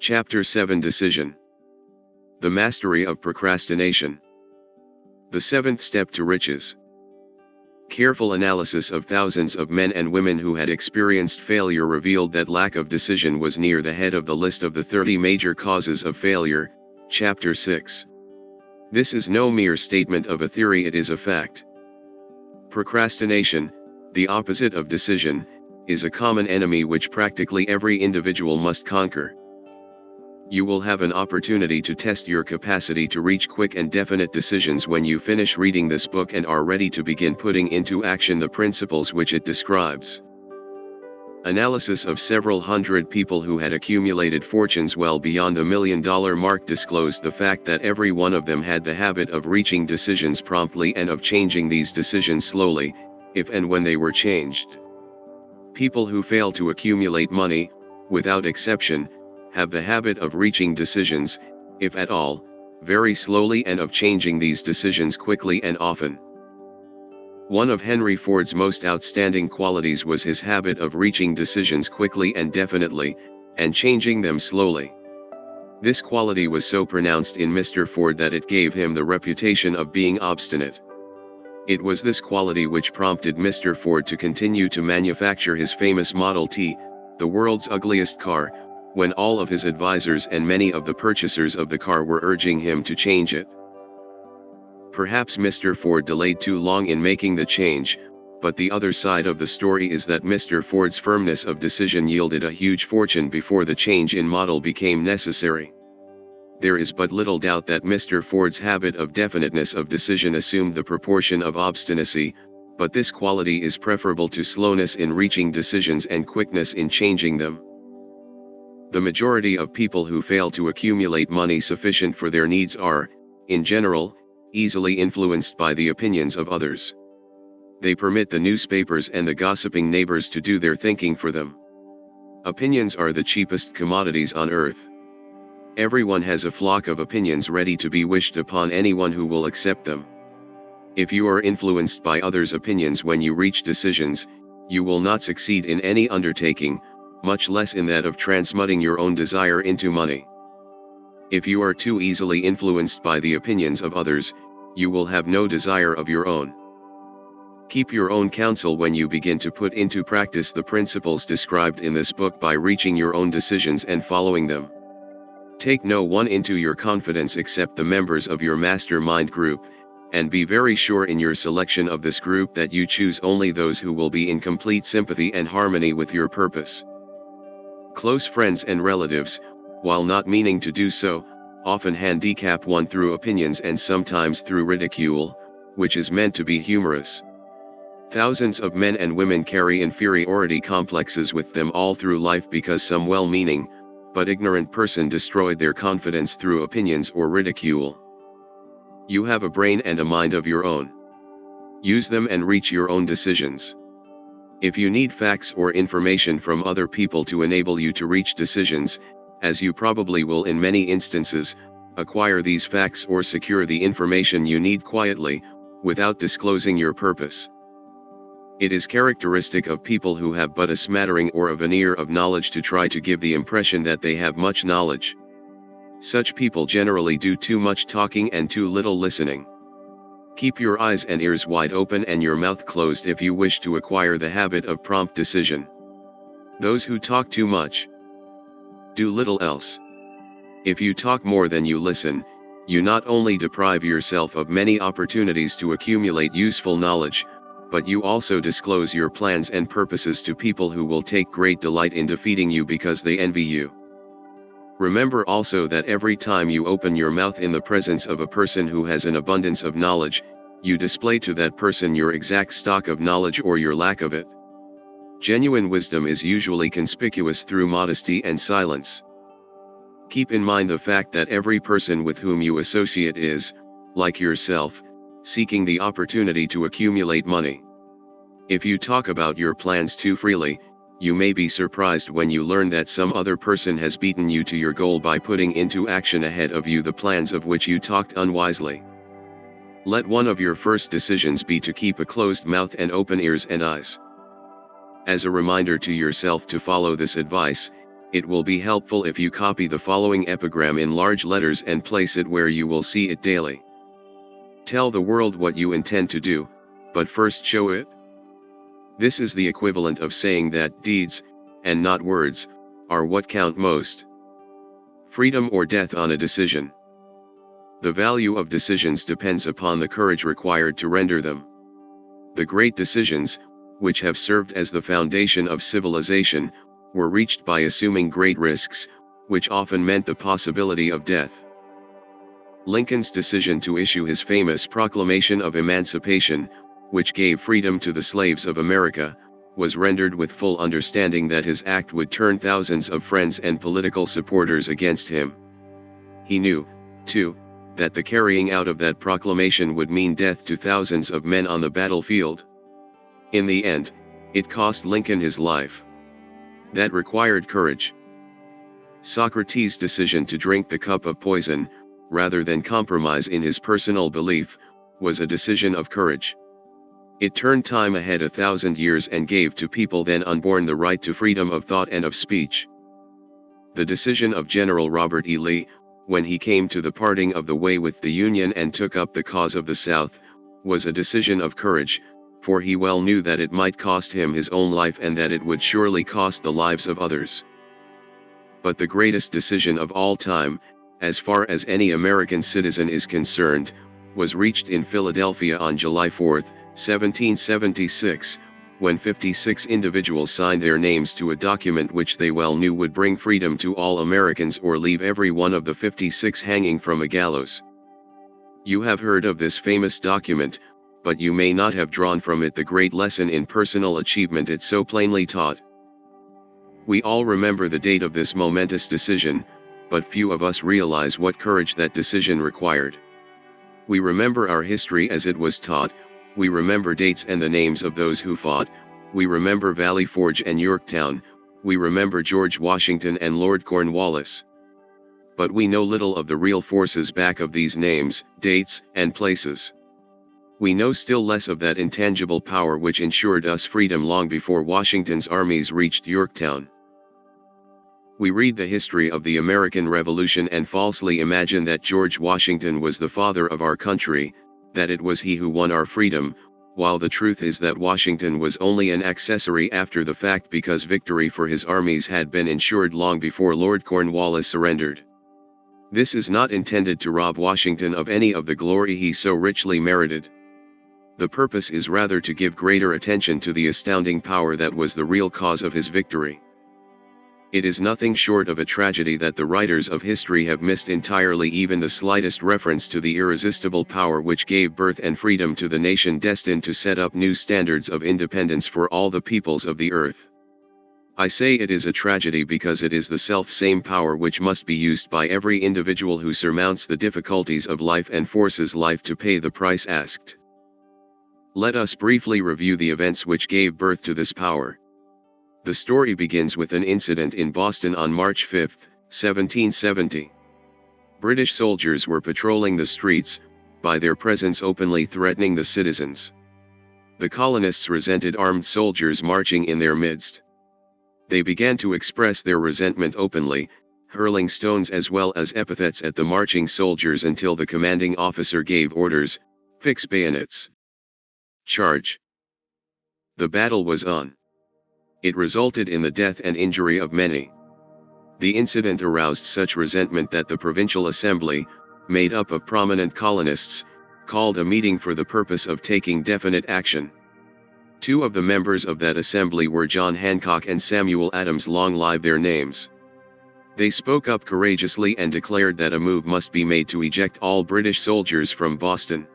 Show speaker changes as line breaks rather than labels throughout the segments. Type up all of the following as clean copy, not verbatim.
Chapter 7 Decision. The Mastery of Procrastination. The seventh step to riches. Careful analysis of thousands of men and women who had experienced failure revealed that lack of decision was near the head of the list of the 30 major causes of failure. Chapter 6. This is no mere statement of a theory, it is a fact. Procrastination, the opposite of decision, is a common enemy which practically every individual must conquer. You will have an opportunity to test your capacity to reach quick and definite decisions when you finish reading this book and are ready to begin putting into action the principles which it describes. Analysis of several hundred people who had accumulated fortunes well beyond the $1 million mark disclosed the fact that every one of them had the habit of reaching decisions promptly and of changing these decisions slowly, if and when they were changed. People who fail to accumulate money, without exception, have the habit of reaching decisions, if at all, very slowly and of changing these decisions quickly and often. One of Henry Ford's most outstanding qualities was his habit of reaching decisions quickly and definitely, and changing them slowly. This quality was so pronounced in Mr. Ford that it gave him the reputation of being obstinate. It was this quality which prompted Mr. Ford to continue to manufacture his famous Model T, the world's ugliest car, when all of his advisors and many of the purchasers of the car were urging him to change it. Perhaps Mr. Ford delayed too long in making the change, but the other side of the story is that Mr. Ford's firmness of decision yielded a huge fortune before the change in model became necessary. There is but little doubt that Mr. Ford's habit of definiteness of decision assumed the proportion of obstinacy, but this quality is preferable to slowness in reaching decisions and quickness in changing them. The majority of people who fail to accumulate money sufficient for their needs are, in general, easily influenced by the opinions of others. They permit the newspapers and the gossiping neighbors to do their thinking for them. Opinions are the cheapest commodities on earth. Everyone has a flock of opinions ready to be wished upon anyone who will accept them. If you are influenced by others' opinions when you reach decisions, you will not succeed in any undertaking, much less in that of transmuting your own desire into money. If you are too easily influenced by the opinions of others, you will have no desire of your own. Keep your own counsel when you begin to put into practice the principles described in this book by reaching your own decisions and following them. Take no one into your confidence except the members of your mastermind group, and be very sure in your selection of this group that you choose only those who will be in complete sympathy and harmony with your purpose. Close friends and relatives, while not meaning to do so, often handicap one through opinions and sometimes through ridicule, which is meant to be humorous. Thousands of men and women carry inferiority complexes with them all through life because some well-meaning, but ignorant person destroyed their confidence through opinions or ridicule. You have a brain and a mind of your own. Use them and reach your own decisions. If you need facts or information from other people to enable you to reach decisions, as you probably will in many instances, acquire these facts or secure the information you need quietly, without disclosing your purpose. It is characteristic of people who have but a smattering or a veneer of knowledge to try to give the impression that they have much knowledge. Such people generally do too much talking and too little listening. Keep your eyes and ears wide open and your mouth closed if you wish to acquire the habit of prompt decision. Those who talk too much do little else. If you talk more than you listen, you not only deprive yourself of many opportunities to accumulate useful knowledge, but you also disclose your plans and purposes to people who will take great delight in defeating you because they envy you. Remember also that every time you open your mouth in the presence of a person who has an abundance of knowledge, you display to that person your exact stock of knowledge or your lack of it. Genuine wisdom is usually conspicuous through modesty and silence. Keep in mind the fact that every person with whom you associate is, like yourself, seeking the opportunity to accumulate money. If you talk about your plans too freely, you may be surprised when you learn that some other person has beaten you to your goal by putting into action ahead of you the plans of which you talked unwisely. Let one of your first decisions be to keep a closed mouth and open ears and eyes. As a reminder to yourself to follow this advice, it will be helpful if you copy the following epigram in large letters and place it where you will see it daily. Tell the world what you intend to do, but first show it. This is the equivalent of saying that deeds, and not words, are what count most. Freedom or death on a decision. The value of decisions depends upon the courage required to render them. The great decisions, which have served as the foundation of civilization, were reached by assuming great risks, which often meant the possibility of death. Lincoln's decision to issue his famous Proclamation of Emancipation, which gave freedom to the slaves of America, was rendered with full understanding that his act would turn thousands of friends and political supporters against him. He knew, too, that the carrying out of that proclamation would mean death to thousands of men on the battlefield. In the end, it cost Lincoln his life. That required courage. Socrates' decision to drink the cup of poison, rather than compromise in his personal belief, was a decision of courage. It turned time ahead 1,000 years and gave to people then unborn the right to freedom of thought and of speech. The decision of General Robert E. Lee, when he came to the parting of the way with the Union and took up the cause of the South, was a decision of courage, for he well knew that it might cost him his own life and that it would surely cost the lives of others. But the greatest decision of all time, as far as any American citizen is concerned, was reached in Philadelphia on July 4, 1776, when 56 individuals signed their names to a document which they well knew would bring freedom to all Americans or leave every one of the 56 hanging from a gallows. You have heard of this famous document, but you may not have drawn from it the great lesson in personal achievement it so plainly taught. We all remember the date of this momentous decision, but few of us realize what courage that decision required. We remember our history as it was taught, we remember dates and the names of those who fought, we remember Valley Forge and Yorktown, we remember George Washington and Lord Cornwallis. But we know little of the real forces back of these names, dates, and places. We know still less of that intangible power which ensured us freedom long before Washington's armies reached Yorktown. We read the history of the American Revolution and falsely imagine that George Washington was the father of our country, that it was he who won our freedom, while the truth is that Washington was only an accessory after the fact because victory for his armies had been ensured long before Lord Cornwallis surrendered. This is not intended to rob Washington of any of the glory he so richly merited. The purpose is rather to give greater attention to the astounding power that was the real cause of his victory. It is nothing short of a tragedy that the writers of history have missed entirely even the slightest reference to the irresistible power which gave birth and freedom to the nation destined to set up new standards of independence for all the peoples of the earth. I say it is a tragedy because it is the self-same power which must be used by every individual who surmounts the difficulties of life and forces life to pay the price asked. Let us briefly review the events which gave birth to this power. The story begins with an incident in Boston on March 5, 1770. British soldiers were patrolling the streets, by their presence openly threatening the citizens. The colonists resented armed soldiers marching in their midst. They began to express their resentment openly, hurling stones as well as epithets at the marching soldiers until the commanding officer gave orders, "Fix bayonets. Charge." The battle was on. It resulted in the death and injury of many. The incident aroused such resentment that the Provincial Assembly, made up of prominent colonists, called a meeting for the purpose of taking definite action. Two of the members of that assembly were John Hancock and Samuel Adams, long live their names. They spoke up courageously and declared that a move must be made to eject all British soldiers from Boston.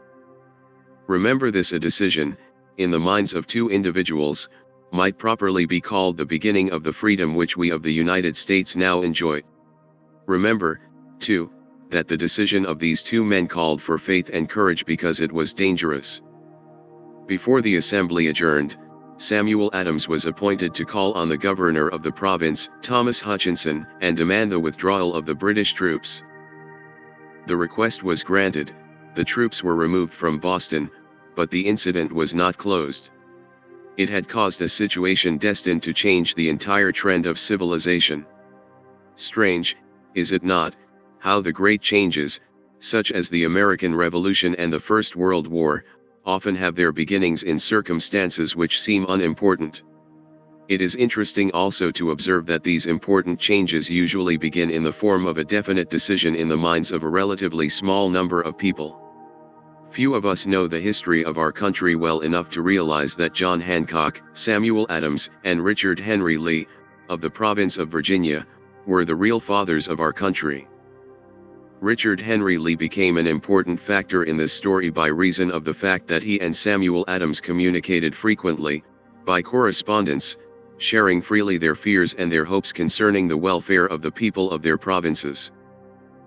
Remember this: a decision, in the minds of two individuals, might properly be called the beginning of the freedom which we of the United States now enjoy. Remember, too, that the decision of these two men called for faith and courage because it was dangerous. Before the assembly adjourned, Samuel Adams was appointed to call on the governor of the province, Thomas Hutchinson, and demand the withdrawal of the British troops. The request was granted, the troops were removed from Boston, but the incident was not closed. It had caused a situation destined to change the entire trend of civilization. Strange, is it not, how the great changes, such as the American Revolution and the First World War, often have their beginnings in circumstances which seem unimportant. It is interesting also to observe that these important changes usually begin in the form of a definite decision in the minds of a relatively small number of people. Few of us know the history of our country well enough to realize that John Hancock, Samuel Adams, and Richard Henry Lee, of the province of Virginia, were the real fathers of our country. Richard Henry Lee became an important factor in this story by reason of the fact that he and Samuel Adams communicated frequently, by correspondence, sharing freely their fears and their hopes concerning the welfare of the people of their provinces.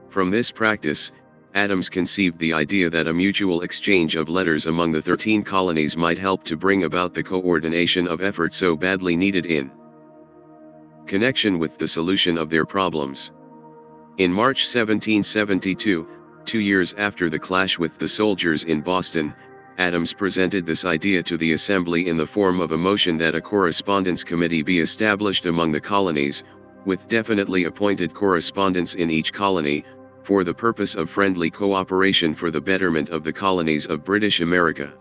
From this practice, Adams conceived the idea that a mutual exchange of letters among the 13 colonies might help to bring about the coordination of effort so badly needed in connection with the solution of their problems. In March 1772, 2 years after the clash with the soldiers in Boston, Adams presented this idea to the Assembly in the form of a motion that a correspondence committee be established among the colonies, with definitely appointed correspondents in each colony, for the purpose of friendly cooperation for the betterment of the colonies of British America.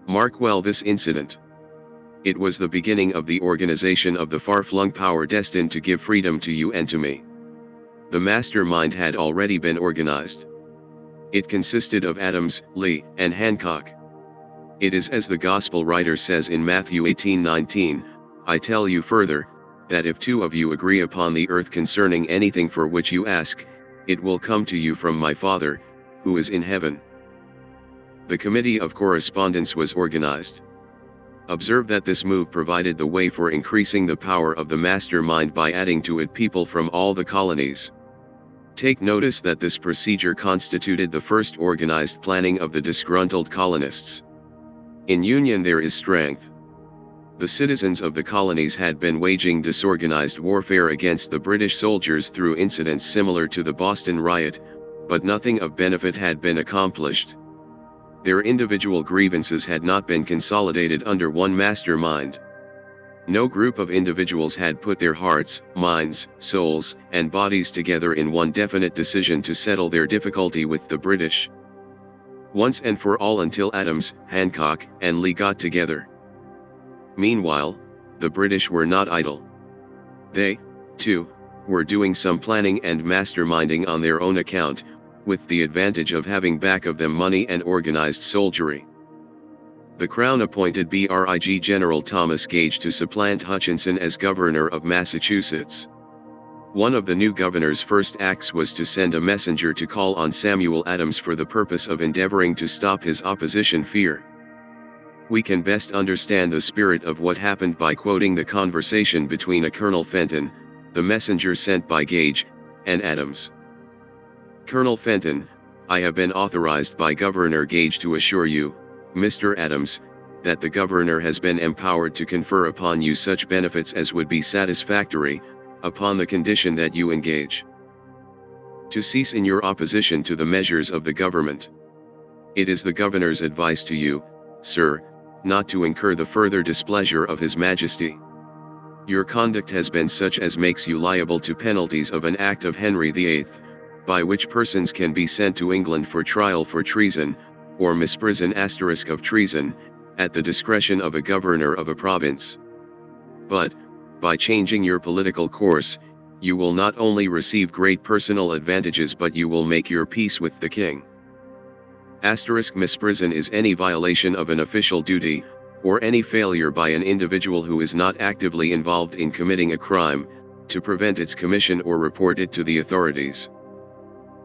Mark well this incident. It was the beginning of the organization of the far-flung power destined to give freedom to you and to me. The mastermind had already been organized. It consisted of Adams, Lee, and Hancock. It is as the Gospel writer says in Matthew 18:19, I tell you further, that if 2 of you agree upon the earth concerning anything for which you ask, it will come to you from my Father, who is in heaven. The Committee of Correspondence was organized. Observe that this move provided the way for increasing the power of the mastermind by adding to it people from all the colonies. Take notice that this procedure constituted the first organized planning of the disgruntled colonists. In union there is strength. The citizens of the colonies had been waging disorganized warfare against the British soldiers through incidents similar to the Boston riot, but nothing of benefit had been accomplished. Their individual grievances had not been consolidated under one mastermind. No group of individuals had put their hearts, minds, souls, and bodies together in one definite decision to settle their difficulty with the British, once and for all, until Adams, Hancock, and Lee got together. Meanwhile, the British were not idle. They, too, were doing some planning and masterminding on their own account, with the advantage of having back of them money and organized soldiery. The Crown appointed Brig General Thomas Gage to supplant Hutchinson as governor of Massachusetts. One of the new governor's first acts was to send a messenger to call on Samuel Adams for the purpose of endeavoring to stop his opposition fear. We can best understand the spirit of what happened by quoting the conversation between a Colonel Fenton, the messenger sent by Gage, and Adams. Colonel Fenton, I have been authorized by Governor Gage to assure you, Mr. Adams, that the governor has been empowered to confer upon you such benefits as would be satisfactory, upon the condition that you engage to cease in your opposition to the measures of the government. It is the governor's advice to you, sir, not to incur the further displeasure of His Majesty. Your conduct has been such as makes you liable to penalties of an act of Henry VIII, by which persons can be sent to England for trial for treason, or misprison * of treason, at the discretion of a governor of a province. But, by changing your political course, you will not only receive great personal advantages but you will make your peace with the king. Misprison is any violation of an official duty, or any failure by an individual who is not actively involved in committing a crime, to prevent its commission or report it to the authorities.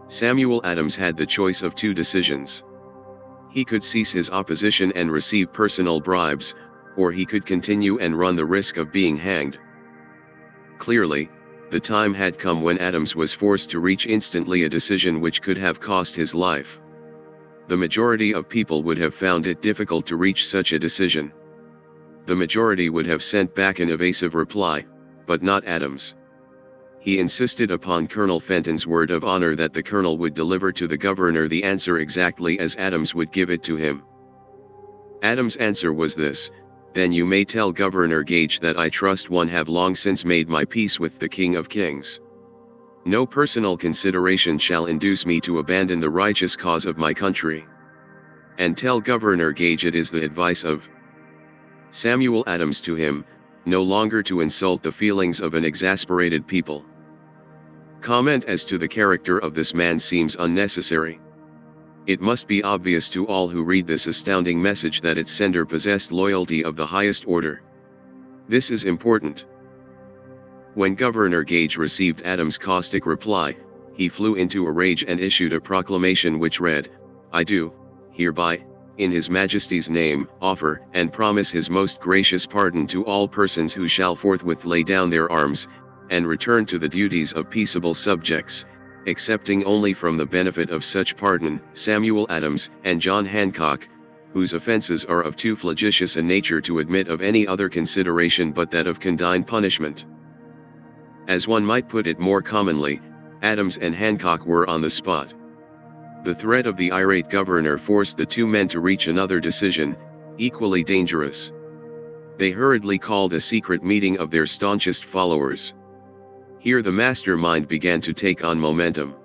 Samuel Adams had the choice of 2 decisions. He could cease his opposition and receive personal bribes, or he could continue and run the risk of being hanged. Clearly, the time had come when Adams was forced to reach instantly a decision which could have cost his life. The majority of people would have found it difficult to reach such a decision. The majority would have sent back an evasive reply, but not Adams. He insisted upon Colonel Fenton's word of honor that the colonel would deliver to the governor the answer exactly as Adams would give it to him. Adams' answer was this: Then you may tell Governor Gage that I trust one have long since made my peace with the King of Kings. No personal consideration shall induce me to abandon the righteous cause of my country. And tell Governor Gage it is the advice of Samuel Adams to him, no longer to insult the feelings of an exasperated people. Comment as to the character of this man seems unnecessary. It must be obvious to all who read this astounding message that its sender possessed loyalty of the highest order. This is important. When Governor Gage received Adams' caustic reply, he flew into a rage and issued a proclamation which read, I do, hereby, in His Majesty's name, offer and promise His most gracious pardon to all persons who shall forthwith lay down their arms, and return to the duties of peaceable subjects, excepting only from the benefit of such pardon, Samuel Adams and John Hancock, whose offenses are of too flagitious a nature to admit of any other consideration but that of condign punishment. As one might put it more commonly, Adams and Hancock were on the spot. The threat of the irate governor forced the two men to reach another decision, equally dangerous. They hurriedly called a secret meeting of their staunchest followers. Here the mastermind began to take on momentum.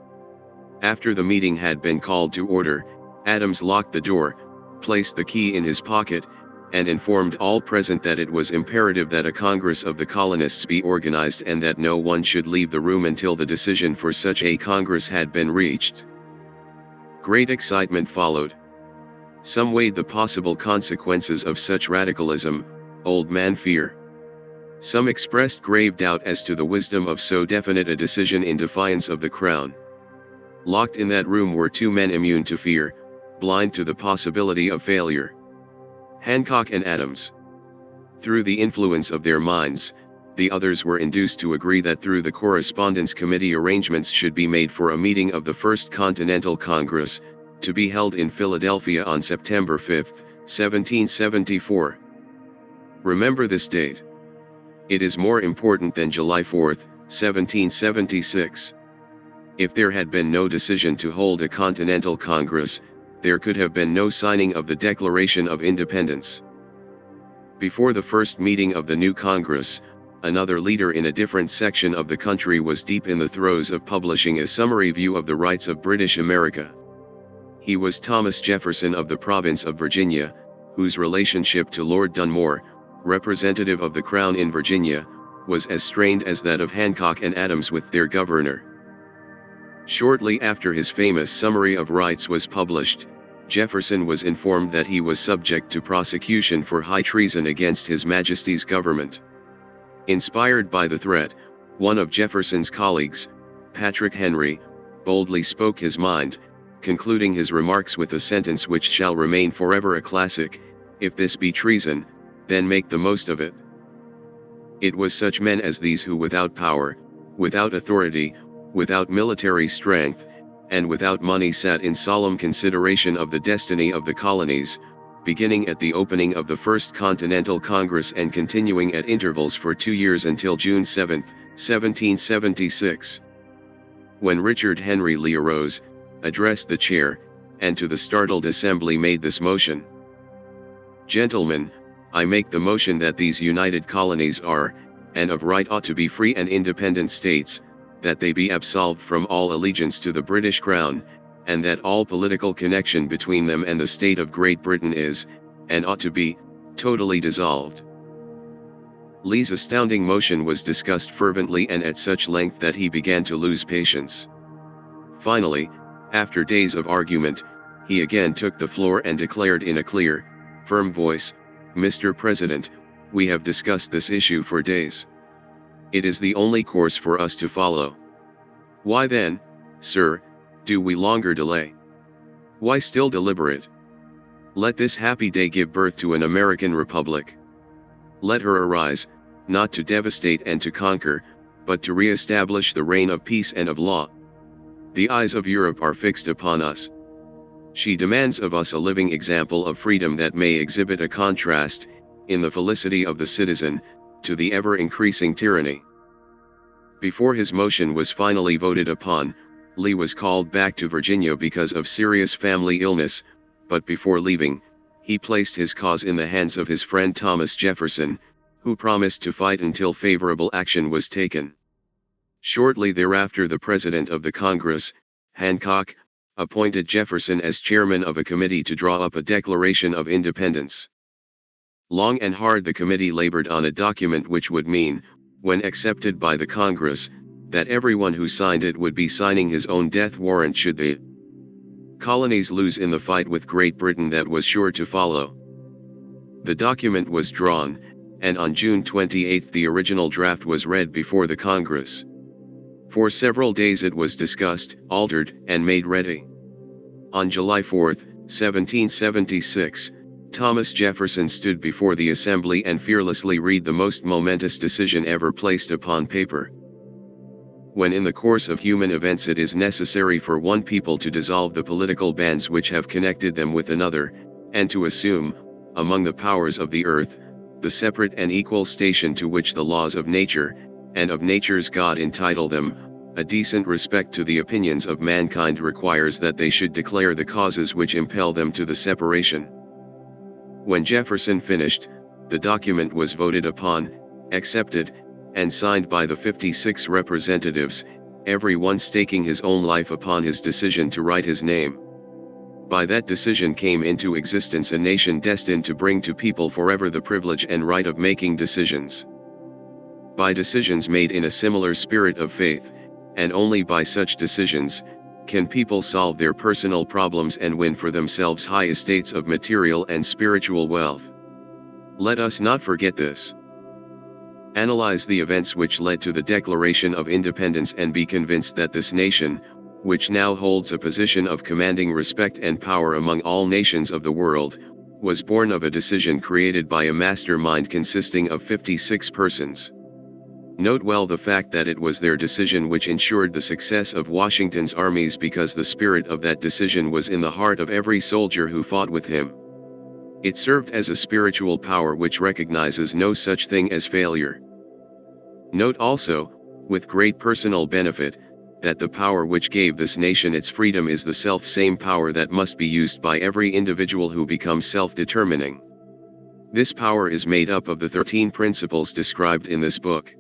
After the meeting had been called to order, Adams locked the door, placed the key in his pocket, and informed all present that it was imperative that a Congress of the colonists be organized and that no one should leave the room until the decision for such a Congress had been reached. Great excitement followed. Some weighed the possible consequences of such radicalism, old man fear. Some expressed grave doubt as to the wisdom of so definite a decision in defiance of the Crown. Locked in that room were two men immune to fear, blind to the possibility of failure. Hancock and Adams. Through the influence of their minds, the others were induced to agree that through the Correspondence Committee arrangements should be made for a meeting of the First Continental Congress, to be held in Philadelphia on September 5, 1774. Remember this date. It is more important than July 4, 1776. If there had been no decision to hold a Continental Congress, there could have been no signing of the Declaration of Independence. Before the first meeting of the new Congress, another leader in a different section of the country was deep in the throes of publishing a summary view of the rights of British America. He was Thomas Jefferson of the province of Virginia, whose relationship to Lord Dunmore, representative of the Crown in Virginia, was as strained as that of Hancock and Adams with their governor. Shortly after his famous Summary of Rights was published, Jefferson was informed that he was subject to prosecution for high treason against His Majesty's government. Inspired by the threat, one of Jefferson's colleagues, Patrick Henry, boldly spoke his mind, concluding his remarks with a sentence which shall remain forever a classic: "If this be treason, then make the most of it." It was such men as these who without power, without authority, without military strength, and without money sat in solemn consideration of the destiny of the colonies, beginning at the opening of the First Continental Congress and continuing at intervals for 2 years until June 7, 1776. When Richard Henry Lee arose, addressed the chair, and to the startled assembly made this motion: "Gentlemen, I make the motion that these united colonies are, and of right ought to be free and independent states, that they be absolved from all allegiance to the British Crown, and that all political connection between them and the state of Great Britain is, and ought to be, totally dissolved." Lee's astounding motion was discussed fervently and at such length that he began to lose patience. Finally, after days of argument, he again took the floor and declared in a clear, firm voice, "Mr. President, we have discussed this issue for days. It is the only course for us to follow. Why then, sir, do we longer delay? Why still deliberate? Let this happy day give birth to an American Republic. Let her arise, not to devastate and to conquer, but to re-establish the reign of peace and of law. The eyes of Europe are fixed upon us. She demands of us a living example of freedom that may exhibit a contrast, in the felicity of the citizen, to the ever-increasing tyranny." Before his motion was finally voted upon, Lee was called back to Virginia because of serious family illness, but before leaving, he placed his cause in the hands of his friend Thomas Jefferson, who promised to fight until favorable action was taken. Shortly thereafter, the President of the Congress, Hancock, appointed Jefferson as chairman of a committee to draw up a Declaration of Independence. Long and hard the committee labored on a document which would mean, when accepted by the Congress, that everyone who signed it would be signing his own death warrant should the colonies lose in the fight with Great Britain that was sure to follow. The document was drawn, and on June 28 the original draft was read before the Congress. For several days it was discussed, altered, and made ready. On July 4, 1776, Thomas Jefferson stood before the assembly and fearlessly read the most momentous decision ever placed upon paper. When in the course of human events it is necessary for one people to dissolve the political bands which have connected them with another, and to assume, among the powers of the earth, the separate and equal station to which the laws of nature, and of nature's God entitle them, a decent respect to the opinions of mankind requires that they should declare the causes which impel them to the separation. When Jefferson finished, the document was voted upon, accepted, and signed by the 56 representatives, every one staking his own life upon his decision to write his name. By that decision came into existence a nation destined to bring to people forever the privilege and right of making decisions. By decisions made in a similar spirit of faith, and only by such decisions, can people solve their personal problems and win for themselves high estates of material and spiritual wealth. Let us not forget this. Analyze the events which led to the Declaration of Independence and be convinced that this nation, which now holds a position of commanding respect and power among all nations of the world, was born of a decision created by a mastermind consisting of 56 persons. Note well the fact that it was their decision which ensured the success of Washington's armies, because the spirit of that decision was in the heart of every soldier who fought with him. It served as a spiritual power which recognizes no such thing as failure. Note also, with great personal benefit, that the power which gave this nation its freedom is the self-same power that must be used by every individual who becomes self-determining. This power is made up of the 13 principles described in this book.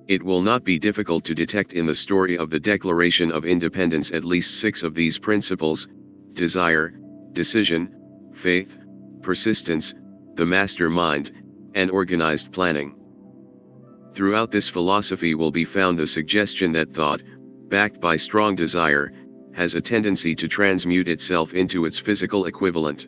It will not be difficult to detect in the story of the Declaration of Independence at least 6 of these principles: desire, decision, faith, persistence, the mastermind, and organized planning. Throughout this philosophy will be found the suggestion that thought, backed by strong desire, has a tendency to transmute itself into its physical equivalent.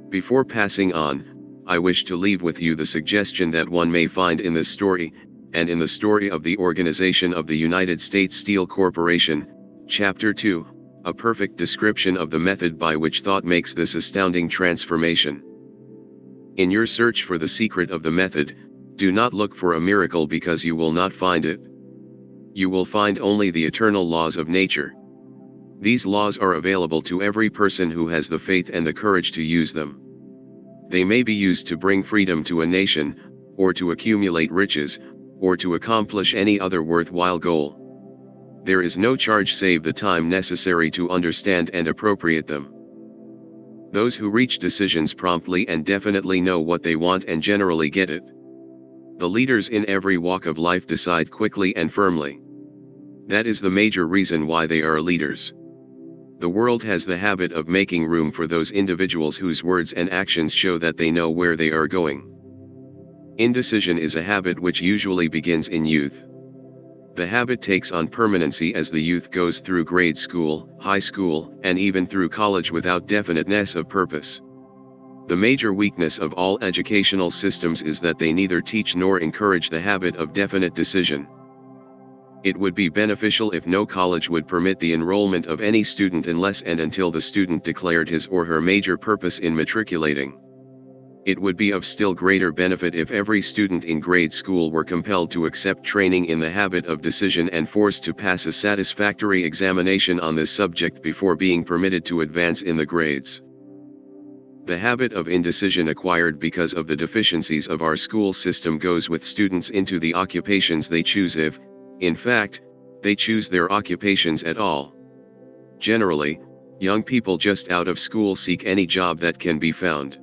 Before passing on, I wish to leave with you the suggestion that one may find in this story, and in the story of the organization of the United States Steel Corporation, Chapter 2, a perfect description of the method by which thought makes this astounding transformation. In your search for the secret of the method, do not look for a miracle, because you will not find it. You will find only the eternal laws of nature. These laws are available to every person who has the faith and the courage to use them. They may be used to bring freedom to a nation, or to accumulate riches, or to accomplish any other worthwhile goal. There is no charge save the time necessary to understand and appropriate them. Those who reach decisions promptly and definitely know what they want and generally get it. The leaders in every walk of life decide quickly and firmly. That is the major reason why they are leaders. The world has the habit of making room for those individuals whose words and actions show that they know where they are going. Indecision is a habit which usually begins in youth. The habit takes on permanency as the youth goes through grade school, high school, and even through college without definiteness of purpose. The major weakness of all educational systems is that they neither teach nor encourage the habit of definite decision. It would be beneficial if no college would permit the enrollment of any student unless and until the student declared his or her major purpose in matriculating. It would be of still greater benefit if every student in grade school were compelled to accept training in the habit of decision and forced to pass a satisfactory examination on this subject before being permitted to advance in the grades. The habit of indecision acquired because of the deficiencies of our school system goes with students into the occupations they choose, if, in fact, they choose their occupations at all. Generally, Young people just out of school seek any job that can be found.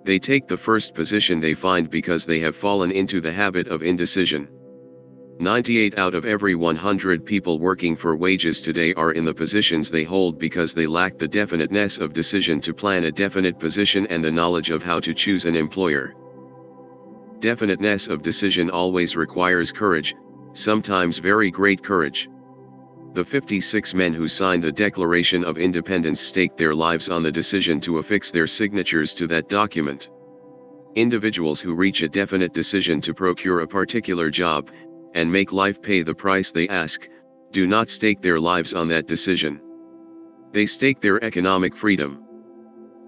They take the first position they find because they have fallen into the habit of indecision. 98 out of every 100 people working for wages today are in the positions they hold because they lack the definiteness of decision to plan a definite position and the knowledge of how to choose an employer. Definiteness of decision always requires courage, sometimes very great courage. The 56 men who signed the Declaration of Independence staked their lives on the decision to affix their signatures to that document. Individuals who reach a definite decision to procure a particular job, and make life pay the price they ask, do not stake their lives on that decision. They stake their economic freedom.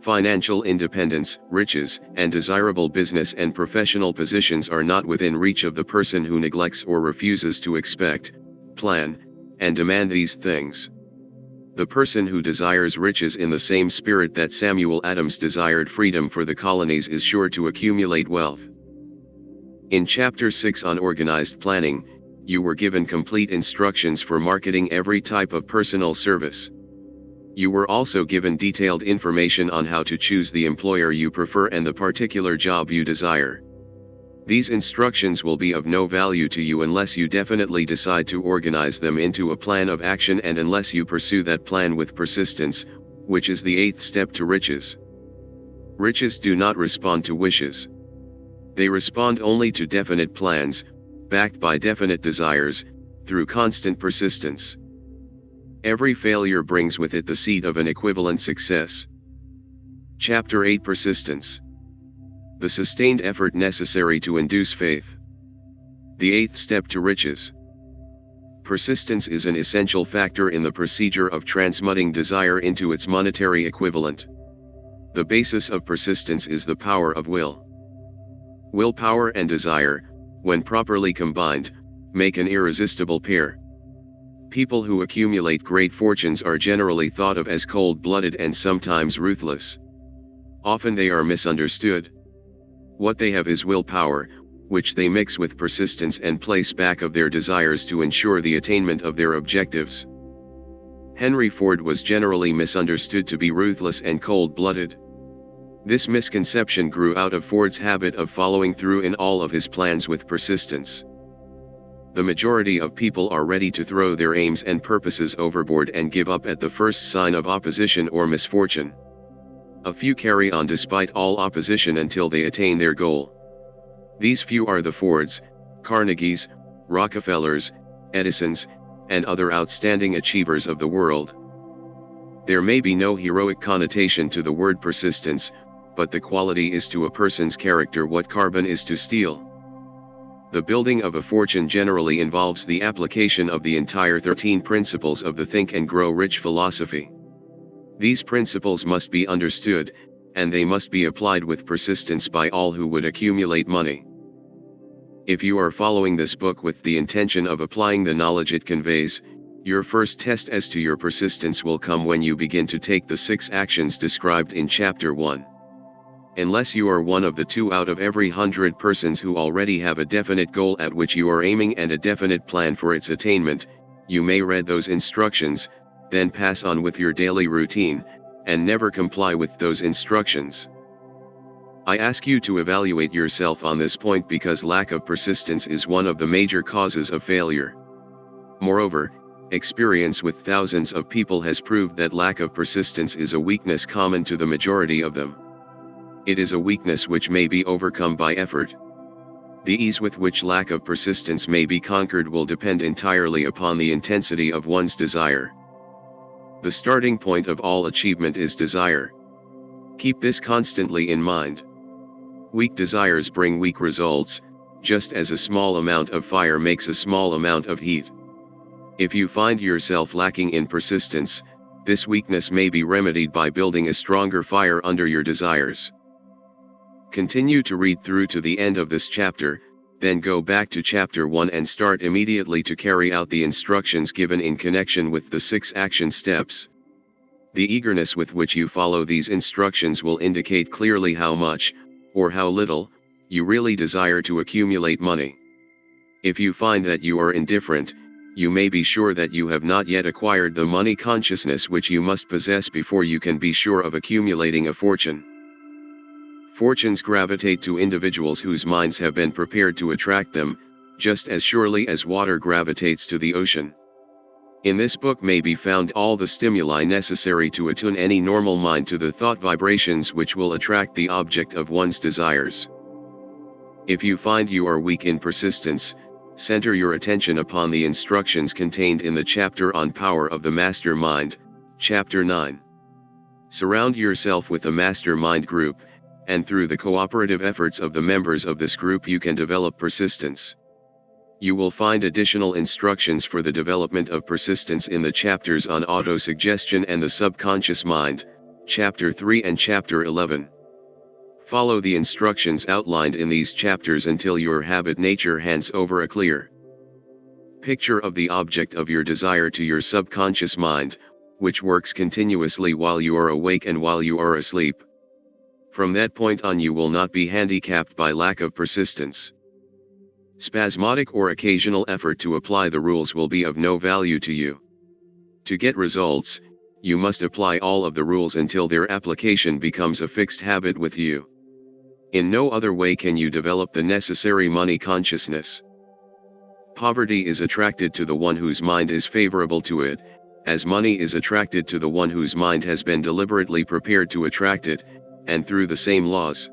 Financial independence, riches, and desirable business and professional positions are not within reach of the person who neglects or refuses to expect, plan, and demand these things. The person who desires riches in the same spirit that Samuel Adams desired freedom for the colonies is sure to accumulate wealth. In Chapter 6 on Organized Planning, you were given complete instructions for marketing every type of personal service. You were also given detailed information on how to choose the employer you prefer and the particular job you desire. These instructions will be of no value to you unless you definitely decide to organize them into a plan of action and unless you pursue that plan with persistence, which is the 8th step to riches. Riches do not respond to wishes. They respond only to definite plans, backed by definite desires, through constant persistence. Every failure brings with it the seed of an equivalent success. Chapter 8 Persistence. The sustained effort necessary to induce faith. The 8th step to riches. Persistence is an essential factor in the procedure of transmuting desire into its monetary equivalent. The basis of persistence is the power of will. Willpower and desire, when properly combined, make an irresistible pair. People who accumulate great fortunes are generally thought of as cold-blooded and sometimes ruthless. Often they are misunderstood. What they have is willpower, which they mix with persistence and place back of their desires to ensure the attainment of their objectives. Henry Ford was generally misunderstood to be ruthless and cold-blooded. This misconception grew out of Ford's habit of following through in all of his plans with persistence. The majority of people are ready to throw their aims and purposes overboard and give up at the first sign of opposition or misfortune. A few carry on despite all opposition until they attain their goal. These few are the Fords, Carnegies, Rockefellers, Edisons, and other outstanding achievers of the world. There may be no heroic connotation to the word persistence, but the quality is to a person's character what carbon is to steel. The building of a fortune generally involves the application of the entire 13 principles of the Think and Grow Rich philosophy. These principles must be understood, and they must be applied with persistence by all who would accumulate money. If you are following this book with the intention of applying the knowledge it conveys, your first test as to your persistence will come when you begin to take the 6 actions described in Chapter 1. Unless you are one of the 2 out of every 100 persons who already have a definite goal at which you are aiming and a definite plan for its attainment, you may read those instructions, then pass on with your daily routine, and never comply with those instructions. I ask you to evaluate yourself on this point because lack of persistence is one of the major causes of failure. Moreover, experience with thousands of people has proved that lack of persistence is a weakness common to the majority of them. It is a weakness which may be overcome by effort. The ease with which lack of persistence may be conquered will depend entirely upon the intensity of one's desire. The starting point of all achievement is desire. Keep this constantly in mind. Weak desires bring weak results, just as a small amount of fire makes a small amount of heat. If you find yourself lacking in persistence, this weakness may be remedied by building a stronger fire under your desires. Continue to read through to the end of this chapter, then go back to Chapter 1 and start immediately to carry out the instructions given in connection with the 6 action steps. The eagerness with which you follow these instructions will indicate clearly how much, or how little, you really desire to accumulate money. If you find that you are indifferent, you may be sure that you have not yet acquired the money consciousness which you must possess before you can be sure of accumulating a fortune. Fortunes gravitate to individuals whose minds have been prepared to attract them, just as surely as water gravitates to the ocean. In this book may be found all the stimuli necessary to attune any normal mind to the thought vibrations which will attract the object of one's desires. If you find you are weak in persistence, center your attention upon the instructions contained in the chapter on Power of the Master Mind, Chapter 9. Surround yourself with a Master Mind group, and through the cooperative efforts of the members of this group you can develop persistence. You will find additional instructions for the development of persistence in the chapters on autosuggestion and the subconscious mind, Chapter 3 and Chapter 11. Follow the instructions outlined in these chapters until your habit nature hands over a clear picture of the object of your desire to your subconscious mind, which works continuously while you are awake and while you are asleep. From that point on you will not be handicapped by lack of persistence. Spasmodic or occasional effort to apply the rules will be of no value to you. To get results, you must apply all of the rules until their application becomes a fixed habit with you. In no other way can you develop the necessary money consciousness. Poverty is attracted to the one whose mind is favorable to it, as money is attracted to the one whose mind has been deliberately prepared to attract it, and through the same laws.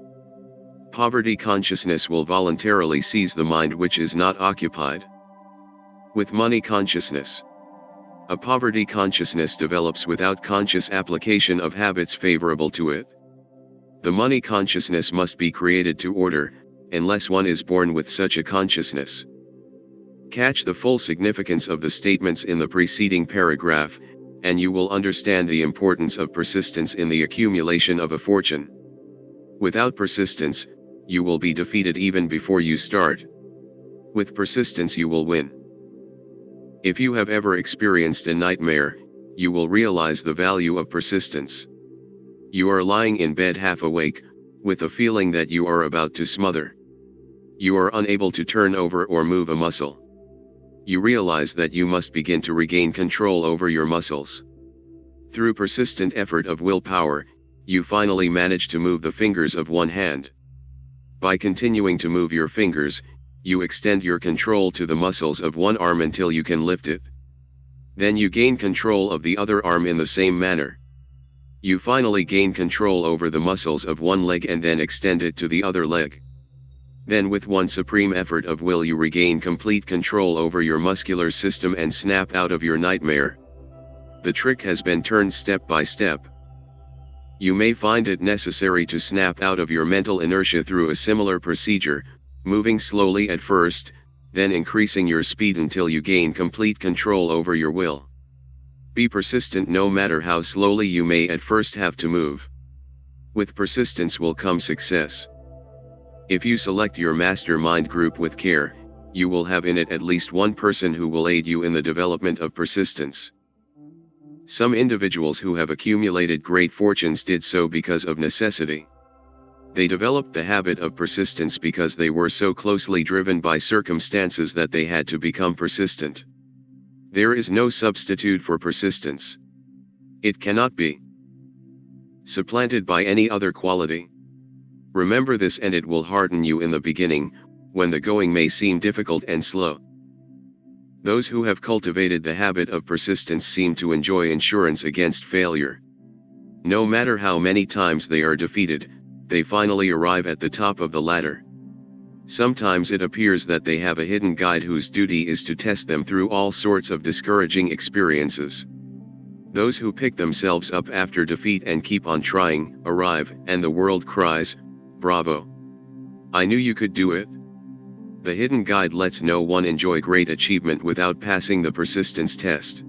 Poverty consciousness will voluntarily seize the mind which is not occupied with money consciousness. A poverty consciousness develops without conscious application of habits favorable to it. The money consciousness must be created to order, unless one is born with such a consciousness. Catch the full significance of the statements in the preceding paragraph, and you will understand the importance of persistence in the accumulation of a fortune. Without persistence, you will be defeated even before you start. With persistence you will win. If you have ever experienced a nightmare, you will realize the value of persistence. You are lying in bed half awake, with a feeling that you are about to smother. You are unable to turn over or move a muscle. You realize that you must begin to regain control over your muscles. Through persistent effort of willpower, you finally manage to move the fingers of one hand. By continuing to move your fingers, you extend your control to the muscles of one arm until you can lift it. Then you gain control of the other arm in the same manner. You finally gain control over the muscles of one leg and then extend it to the other leg. Then with one supreme effort of will you regain complete control over your muscular system and snap out of your nightmare. The trick has been turned step by step. You may find it necessary to snap out of your mental inertia through a similar procedure, moving slowly at first, then increasing your speed until you gain complete control over your will. Be persistent no matter how slowly you may at first have to move. With persistence will come success. If you select your mastermind group with care, you will have in it at least one person who will aid you in the development of persistence. Some individuals who have accumulated great fortunes did so because of necessity. They developed the habit of persistence because they were so closely driven by circumstances that they had to become persistent. There is no substitute for persistence. It cannot be supplanted by any other quality. Remember this and it will harden you in the beginning, when the going may seem difficult and slow. Those who have cultivated the habit of persistence seem to enjoy insurance against failure. No matter how many times they are defeated, they finally arrive at the top of the ladder. Sometimes it appears that they have a hidden guide whose duty is to test them through all sorts of discouraging experiences. Those who pick themselves up after defeat and keep on trying, arrive, and the world cries, "Bravo! I knew you could do it." The hidden guide lets no one enjoy great achievement without passing the persistence test.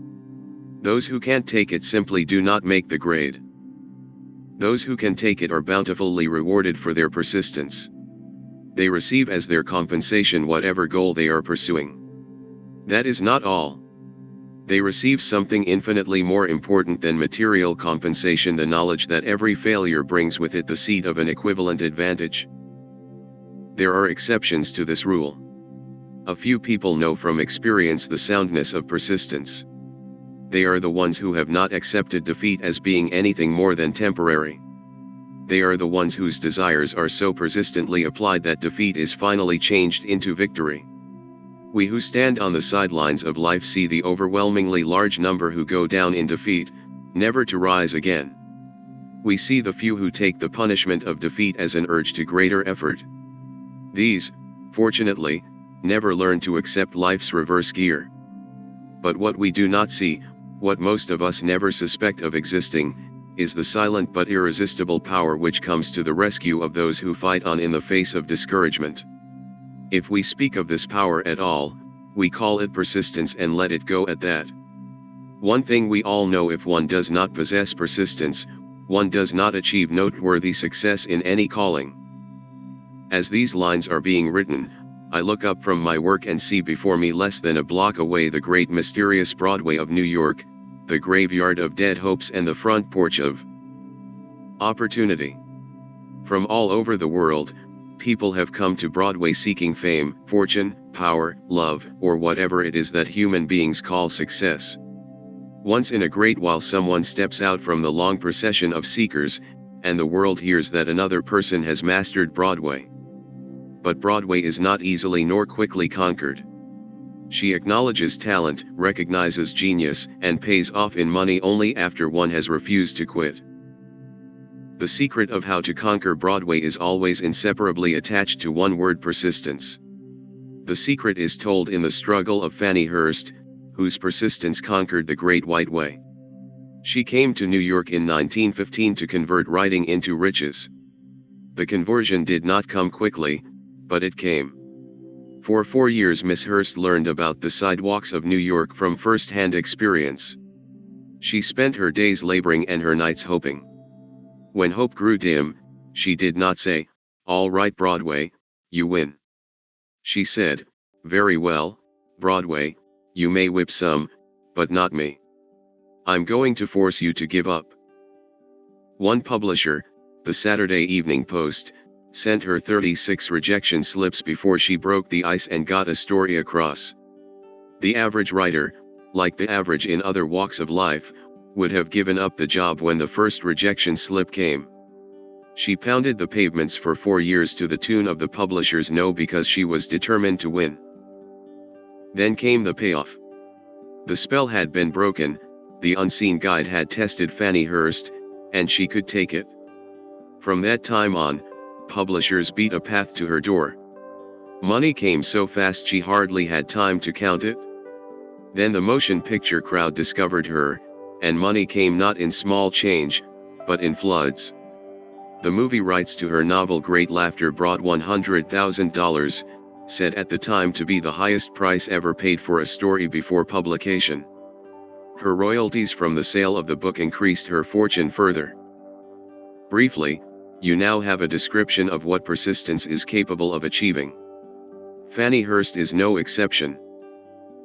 Those who can't take it simply do not make the grade. Those who can take it are bountifully rewarded for their persistence. They receive as their compensation whatever goal they are pursuing. That is not all. They receive something infinitely more important than material compensation, the knowledge that every failure brings with it the seed of an equivalent advantage. There are exceptions to this rule. A few people know from experience the soundness of persistence. They are the ones who have not accepted defeat as being anything more than temporary. They are the ones whose desires are so persistently applied that defeat is finally changed into victory. We who stand on the sidelines of life see the overwhelmingly large number who go down in defeat, never to rise again. We see the few who take the punishment of defeat as an urge to greater effort. These, fortunately, never learn to accept life's reverse gear. But what we do not see, what most of us never suspect of existing, is the silent but irresistible power which comes to the rescue of those who fight on in the face of discouragement. If we speak of this power at all, we call it persistence and let it go at that. One thing we all know: if one does not possess persistence, one does not achieve noteworthy success in any calling. As these lines are being written, I look up from my work and see before me, less than a block away, the great mysterious Broadway of New York, the graveyard of dead hopes and the front porch of opportunity. From all over the world, people have come to Broadway seeking fame, fortune, power, love, or whatever it is that human beings call success. Once in a great while someone steps out from the long procession of seekers, and the world hears that another person has mastered Broadway. But Broadway is not easily nor quickly conquered. She acknowledges talent, recognizes genius, and pays off in money only after one has refused to quit. The secret of how to conquer Broadway is always inseparably attached to one word: persistence. The secret is told in the struggle of Fannie Hurst, whose persistence conquered the Great White Way. She came to New York in 1915 to convert writing into riches. The conversion did not come quickly, but it came. For 4 years Miss Hurst learned about the sidewalks of New York from first-hand experience. She spent her days laboring and her nights hoping. When hope grew dim, she did not say, "All right, Broadway, you win." She said, "Very well, Broadway, you may whip some, but not me. I'm going to force you to give up." One publisher, the Saturday Evening Post, sent her 36 rejection slips before she broke the ice and got a story across. The average writer, like the average in other walks of life, would have given up the job when the first rejection slip came. She pounded the pavements for 4 years to the tune of the publisher's no, because she was determined to win. Then came the payoff. The spell had been broken, the unseen guide had tested Fannie Hurst, and she could take it. From that time on, publishers beat a path to her door. Money came so fast she hardly had time to count it. Then the motion picture crowd discovered her, and money came not in small change, but in floods. The movie rights to her novel Great Laughter brought $100,000, said at the time to be the highest price ever paid for a story before publication. Her royalties from the sale of the book increased her fortune further. Briefly, you now have a description of what persistence is capable of achieving. Fannie Hurst is no exception.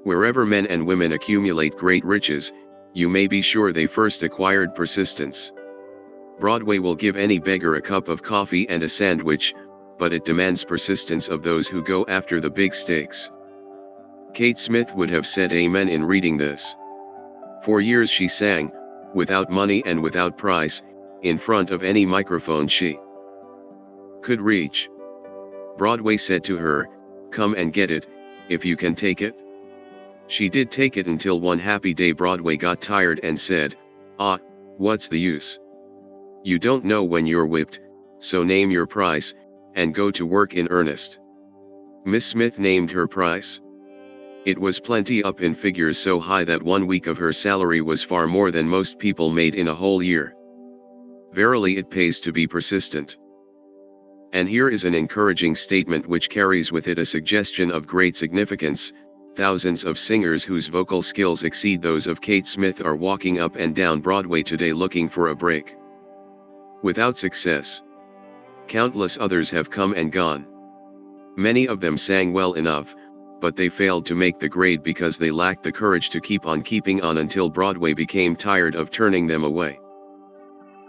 Wherever men and women accumulate great riches, you may be sure they first acquired persistence. Broadway will give any beggar a cup of coffee and a sandwich, but it demands persistence of those who go after the big stakes. Kate Smith would have said amen in reading this. For years she sang, without money and without price, in front of any microphone she could reach. Broadway said to her, "Come and get it, if you can take it." She did take it, until one happy day Broadway got tired and said, "Ah, what's the use? You don't know when you're whipped, so name your price, and go to work in earnest." Miss Smith named her price. It was plenty, up in figures so high that 1 week of her salary was far more than most people made in a whole year. Verily, it pays to be persistent. And here is an encouraging statement which carries with it a suggestion of great significance. Thousands of singers whose vocal skills exceed those of Kate Smith are walking up and down Broadway today looking for a break. Without success. Countless others have come and gone. Many of them sang well enough, but they failed to make the grade because they lacked the courage to keep on keeping on until Broadway became tired of turning them away.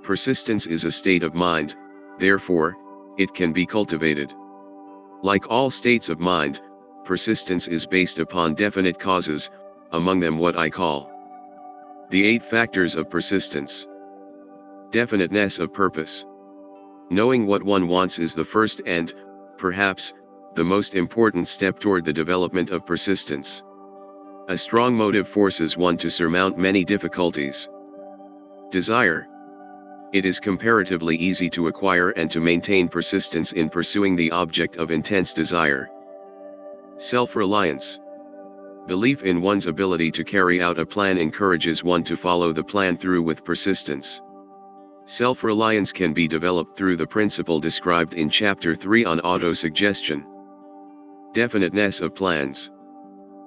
Persistence is a state of mind, therefore, it can be cultivated. Like all states of mind, persistence is based upon definite causes, among them what I call the 8 factors of persistence. Definiteness of purpose. Knowing what one wants is the first and, perhaps, the most important step toward the development of persistence. A strong motive forces one to surmount many difficulties. Desire. It is comparatively easy to acquire and to maintain persistence in pursuing the object of intense desire. Self-reliance. Belief in one's ability to carry out a plan encourages one to follow the plan through with persistence. Self-reliance can be developed through the principle described in Chapter 3 on autosuggestion. Definiteness of plans.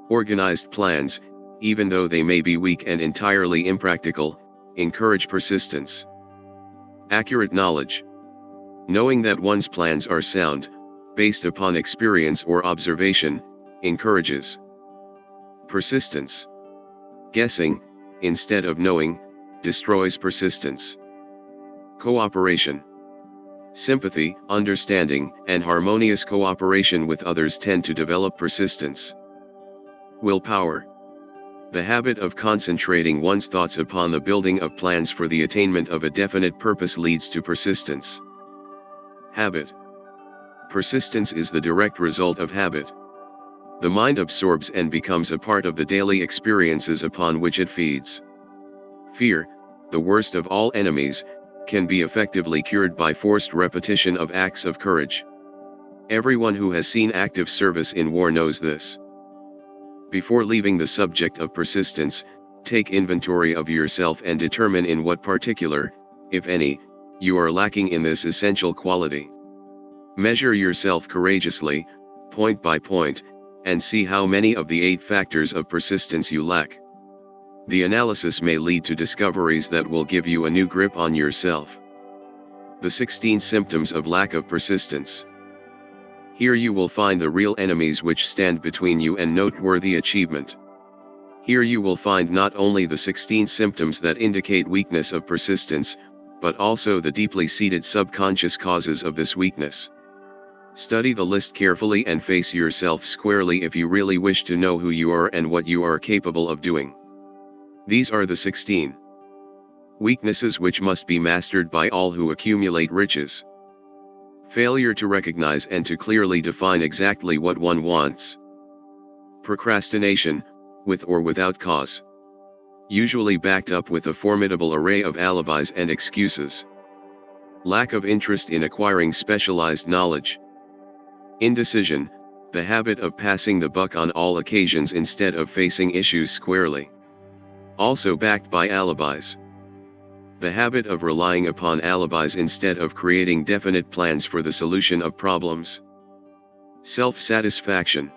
Organized plans, even though they may be weak and entirely impractical, encourage persistence. Accurate knowledge. Knowing that one's plans are sound, based upon experience or observation, encourages persistence. Guessing, instead of knowing, destroys persistence. Cooperation. Sympathy, understanding, and harmonious cooperation with others tend to develop persistence. Willpower. The habit of concentrating one's thoughts upon the building of plans for the attainment of a definite purpose leads to persistence. Habit. Persistence is the direct result of habit. The mind absorbs and becomes a part of the daily experiences upon which it feeds. Fear, the worst of all enemies, can be effectively cured by forced repetition of acts of courage. Everyone who has seen active service in war knows this. Before leaving the subject of persistence, take inventory of yourself and determine in what particular, if any, you are lacking in this essential quality. Measure yourself courageously, point by point, and see how many of the 8 factors of persistence you lack. The analysis may lead to discoveries that will give you a new grip on yourself. The 16 symptoms of lack of persistence. Here you will find the real enemies which stand between you and noteworthy achievement. Here you will find not only the 16 symptoms that indicate weakness of persistence, but also the deeply seated subconscious causes of this weakness. Study the list carefully and face yourself squarely if you really wish to know who you are and what you are capable of doing. These are the 16 weaknesses which must be mastered by all who accumulate riches. Failure to recognize and to clearly define exactly what one wants. Procrastination, with or without cause. Usually backed up with a formidable array of alibis and excuses. Lack of interest in acquiring specialized knowledge. Indecision, the habit of passing the buck on all occasions instead of facing issues squarely. Also backed by alibis. The habit of relying upon alibis instead of creating definite plans for the solution of problems. Self-satisfaction.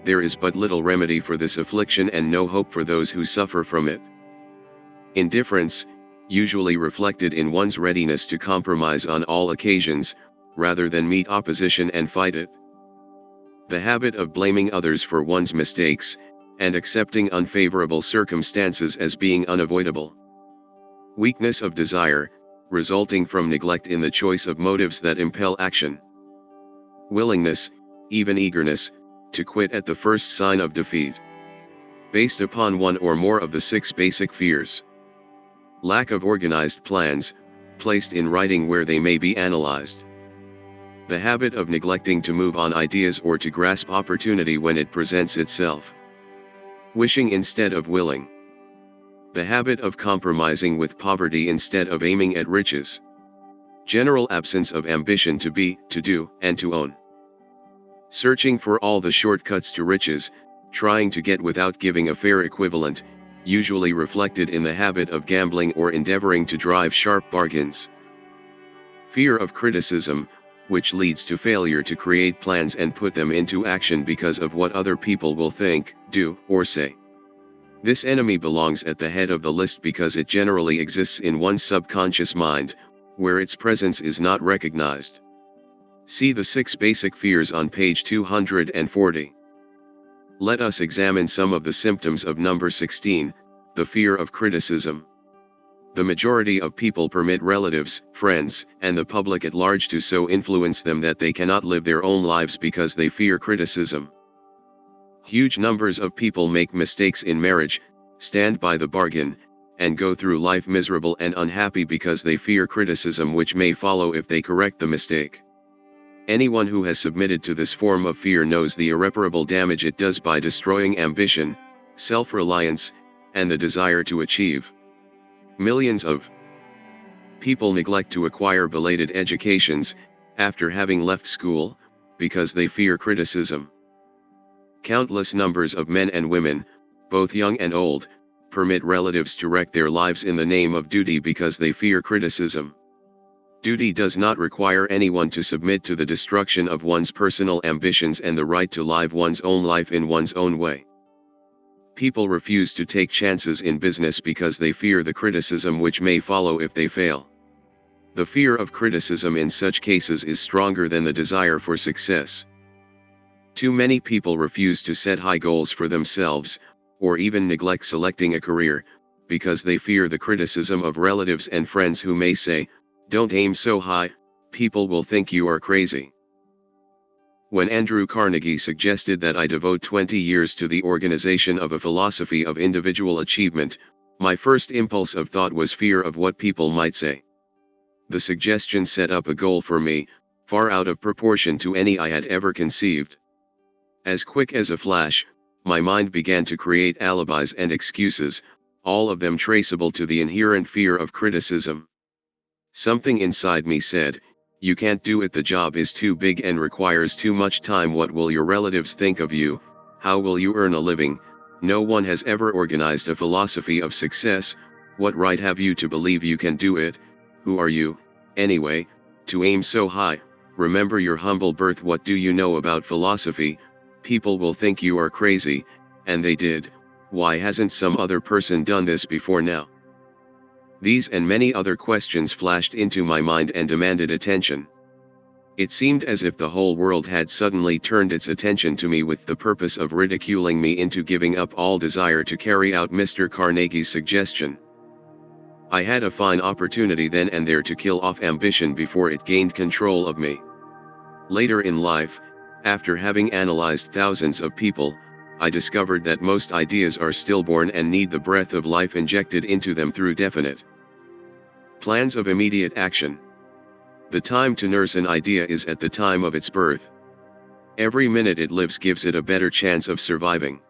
There is but little remedy for this affliction and no hope for those who suffer from it. Indifference, usually reflected in one's readiness to compromise on all occasions, rather than meet opposition and fight it. The habit of blaming others for one's mistakes, and accepting unfavorable circumstances as being unavoidable. Weakness of desire, resulting from neglect in the choice of motives that impel action. Willingness, even eagerness, to quit at the first sign of defeat. Based upon one or more of the 6 basic fears. Lack of organized plans, placed in writing where they may be analyzed. The habit of neglecting to move on ideas or to grasp opportunity when it presents itself. Wishing instead of willing. The habit of compromising with poverty instead of aiming at riches. General absence of ambition to be, to do, and to own. Searching for all the shortcuts to riches, trying to get without giving a fair equivalent, usually reflected in the habit of gambling or endeavoring to drive sharp bargains. Fear of criticism, which leads to failure to create plans and put them into action because of what other people will think, do, or say. This enemy belongs at the head of the list because it generally exists in one's subconscious mind, where its presence is not recognized. See the 6 basic fears on page 240. Let us examine some of the symptoms of number 16, the fear of criticism. The majority of people permit relatives, friends, and the public at large to so influence them that they cannot live their own lives because they fear criticism. Huge numbers of people make mistakes in marriage, stand by the bargain, and go through life miserable and unhappy because they fear criticism which may follow if they correct the mistake. Anyone who has submitted to this form of fear knows the irreparable damage it does by destroying ambition, self-reliance, and the desire to achieve. Millions of people neglect to acquire belated educations, after having left school, because they fear criticism. Countless numbers of men and women, both young and old, permit relatives to wreck their lives in the name of duty because they fear criticism. Duty does not require anyone to submit to the destruction of one's personal ambitions and the right to live one's own life in one's own way. People refuse to take chances in business because they fear the criticism which may follow if they fail. The fear of criticism in such cases is stronger than the desire for success. Too many people refuse to set high goals for themselves, or even neglect selecting a career, because they fear the criticism of relatives and friends who may say, "Don't aim so high, people will think you are crazy." When Andrew Carnegie suggested that I devote 20 years to the organization of a philosophy of individual achievement, my first impulse of thought was fear of what people might say. The suggestion set up a goal for me, far out of proportion to any I had ever conceived. As quick as a flash, my mind began to create alibis and excuses, all of them traceable to the inherent fear of criticism. Something inside me said, "You can't do it, the job is too big and requires too much time. What will your relatives think of you? How will you earn a living? No one has ever organized a philosophy of success. What right have you to believe you can do it? Who are you, anyway, to aim so high? Remember your humble birth. What do you know about philosophy? People will think you are crazy," and they did. Why hasn't some other person done this before now? These and many other questions flashed into my mind and demanded attention. It seemed as if the whole world had suddenly turned its attention to me with the purpose of ridiculing me into giving up all desire to carry out Mr. Carnegie's suggestion. I had a fine opportunity then and there to kill off ambition before it gained control of me. Later in life, after having analyzed thousands of people, I discovered that most ideas are stillborn and need the breath of life injected into them through definite plans of immediate action. The time to nurse an idea is at the time of its birth. Every minute it lives gives it a better chance of surviving.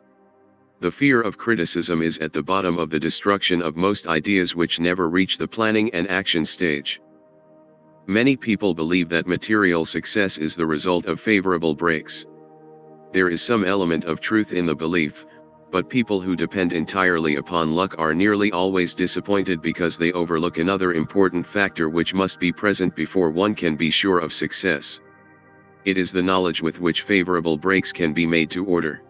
The fear of criticism is at the bottom of the destruction of most ideas which never reach the planning and action stage. Many people believe that material success is the result of favorable breaks. There is some element of truth in the belief, but people who depend entirely upon luck are nearly always disappointed because they overlook another important factor which must be present before one can be sure of success. It is the knowledge with which favorable breaks can be made to order.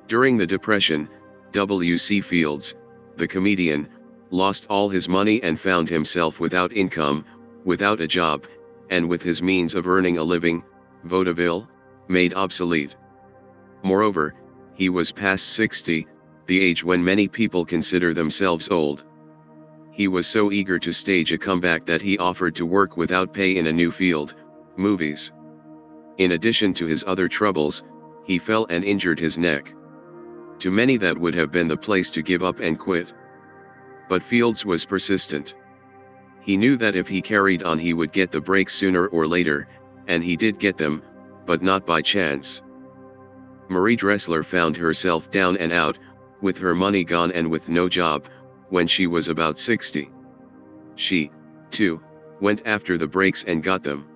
During the Depression, W.C. Fields, the comedian, lost all his money and found himself without income, without a job, and with his means of earning a living, vaudeville, made obsolete. Moreover, he was past 60, the age when many people consider themselves old. He was so eager to stage a comeback that he offered to work without pay in a new field, movies. In addition to his other troubles, he fell and injured his neck. To many that would have been the place to give up and quit. But Fields was persistent. He knew that if he carried on he would get the breaks sooner or later, and he did get them, but not by chance. Marie Dressler found herself down and out, with her money gone and with no job, when she was about 60. She, too, went after the breaks and got them.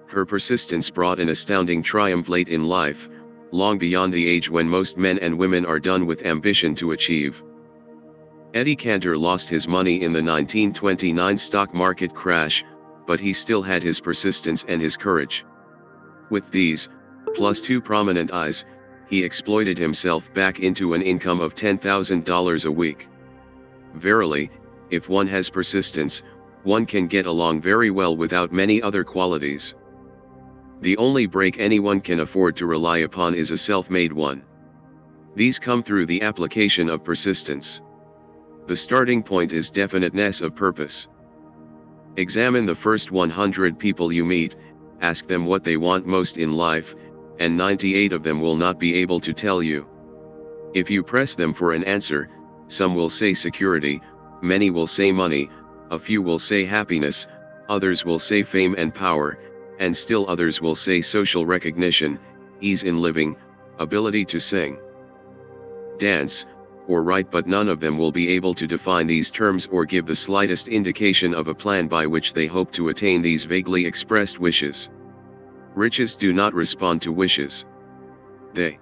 Her persistence brought an astounding triumph late in life, long beyond the age when most men and women are done with ambition to achieve. Eddie Cantor lost his money in the 1929 stock market crash, but he still had his persistence and his courage. With these, plus two prominent eyes, he exploited himself back into an income of $10,000 a week. Verily, if one has persistence, one can get along very well without many other qualities. The only break anyone can afford to rely upon is a self-made one. These come through the application of persistence. The starting point is definiteness of purpose. Examine the first 100 people you meet, ask them what they want most in life, and 98 of them will not be able to tell you. If you press them for an answer, some will say security, many will say money, a few will say happiness, others will say fame and power, and still others will say social recognition, ease in living, ability to sing, dance, or write, but none of them will be able to define these terms or give the slightest indication of a plan by which they hope to attain these vaguely expressed wishes. Riches do not respond to wishes. They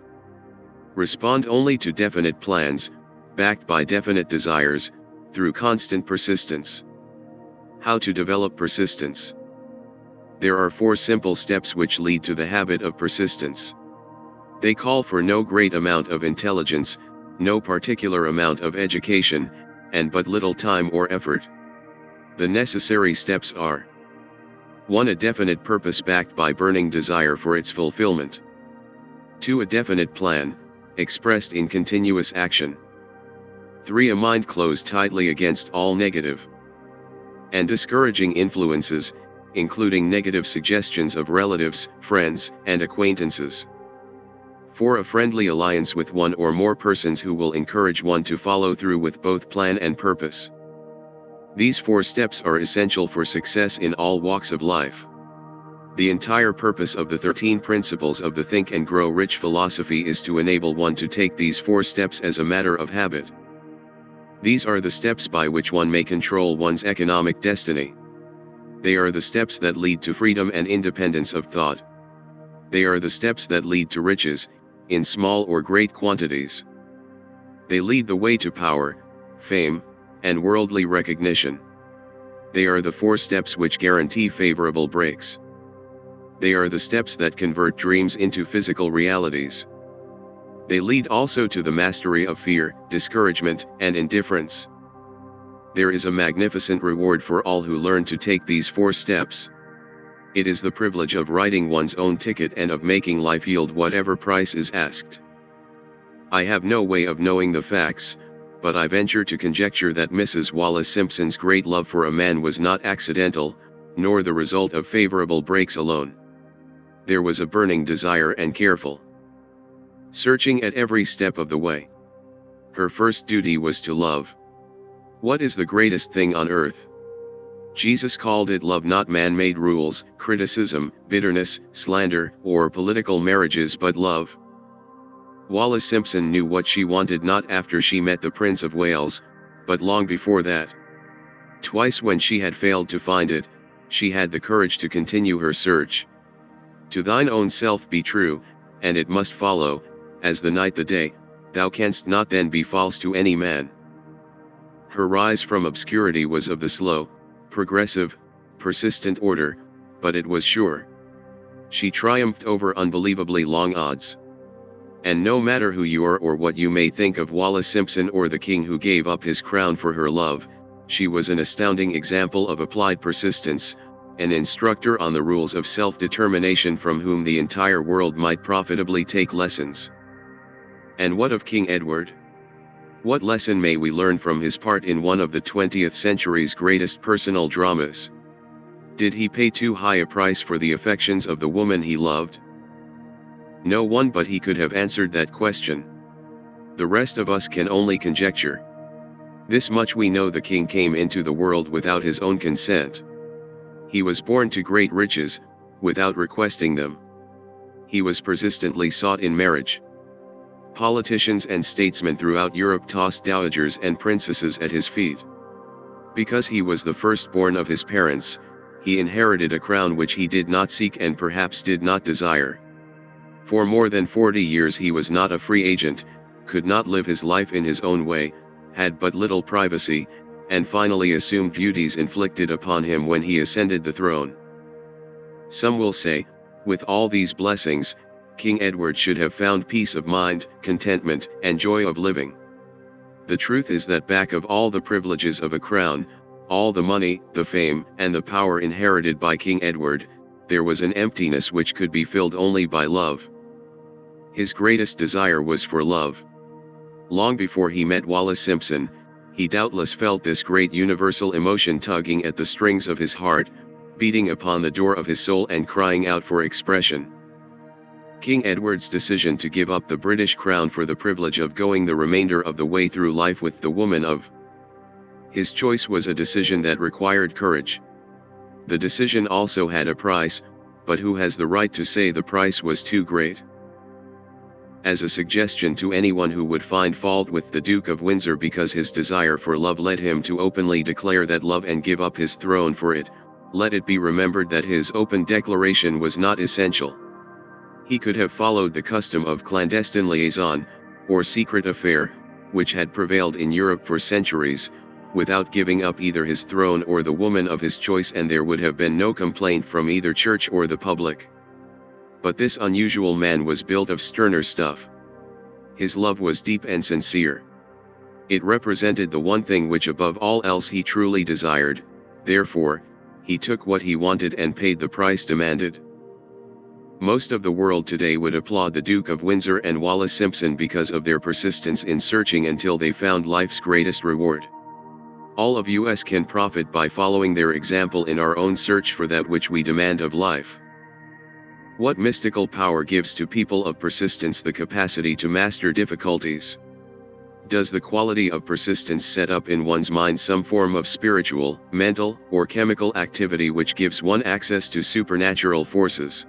respond only to definite plans, backed by definite desires, through constant persistence. How to develop persistence? There are 4 simple steps which lead to the habit of persistence. They call for no great amount of intelligence, no particular amount of education, and but little time or effort. The necessary steps are: 1. A definite purpose backed by burning desire for its fulfillment. 2. A definite plan, expressed in continuous action. 3. A mind closed tightly against all negative and discouraging influences, including negative suggestions of relatives, friends, and acquaintances. 4. A friendly alliance with one or more persons who will encourage one to follow through with both plan and purpose. These 4 steps are essential for success in all walks of life. The entire purpose of the 13 principles of the Think and Grow Rich philosophy is to enable one to take these 4 steps as a matter of habit. These are the steps by which one may control one's economic destiny. They are the steps that lead to freedom and independence of thought. They are the steps that lead to riches, in small or great quantities. They lead the way to power, fame, and worldly recognition. They are the 4 steps which guarantee favorable breaks. They are the steps that convert dreams into physical realities. They lead also to the mastery of fear, discouragement, and indifference. There is a magnificent reward for all who learn to take these 4 steps. It is the privilege of writing one's own ticket and of making life yield whatever price is asked. I have no way of knowing the facts, but I venture to conjecture that Mrs. Wallace Simpson's great love for a man was not accidental, nor the result of favorable breaks alone. There was a burning desire and careful searching at every step of the way. Her first duty was to love. What is the greatest thing on earth? Jesus called it love, not man-made rules, criticism, bitterness, slander, or political marriages, but love. Wallace Simpson knew what she wanted not after she met the Prince of Wales, but long before that. Twice when she had failed to find it, she had the courage to continue her search. To thine own self be true, and it must follow, as the night the day, thou canst not then be false to any man. Her rise from obscurity was of the slow, progressive, persistent order, but it was sure. She triumphed over unbelievably long odds. And no matter who you are or what you may think of Wallace Simpson or the king who gave up his crown for her love, she was an astounding example of applied persistence, an instructor on the rules of self-determination from whom the entire world might profitably take lessons. And what of King Edward? What lesson may we learn from his part in one of the 20th century's greatest personal dramas? Did he pay too high a price for the affections of the woman he loved? No one but he could have answered that question. The rest of us can only conjecture. This much we know: the king came into the world without his own consent. He was born to great riches, without requesting them. He was persistently sought in marriage. Politicians and statesmen throughout Europe tossed dowagers and princesses at his feet. Because he was the firstborn of his parents, he inherited a crown which he did not seek and perhaps did not desire. For more than 40 years he was not a free agent, could not live his life in his own way, had but little privacy, and finally assumed duties inflicted upon him when he ascended the throne. Some will say, with all these blessings, King Edward should have found peace of mind, contentment, and joy of living. The truth is that back of all the privileges of a crown, all the money, the fame, and the power inherited by King Edward, there was an emptiness which could be filled only by love. His greatest desire was for love. Long before he met Wallace Simpson, he doubtless felt this great universal emotion tugging at the strings of his heart, beating upon the door of his soul and crying out for expression. King Edward's decision to give up the British crown for the privilege of going the remainder of the way through life with the woman of his choice was a decision that required courage. The decision also had a price, but who has the right to say the price was too great? As a suggestion to anyone who would find fault with the Duke of Windsor because his desire for love led him to openly declare that love and give up his throne for it, let it be remembered that his open declaration was not essential. He could have followed the custom of clandestine liaison, or secret affair, which had prevailed in Europe for centuries, without giving up either his throne or the woman of his choice, and there would have been no complaint from either church or the public. But this unusual man was built of sterner stuff. His love was deep and sincere. It represented the one thing which above all else he truly desired, therefore, he took what he wanted and paid the price demanded. Most of the world today would applaud the Duke of Windsor and Wallis Simpson because of their persistence in searching until they found life's greatest reward. All of us can profit by following their example in our own search for that which we demand of life. What mystical power gives to people of persistence the capacity to master difficulties? Does the quality of persistence set up in one's mind some form of spiritual, mental, or chemical activity which gives one access to supernatural forces?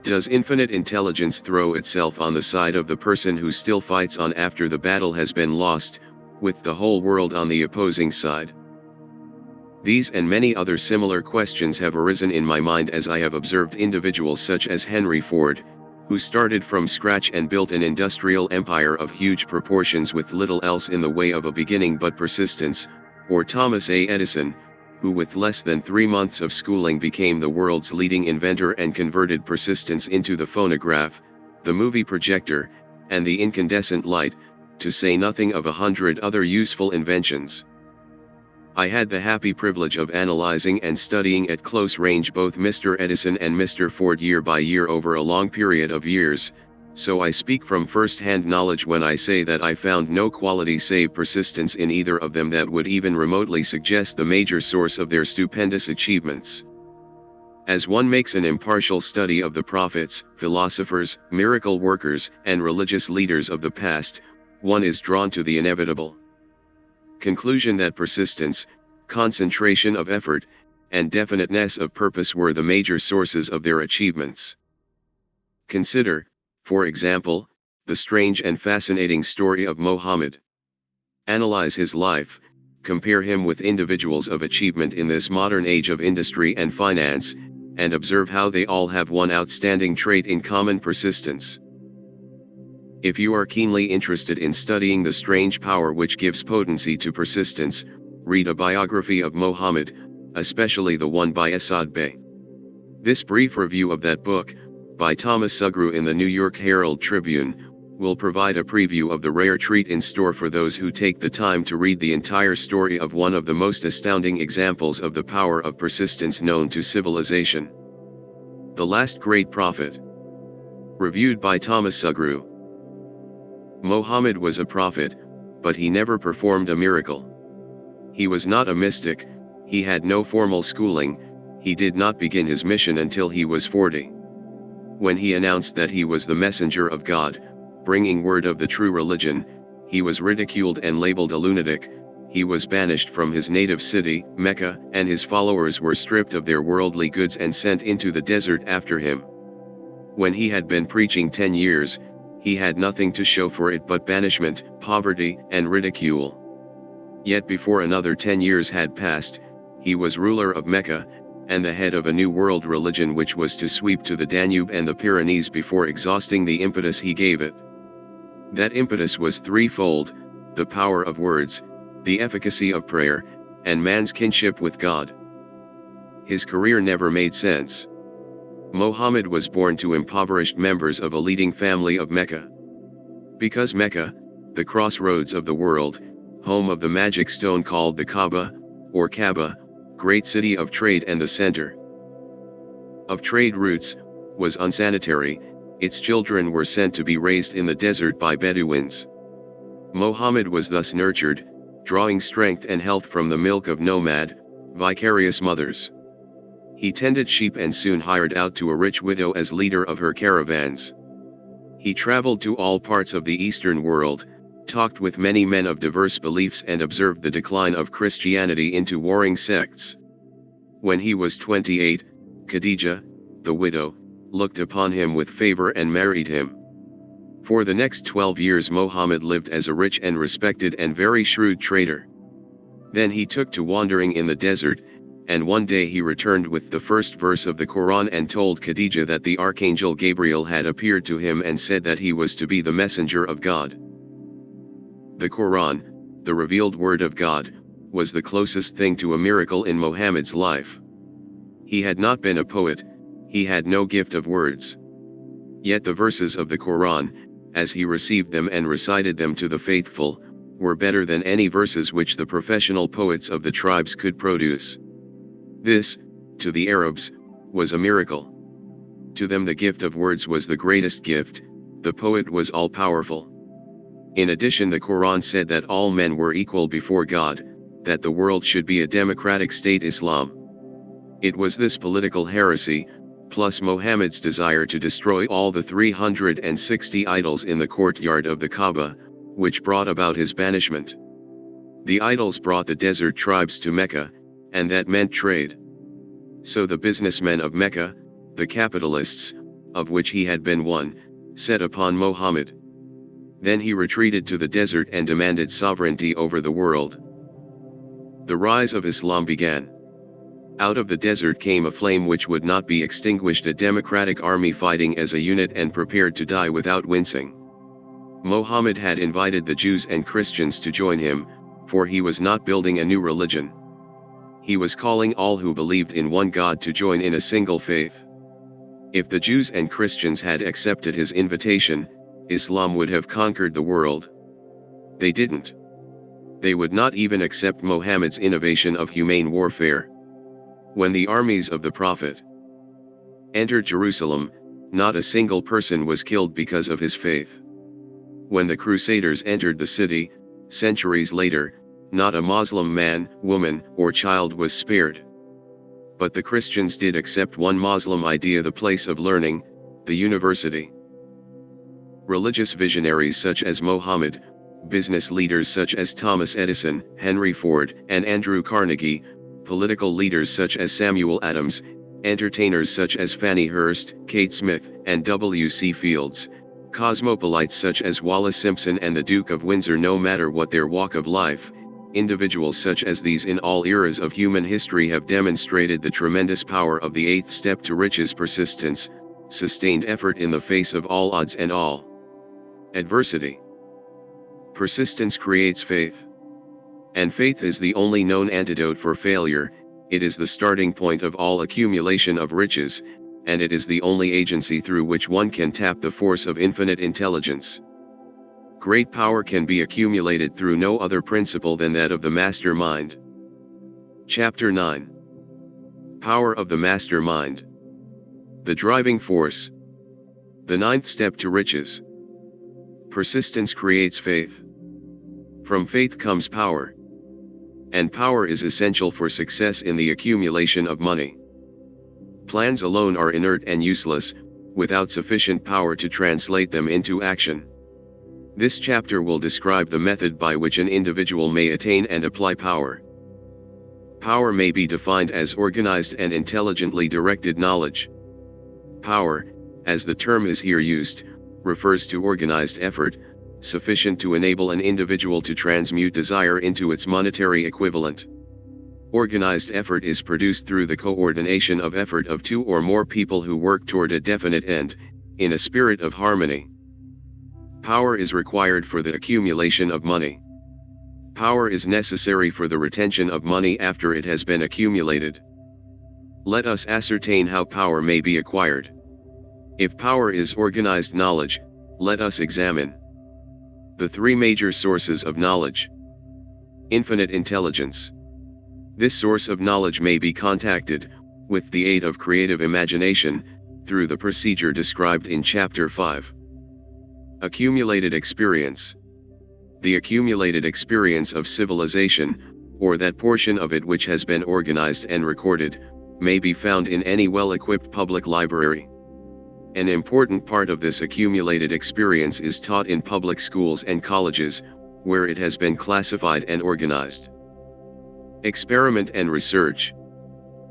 Does infinite intelligence throw itself on the side of the person who still fights on after the battle has been lost, with the whole world on the opposing side? These and many other similar questions have arisen in my mind as I have observed individuals such as Henry Ford, who started from scratch and built an industrial empire of huge proportions with little else in the way of a beginning but persistence, or Thomas A. Edison, who with less than 3 months of schooling became the world's leading inventor and converted persistence into the phonograph, the movie projector, and the incandescent light, to say nothing of 100 other useful inventions. I had the happy privilege of analyzing and studying at close range both Mr. Edison and Mr. Ford year by year over a long period of years, so I speak from first-hand knowledge when I say that I found no quality save persistence in either of them that would even remotely suggest the major source of their stupendous achievements. As one makes an impartial study of the prophets, philosophers, miracle workers, and religious leaders of the past, one is drawn to the inevitable conclusion that persistence, concentration of effort, and definiteness of purpose were the major sources of their achievements. Consider, for example, the strange and fascinating story of Muhammad. Analyze his life, compare him with individuals of achievement in this modern age of industry and finance, and observe how they all have one outstanding trait in common: persistence. If you are keenly interested in studying the strange power which gives potency to persistence, read a biography of Muhammad, especially the one by Asad Bey. This brief review of that book, by Thomas Sugru in the New York Herald Tribune, will provide a preview of the rare treat in store for those who take the time to read the entire story of one of the most astounding examples of the power of persistence known to civilization. The Last Great Prophet. Reviewed by Thomas Sugru. Muhammad was a prophet, but he never performed a miracle. He was not a mystic, he had no formal schooling, he did not begin his mission until he was 40. When he announced that he was the messenger of God, bringing word of the true religion, he was ridiculed and labeled a lunatic. He was banished from his native city, Mecca, and his followers were stripped of their worldly goods and sent into the desert after him. When he had been preaching 10 years, he had nothing to show for it but banishment, poverty, and ridicule. Yet before another 10 years had passed, he was ruler of Mecca, and the head of a new world religion which was to sweep to the Danube and the Pyrenees before exhausting the impetus he gave it. That impetus was threefold: the power of words, the efficacy of prayer, and man's kinship with God. His career never made sense. Muhammad was born to impoverished members of a leading family of Mecca. Because Mecca, the crossroads of the world, home of the magic stone called the Kaaba, or Kaaba, great city of trade and the center of trade routes, was unsanitary, its children were sent to be raised in the desert by Bedouins. Muhammad was thus nurtured, drawing strength and health from the milk of nomad, vicarious mothers. He tended sheep and soon hired out to a rich widow as leader of her caravans. He traveled to all parts of the Eastern world, talked with many men of diverse beliefs and observed the decline of Christianity into warring sects. When he was 28, Khadija, the widow, looked upon him with favor and married him. For the next 12 years Muhammad lived as a rich and respected and very shrewd trader. Then he took to wandering in the desert, and one day he returned with the first verse of the Quran and told Khadija that the archangel Gabriel had appeared to him and said that he was to be the messenger of God. The Quran, the revealed word of God, was the closest thing to a miracle in Muhammad's life. He had not been a poet, he had no gift of words. Yet the verses of the Quran, as he received them and recited them to the faithful, were better than any verses which the professional poets of the tribes could produce. This, to the Arabs, was a miracle. To them the gift of words was the greatest gift, the poet was all-powerful. In addition, the Quran said that all men were equal before God, that the world should be a democratic state Islam. It was this political heresy, plus Muhammad's desire to destroy all the 360 idols in the courtyard of the Kaaba, which brought about his banishment. The idols brought the desert tribes to Mecca, and that meant trade. So the businessmen of Mecca, the capitalists, of which he had been one, set upon Muhammad. Then he retreated to the desert and demanded sovereignty over the world. The rise of Islam began. Out of the desert came a flame which would not be extinguished, a democratic army fighting as a unit and prepared to die without wincing. Muhammad had invited the Jews and Christians to join him, for he was not building a new religion. He was calling all who believed in one God to join in a single faith. If the Jews and Christians had accepted his invitation, Islam would have conquered the world. They didn't. They would not even accept Muhammad's innovation of humane warfare. When the armies of the Prophet entered Jerusalem, not a single person was killed because of his faith. When the Crusaders entered the city, centuries later, not a Muslim man, woman, or child was spared. But the Christians did accept one Muslim idea, the place of learning, the university. Religious visionaries such as Muhammad, business leaders such as Thomas Edison, Henry Ford, and Andrew Carnegie, political leaders such as Samuel Adams, entertainers such as Fanny Hurst, Kate Smith, and W.C. Fields, cosmopolites such as Wallace Simpson and the Duke of Windsor, no matter what their walk of life, individuals such as these in all eras of human history have demonstrated the tremendous power of the eighth step to riches: persistence, sustained effort in the face of all odds and all adversity. Persistence creates faith. And faith is the only known antidote for failure. It is the starting point of all accumulation of riches, and it is the only agency through which one can tap the force of infinite intelligence. Great power can be accumulated through no other principle than that of the master mind. Chapter 9. Power of the master mind. The driving force. The ninth step to riches. Persistence creates faith. From faith comes power. And power is essential for success in the accumulation of money. Plans alone are inert and useless, without sufficient power to translate them into action. This chapter will describe the method by which an individual may attain and apply power. Power may be defined as organized and intelligently directed knowledge. Power, as the term is here used, refers to organized effort, sufficient to enable an individual to transmute desire into its monetary equivalent. Organized effort is produced through the coordination of effort of two or more people who work toward a definite end, in a spirit of harmony. Power is required for the accumulation of money. Power is necessary for the retention of money after it has been accumulated. Let us ascertain how power may be acquired. If power is organized knowledge, let us examine the three major sources of knowledge. Infinite intelligence. This source of knowledge may be contacted, with the aid of creative imagination, through the procedure described in Chapter 5. Accumulated experience. The accumulated experience of civilization, or that portion of it which has been organized and recorded, may be found in any well-equipped public library. An important part of this accumulated experience is taught in public schools and colleges, where it has been classified and organized. Experiment and research.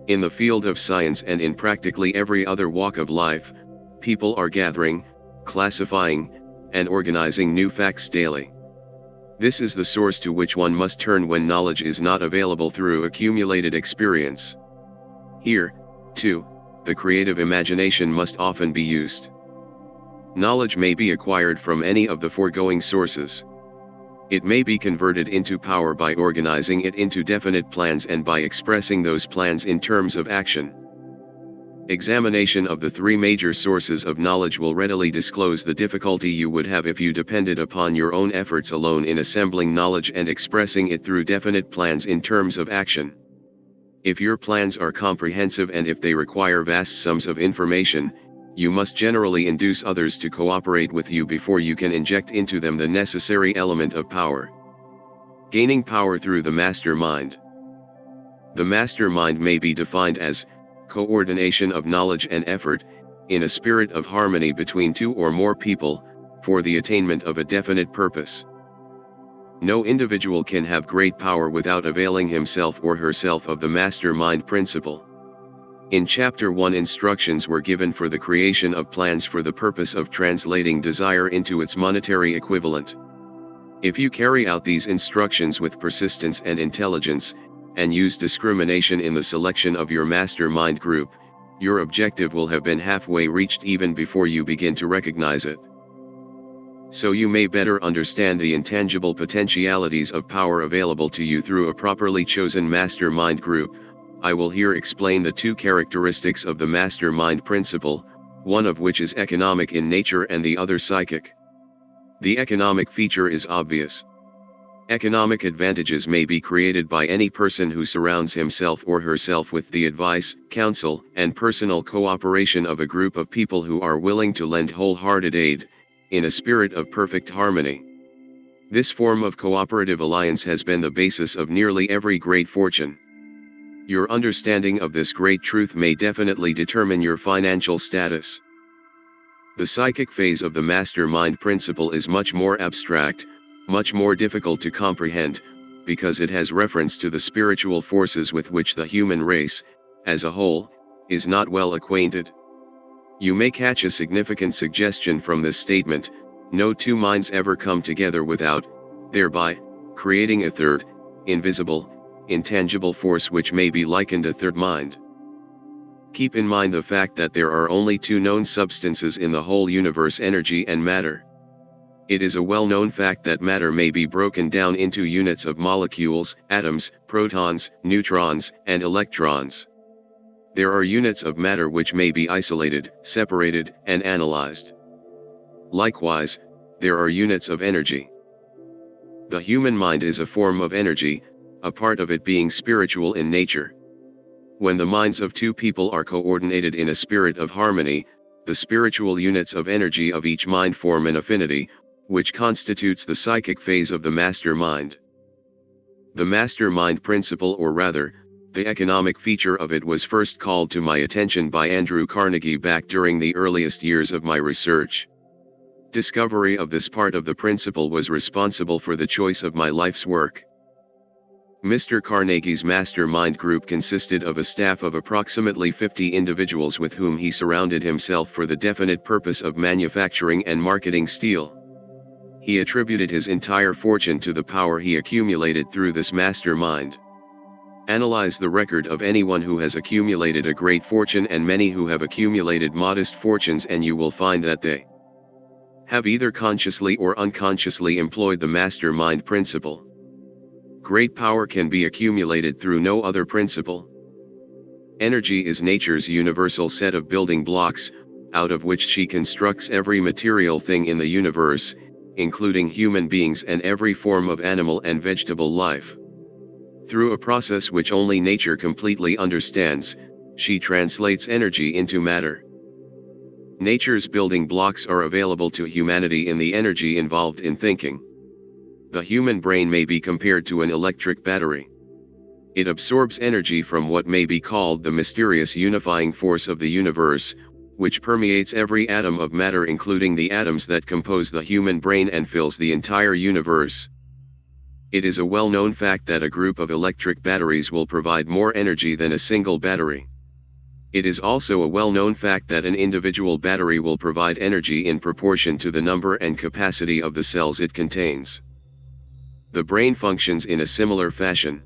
In the field of science and in practically every other walk of life, people are gathering, classifying, and organizing new facts daily. This is the source to which one must turn when knowledge is not available through accumulated experience. Here, too, the creative imagination must often be used. Knowledge may be acquired from any of the foregoing sources. It may be converted into power by organizing it into definite plans and by expressing those plans in terms of action. Examination of the three major sources of knowledge will readily disclose the difficulty you would have if you depended upon your own efforts alone in assembling knowledge and expressing it through definite plans in terms of action. If your plans are comprehensive and if they require vast sums of information, you must generally induce others to cooperate with you before you can inject into them the necessary element of power. Gaining power through the mastermind. The mastermind may be defined as coordination of knowledge and effort, in a spirit of harmony between two or more people, for the attainment of a definite purpose. No individual can have great power without availing himself or herself of the mastermind principle. In Chapter 1, instructions were given for the creation of plans for the purpose of translating desire into its monetary equivalent. If you carry out these instructions with persistence and intelligence, and use discrimination in the selection of your mastermind group, your objective will have been halfway reached even before you begin to recognize it. So you may better understand the intangible potentialities of power available to you through a properly chosen mastermind group, I will here explain the two characteristics of the mastermind principle, one of which is economic in nature and the other psychic. The economic feature is obvious. Economic advantages may be created by any person who surrounds himself or herself with the advice, counsel, and personal cooperation of a group of people who are willing to lend wholehearted aid, in a spirit of perfect harmony. This form of cooperative alliance has been the basis of nearly every great fortune. Your understanding of this great truth may definitely determine your financial status. The psychic phase of the mastermind principle is much more abstract, much more difficult to comprehend, because it has reference to the spiritual forces with which the human race, as a whole, is not well acquainted. You may catch a significant suggestion from this statement: no two minds ever come together without, thereby, creating a third, invisible, intangible force which may be likened a third mind. Keep in mind the fact that there are only two known substances in the whole universe: energy and matter. It is a well-known fact that matter may be broken down into units of molecules, atoms, protons, neutrons, and electrons. There are units of matter which may be isolated, separated, and analyzed. Likewise, there are units of energy. The human mind is a form of energy, a part of it being spiritual in nature. When the minds of two people are coordinated in a spirit of harmony, the spiritual units of energy of each mind form an affinity, which constitutes the psychic phase of the mastermind. The mastermind principle, or rather, the economic feature of it, was first called to my attention by Andrew Carnegie back during the earliest years of my research. Discovery of this part of the principle was responsible for the choice of my life's work. Mr. Carnegie's mastermind group consisted of a staff of approximately 50 individuals with whom he surrounded himself for the definite purpose of manufacturing and marketing steel. He attributed his entire fortune to the power he accumulated through this mastermind. Analyze the record of anyone who has accumulated a great fortune and many who have accumulated modest fortunes, and you will find that they have either consciously or unconsciously employed the mastermind principle. Great power can be accumulated through no other principle. Energy is nature's universal set of building blocks, out of which she constructs every material thing in the universe, including human beings and every form of animal and vegetable life. Through a process which only nature completely understands, she translates energy into matter. Nature's building blocks are available to humanity in the energy involved in thinking. The human brain may be compared to an electric battery. It absorbs energy from what may be called the mysterious unifying force of the universe, which permeates every atom of matter including the atoms that compose the human brain and fills the entire universe. It is a well-known fact that a group of electric batteries will provide more energy than a single battery. It is also a well-known fact that an individual battery will provide energy in proportion to the number and capacity of the cells it contains. The brain functions in a similar fashion.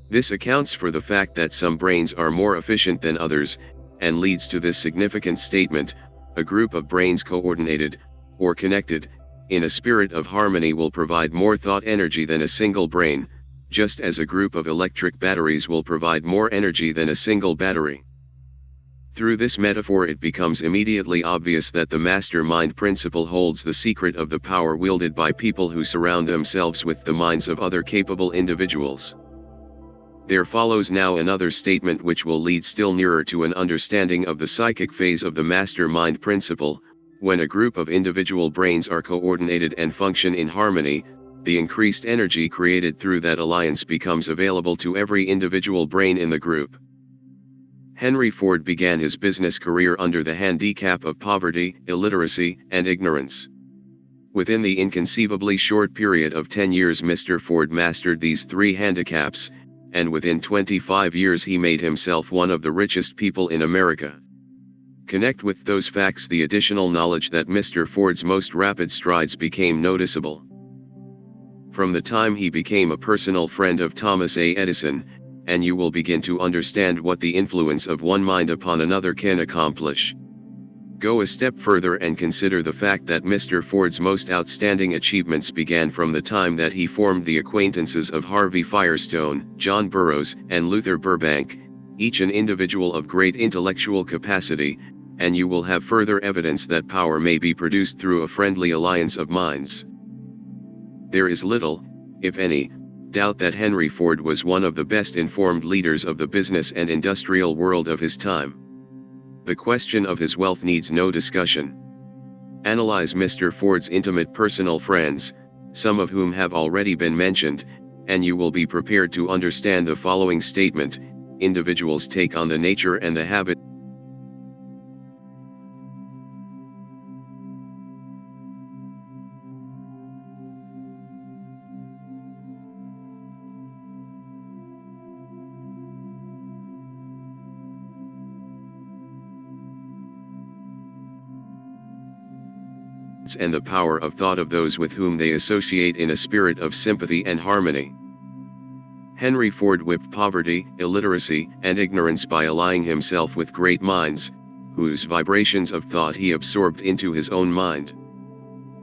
This accounts for the fact that some brains are more efficient than others, and leads to this significant statement: a group of brains coordinated, or connected, in a spirit of harmony will provide more thought energy than a single brain, just as a group of electric batteries will provide more energy than a single battery. Through this metaphor it becomes immediately obvious that the mastermind principle holds the secret of the power wielded by people who surround themselves with the minds of other capable individuals. There follows now another statement which will lead still nearer to an understanding of the psychic phase of the mastermind principle. When a group of individual brains are coordinated and function in harmony, the increased energy created through that alliance becomes available to every individual brain in the group. Henry Ford began his business career under the handicap of poverty, illiteracy, and ignorance. Within the inconceivably short period of 10 years Mr. Ford mastered these three handicaps, and within 25 years he made himself one of the richest people in America. Connect with those facts the additional knowledge that Mr. Ford's most rapid strides became noticeable. From the time he became a personal friend of Thomas A. Edison, and you will begin to understand what the influence of one mind upon another can accomplish. Go a step further and consider the fact that Mr. Ford's most outstanding achievements began from the time that he formed the acquaintances of Harvey Firestone, John Burroughs, and Luther Burbank, each an individual of great intellectual capacity, and you will have further evidence that power may be produced through a friendly alliance of minds. There is little, if any, doubt that Henry Ford was one of the best informed leaders of the business and industrial world of his time. The question of his wealth needs no discussion. Analyze Mr. Ford's intimate personal friends, some of whom have already been mentioned, and you will be prepared to understand the following statement: individuals take on the nature and the habit and the power of thought of those with whom they associate in a spirit of sympathy and harmony. Henry Ford whipped poverty, illiteracy, and ignorance by allying himself with great minds, whose vibrations of thought he absorbed into his own mind.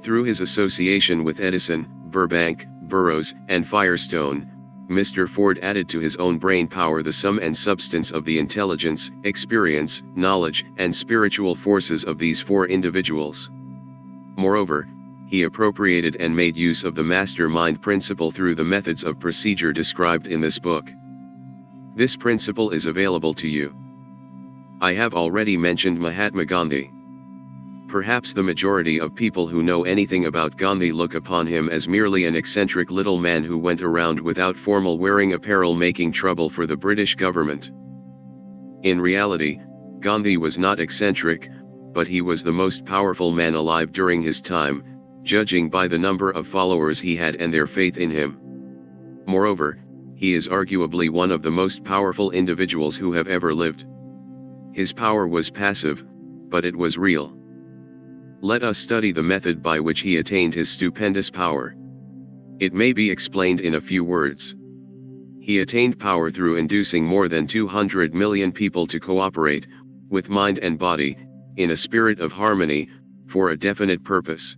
Through his association with Edison, Burbank, Burroughs, and Firestone, Mr. Ford added to his own brain power the sum and substance of the intelligence, experience, knowledge, and spiritual forces of these four individuals. Moreover, he appropriated and made use of the mastermind principle through the methods of procedure described in this book. This principle is available to you. I have already mentioned Mahatma Gandhi. Perhaps the majority of people who know anything about Gandhi look upon him as merely an eccentric little man who went around without formal wearing apparel making trouble for the British government. In reality, Gandhi was not eccentric, but he was the most powerful man alive during his time, judging by the number of followers he had and their faith in him. Moreover, he is arguably one of the most powerful individuals who have ever lived. His power was passive, but it was real. Let us study the method by which he attained his stupendous power. It may be explained in a few words. He attained power through inducing more than 200 million people to cooperate, with mind and body, in a spirit of harmony, for a definite purpose.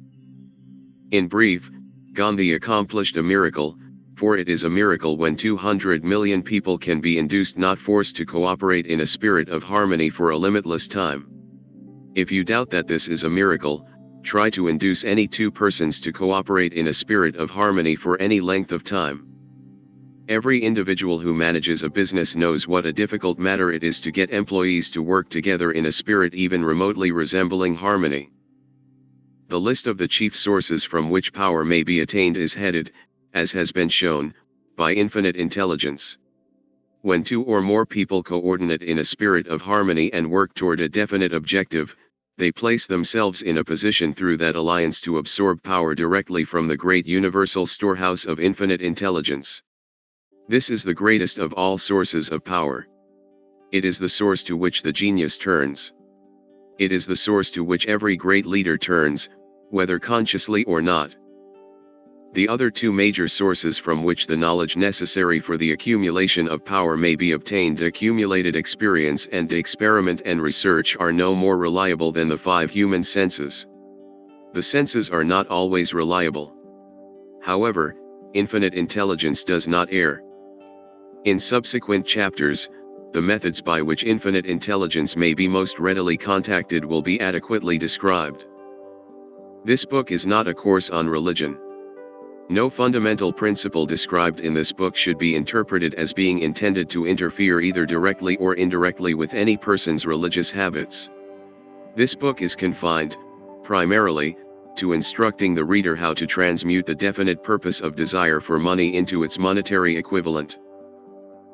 In brief, Gandhi accomplished a miracle, for it is a miracle when 200 million people can be induced not forced to cooperate in a spirit of harmony for a limitless time. If you doubt that this is a miracle, try to induce any two persons to cooperate in a spirit of harmony for any length of time. Every individual who manages a business knows what a difficult matter it is to get employees to work together in a spirit even remotely resembling harmony. The list of the chief sources from which power may be attained is headed, as has been shown, by infinite intelligence. When two or more people coordinate in a spirit of harmony and work toward a definite objective, they place themselves in a position through that alliance to absorb power directly from the great universal storehouse of infinite intelligence. This is the greatest of all sources of power. It is the source to which the genius turns. It is the source to which every great leader turns, whether consciously or not. The other two major sources from which the knowledge necessary for the accumulation of power may be obtained, accumulated experience and experiment and research, are no more reliable than the five human senses. The senses are not always reliable. However, infinite intelligence does not err. In subsequent chapters, the methods by which infinite intelligence may be most readily contacted will be adequately described. This book is not a course on religion. No fundamental principle described in this book should be interpreted as being intended to interfere either directly or indirectly with any person's religious habits. This book is confined, primarily, to instructing the reader how to transmute the definite purpose of desire for money into its monetary equivalent.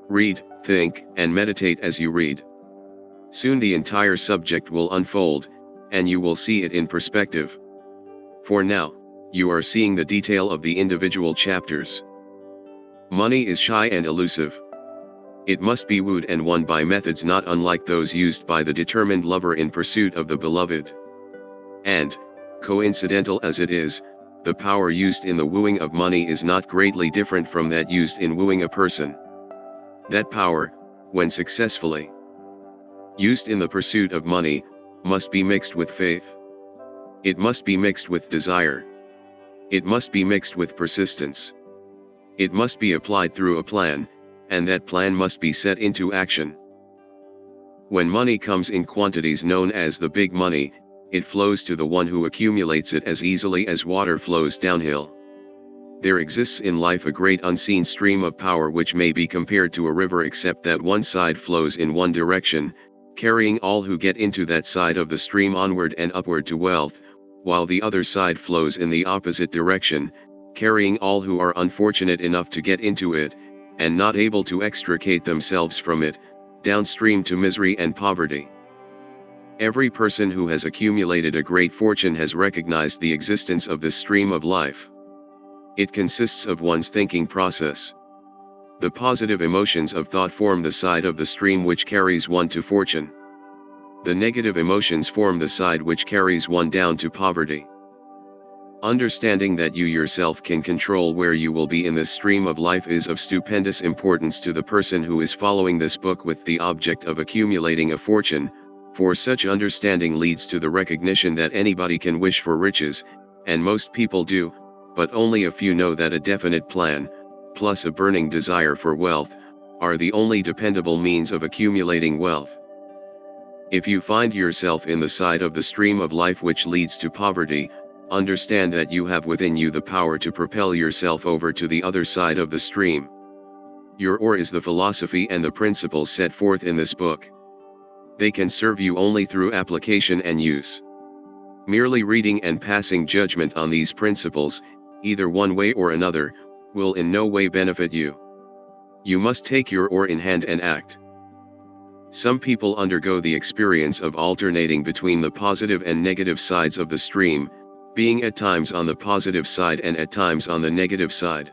Read, think, and meditate as you read. Soon the entire subject will unfold, and you will see it in perspective. For now, you are seeing the detail of the individual chapters. Money is shy and elusive. It must be wooed and won by methods not unlike those used by the determined lover in pursuit of the beloved. And, coincidental as it is, the power used in the wooing of money is not greatly different from that used in wooing a person. That power, when successfully used in the pursuit of money, must be mixed with faith. It must be mixed with desire. It must be mixed with persistence. It must be applied through a plan, and that plan must be set into action. When money comes in quantities known as the big money, it flows to the one who accumulates it as easily as water flows downhill. There exists in life a great unseen stream of power which may be compared to a river, except that one side flows in one direction, carrying all who get into that side of the stream onward and upward to wealth, while the other side flows in the opposite direction, carrying all who are unfortunate enough to get into it, and not able to extricate themselves from it, downstream to misery and poverty. Every person who has accumulated a great fortune has recognized the existence of this stream of life. It consists of one's thinking process. The positive emotions of thought form the side of the stream which carries one to fortune. The negative emotions form the side which carries one down to poverty. Understanding that you yourself can control where you will be in this stream of life is of stupendous importance to the person who is following this book with the object of accumulating a fortune, for such understanding leads to the recognition that anybody can wish for riches, and most people do, but only a few know that a definite plan, plus a burning desire for wealth, are the only dependable means of accumulating wealth. If you find yourself in the side of the stream of life which leads to poverty, understand that you have within you the power to propel yourself over to the other side of the stream. Your oar is the philosophy and the principles set forth in this book. They can serve you only through application and use. Merely reading and passing judgment on these principles, either one way or another, will in no way benefit you. You must take your oar in hand and act. Some people undergo the experience of alternating between the positive and negative sides of the stream, being at times on the positive side and at times on the negative side.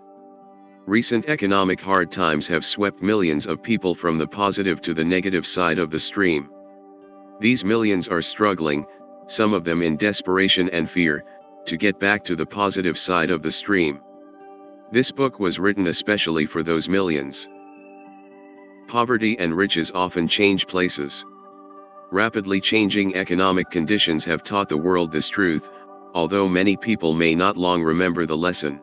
Recent economic hard times have swept millions of people from the positive to the negative side of the stream. These millions are struggling, some of them in desperation and fear, to get back to the positive side of the stream. This book was written especially for those millions. Poverty and riches often change places. Rapidly changing economic conditions have taught the world this truth, although many people may not long remember the lesson.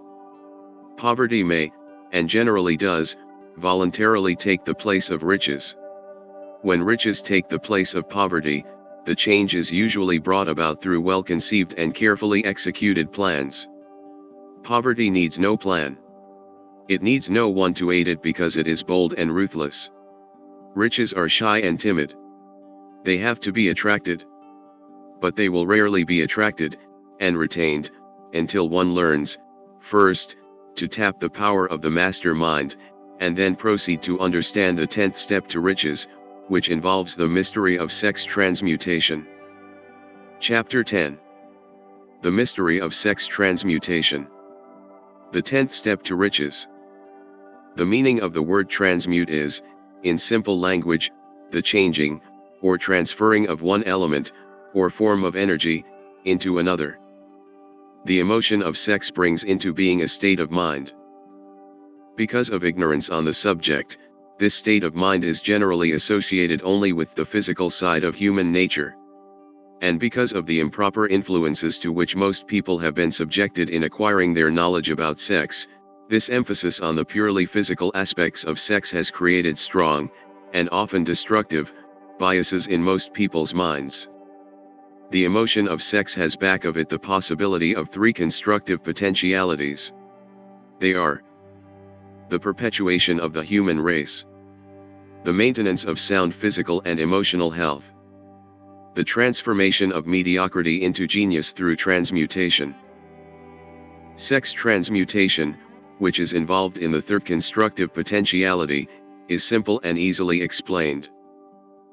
Poverty may, and generally does, voluntarily take the place of riches. When riches take the place of poverty, the change is usually brought about through well-conceived and carefully executed plans. Poverty needs no plan. It needs no one to aid it because it is bold and ruthless. Riches are shy and timid. They have to be attracted. But they will rarely be attracted, and retained, until one learns, first, to tap the power of the mastermind, and then proceed to understand the 10th step to riches, which involves the mystery of sex transmutation. Chapter 10. The mystery of sex transmutation. The 10th step to riches. The meaning of the word transmute is, in simple language, the changing, or transferring of one element, or form of energy, into another. The emotion of sex brings into being a state of mind. Because of ignorance on the subject, this state of mind is generally associated only with the physical side of human nature. And because of the improper influences to which most people have been subjected in acquiring their knowledge about sex, this emphasis on the purely physical aspects of sex has created strong, and often destructive, biases in most people's minds. The emotion of sex has back of it the possibility of 3 constructive potentialities. They are: the perpetuation of the human race, the maintenance of sound physical and emotional health, the transformation of mediocrity into genius through transmutation. Sex transmutation, which is involved in the 3rd constructive potentiality, is simple and easily explained.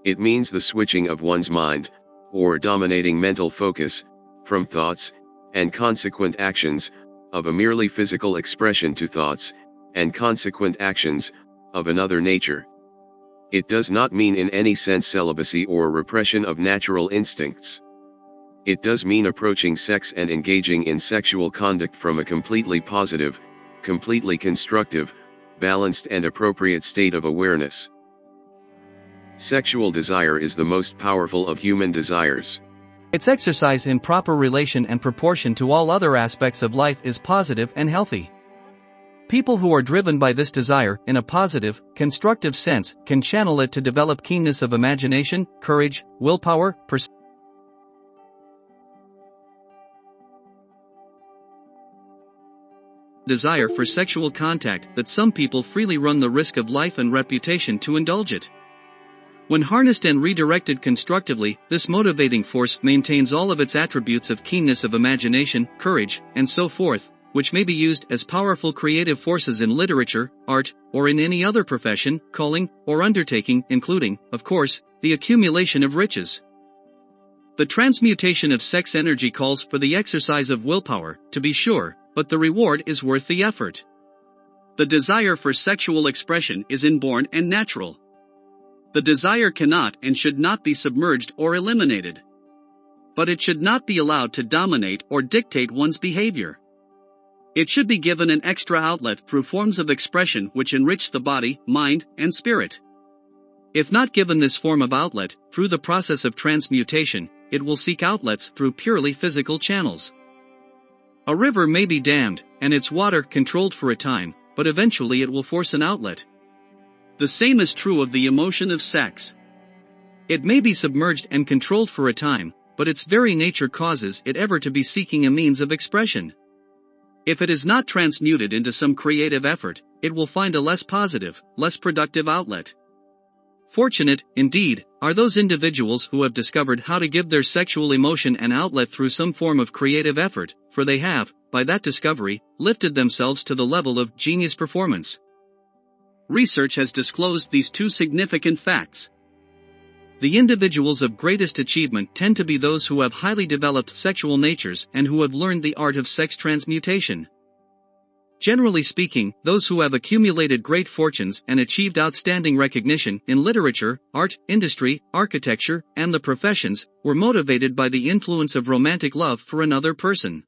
It means the switching of one's mind, or dominating mental focus, from thoughts, and consequent actions, of a merely physical expression to thoughts, and consequent actions, of another nature. It does not mean in any sense celibacy or repression of natural instincts. It does mean approaching sex and engaging in sexual conduct from a completely positive, completely constructive, balanced and appropriate state of awareness. Sexual desire is the most powerful of human desires.
Its exercise in proper relation and proportion to all other aspects of life is positive and healthy. People who are driven by this desire, in a positive, constructive sense, can channel it to develop keenness of imagination, courage, willpower, desire for sexual contact that some people freely run the risk of life and reputation to indulge it. When harnessed and redirected constructively, this motivating force maintains all of its attributes of keenness of imagination, courage, and so forth, which may be used as powerful creative forces in literature, art, or in any other profession, calling, or undertaking, including, of course, the accumulation of riches. The transmutation of sex energy calls for the exercise of willpower, to be sure, but the reward is worth the effort. The desire for sexual expression is inborn and natural. The desire cannot and should not be submerged or eliminated. But it should not be allowed to dominate or dictate one's behavior. It should be given an extra outlet through forms of expression which enrich the body, mind, and spirit. If not given this form of outlet, through the process of transmutation, it will seek outlets through purely physical channels. A river may be dammed, and its water controlled for a time, but eventually it will force an outlet. The same is true of the emotion of sex. It may be submerged and controlled for a time, but its very nature causes it ever to be seeking a means of expression. If it is not transmuted into some creative effort, it will find a less positive, less productive outlet. Fortunate, indeed, are those individuals who have discovered how to give their sexual emotion an outlet through some form of creative effort, for they have, by that discovery, lifted themselves to the level of genius performance. Research has disclosed these 2 significant facts. The individuals of greatest achievement tend to be those who have highly developed sexual natures and who have learned the art of sex transmutation. Generally speaking, those who have accumulated great fortunes and achieved outstanding recognition in literature, art, industry, architecture, and the professions, were motivated by the influence of romantic love for another person.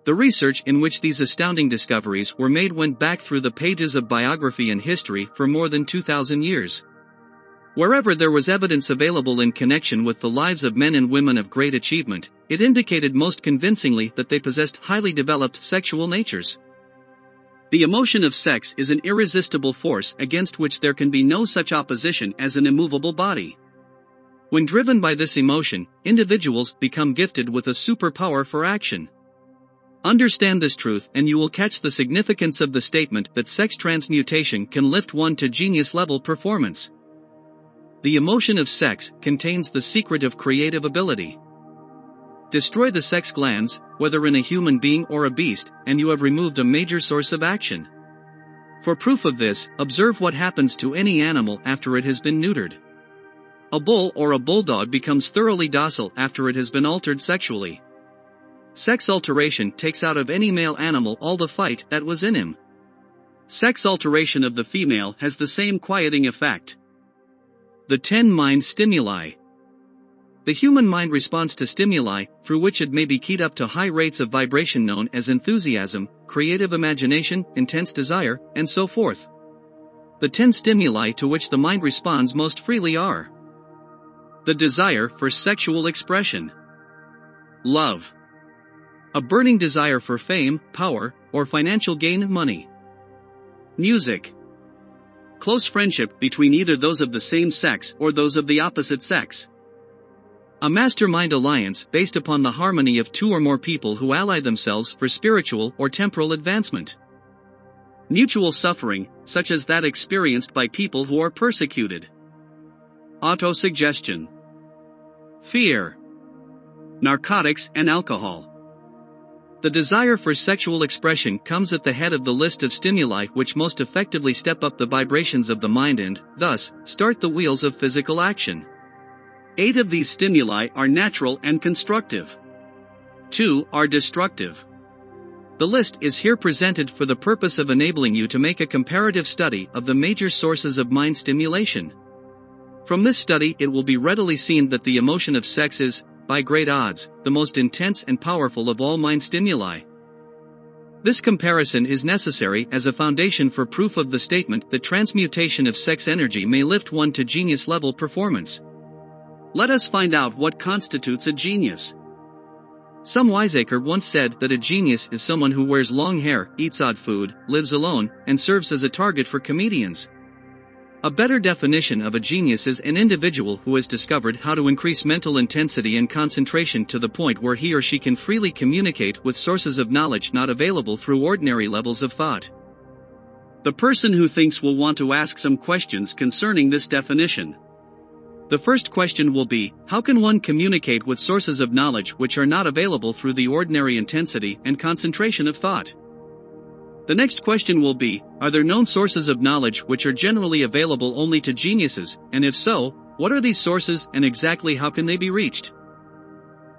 The research in which these astounding discoveries were made went back through the pages of biography and history for more than 2,000 years. Wherever there was evidence available in connection with the lives of men and women of great achievement, it indicated most convincingly that they possessed highly developed sexual natures. The emotion of sex is an irresistible force against which there can be no such opposition as an immovable body. When driven by this emotion, individuals become gifted with a superpower for action. Understand this truth and you will catch the significance of the statement that sex transmutation can lift one to genius-level performance. The emotion of sex contains the secret of creative ability. Destroy the sex glands, whether in a human being or a beast, and you have removed a major source of action. For proof of this, observe what happens to any animal after it has been neutered. A bull or a bulldog becomes thoroughly docile after it has been altered sexually. Sex alteration takes out of any male animal all the fight that was in him. Sex alteration of the female has the same quieting effect. The 10 mind stimuli. The human mind responds to stimuli, through which it may be keyed up to high rates of vibration known as enthusiasm, creative imagination, intense desire, and so forth. The 10 stimuli to which the mind responds most freely are: the desire for sexual expression, love, a burning desire for fame, power, or financial gain, money, music, close friendship between either those of the same sex or those of the opposite sex, a mastermind alliance based upon the harmony of 2 or more people who ally themselves for spiritual or temporal advancement, mutual suffering, such as that experienced by people who are persecuted, autosuggestion, fear, narcotics and alcohol. The desire for sexual expression comes at the head of the list of stimuli which most effectively step up the vibrations of the mind and, thus, start the wheels of physical action. 8 of these stimuli are natural and constructive. 2 are destructive. The list is here presented for the purpose of enabling you to make a comparative study of the major sources of mind stimulation. From this study it will be readily seen that the emotion of sex is, by great odds, the most intense and powerful of all mind stimuli. This comparison is necessary as a foundation for proof of the statement that transmutation of sex energy may lift one to genius-level performance. Let us find out what constitutes a genius. Some wiseacre once said that a genius is someone who wears long hair, eats odd food, lives alone, and serves as a target for comedians. A better definition of a genius is an individual who has discovered how to increase mental intensity and concentration to the point where he or she can freely communicate with sources of knowledge not available through ordinary levels of thought. The person who thinks will want to ask some questions concerning this definition. The first question will be, how can one communicate with sources of knowledge which are not available through the ordinary intensity and concentration of thought? The next question will be, are there known sources of knowledge which are generally available only to geniuses, and if so, what are these sources and exactly how can they be reached?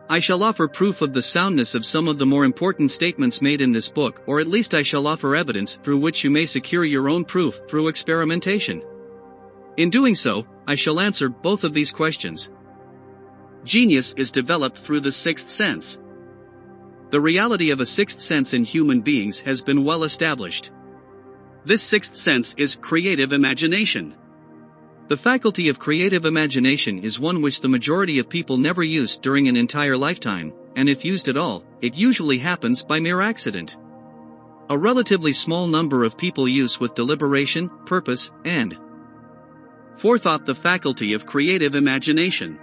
I shall offer proof of the soundness of some of the more important statements made in this book, or at least I shall offer evidence through which you may secure your own proof through experimentation. In doing so, I shall answer both of these questions. Genius is developed through the sixth sense. The reality of a sixth sense in human beings has been well established. This sixth sense is creative imagination. The faculty of creative imagination is one which the majority of people never use during an entire lifetime, and if used at all, it usually happens by mere accident. A relatively small number of people use with deliberation, purpose, and forethought the faculty of creative imagination.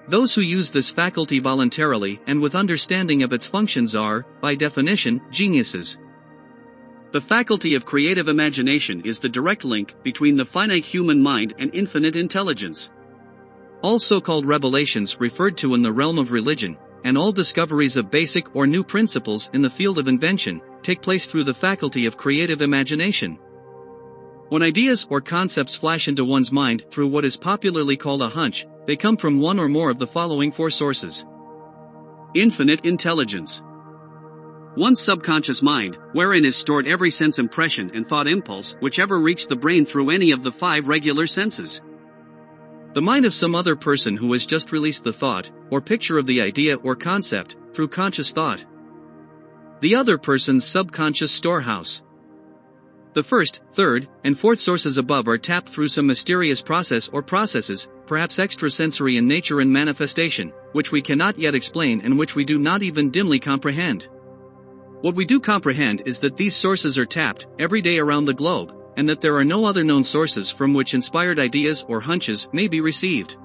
Those who use this faculty voluntarily and with understanding of its functions are, by definition, geniuses. The faculty of creative imagination is the direct link between the finite human mind and infinite intelligence. All so-called revelations referred to in the realm of religion, and all discoveries of basic or new principles in the field of invention, take place through the faculty of creative imagination. When ideas or concepts flash into one's mind through what is popularly called a hunch, they come from one or more of the following four sources. Infinite intelligence. One's subconscious mind, wherein is stored every sense impression and thought impulse whichever reached the brain through any of the five regular senses. The mind of some other person who has just released the thought, or picture of the idea or concept, through conscious thought. The other person's subconscious storehouse. The first, third, and fourth sources above are tapped through some mysterious process or processes, perhaps extrasensory in nature and manifestation, which we cannot yet explain and which we do not even dimly comprehend. What we do comprehend is that these sources are tapped every day around the globe, and that there are no other known sources from which inspired ideas or hunches may be received.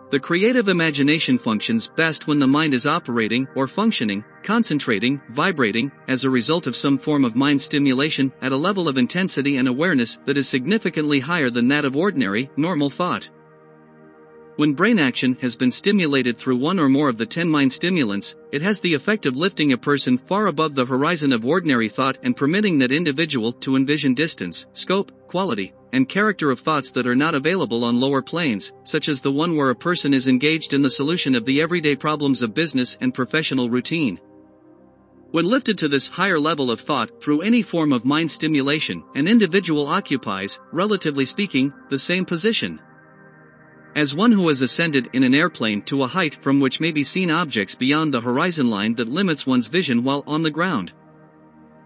The creative imagination functions best when the mind is operating or functioning, concentrating, vibrating, as a result of some form of mind stimulation at a level of intensity and awareness that is significantly higher than that of ordinary, normal thought. When brain action has been stimulated through one or more of the 10 mind stimulants, it has the effect of lifting a person far above the horizon of ordinary thought and permitting that individual to envision distance, scope, quality, and character of thoughts that are not available on lower planes, such as the one where a person is engaged in the solution of the everyday problems of business and professional routine. When lifted to this higher level of thought through any form of mind stimulation, an individual occupies, relatively speaking, the same position as one who has ascended in an airplane to a height from which may be seen objects beyond the horizon line that limits one's vision while on the ground.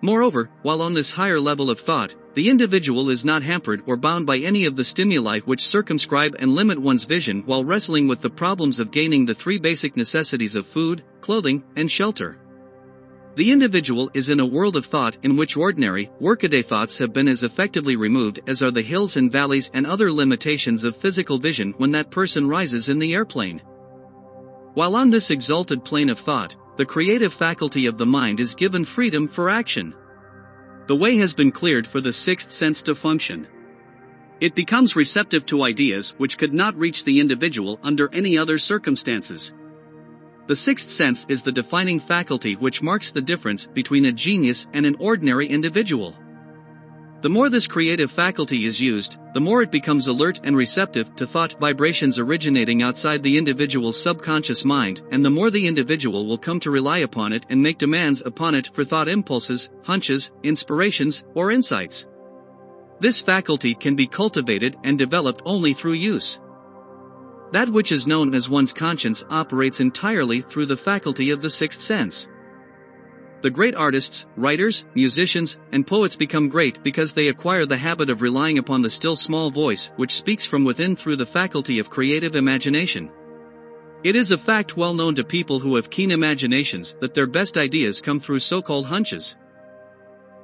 Moreover, while on this higher level of thought, the individual is not hampered or bound by any of the stimuli which circumscribe and limit one's vision while wrestling with the problems of gaining the 3 basic necessities of food, clothing, and shelter. The individual is in a world of thought in which ordinary, workaday thoughts have been as effectively removed as are the hills and valleys and other limitations of physical vision when that person rises in the airplane. While on this exalted plane of thought, the creative faculty of the mind is given freedom for action. The way has been cleared for the sixth sense to function. It becomes receptive to ideas which could not reach the individual under any other circumstances. The sixth sense is the defining faculty which marks the difference between a genius and an ordinary individual. The more this creative faculty is used, the more it becomes alert and receptive to thought vibrations originating outside the individual's subconscious mind, and the more the individual will come to rely upon it and make demands upon it for thought impulses, hunches, inspirations, or insights. This faculty can be cultivated and developed only through use. That which is known as one's conscience operates entirely through the faculty of the sixth sense. The great artists, writers, musicians, and poets become great because they acquire the habit of relying upon the still small voice which speaks from within through the faculty of creative imagination. It is a fact well known to people who have keen imaginations that their best ideas come through so-called hunches.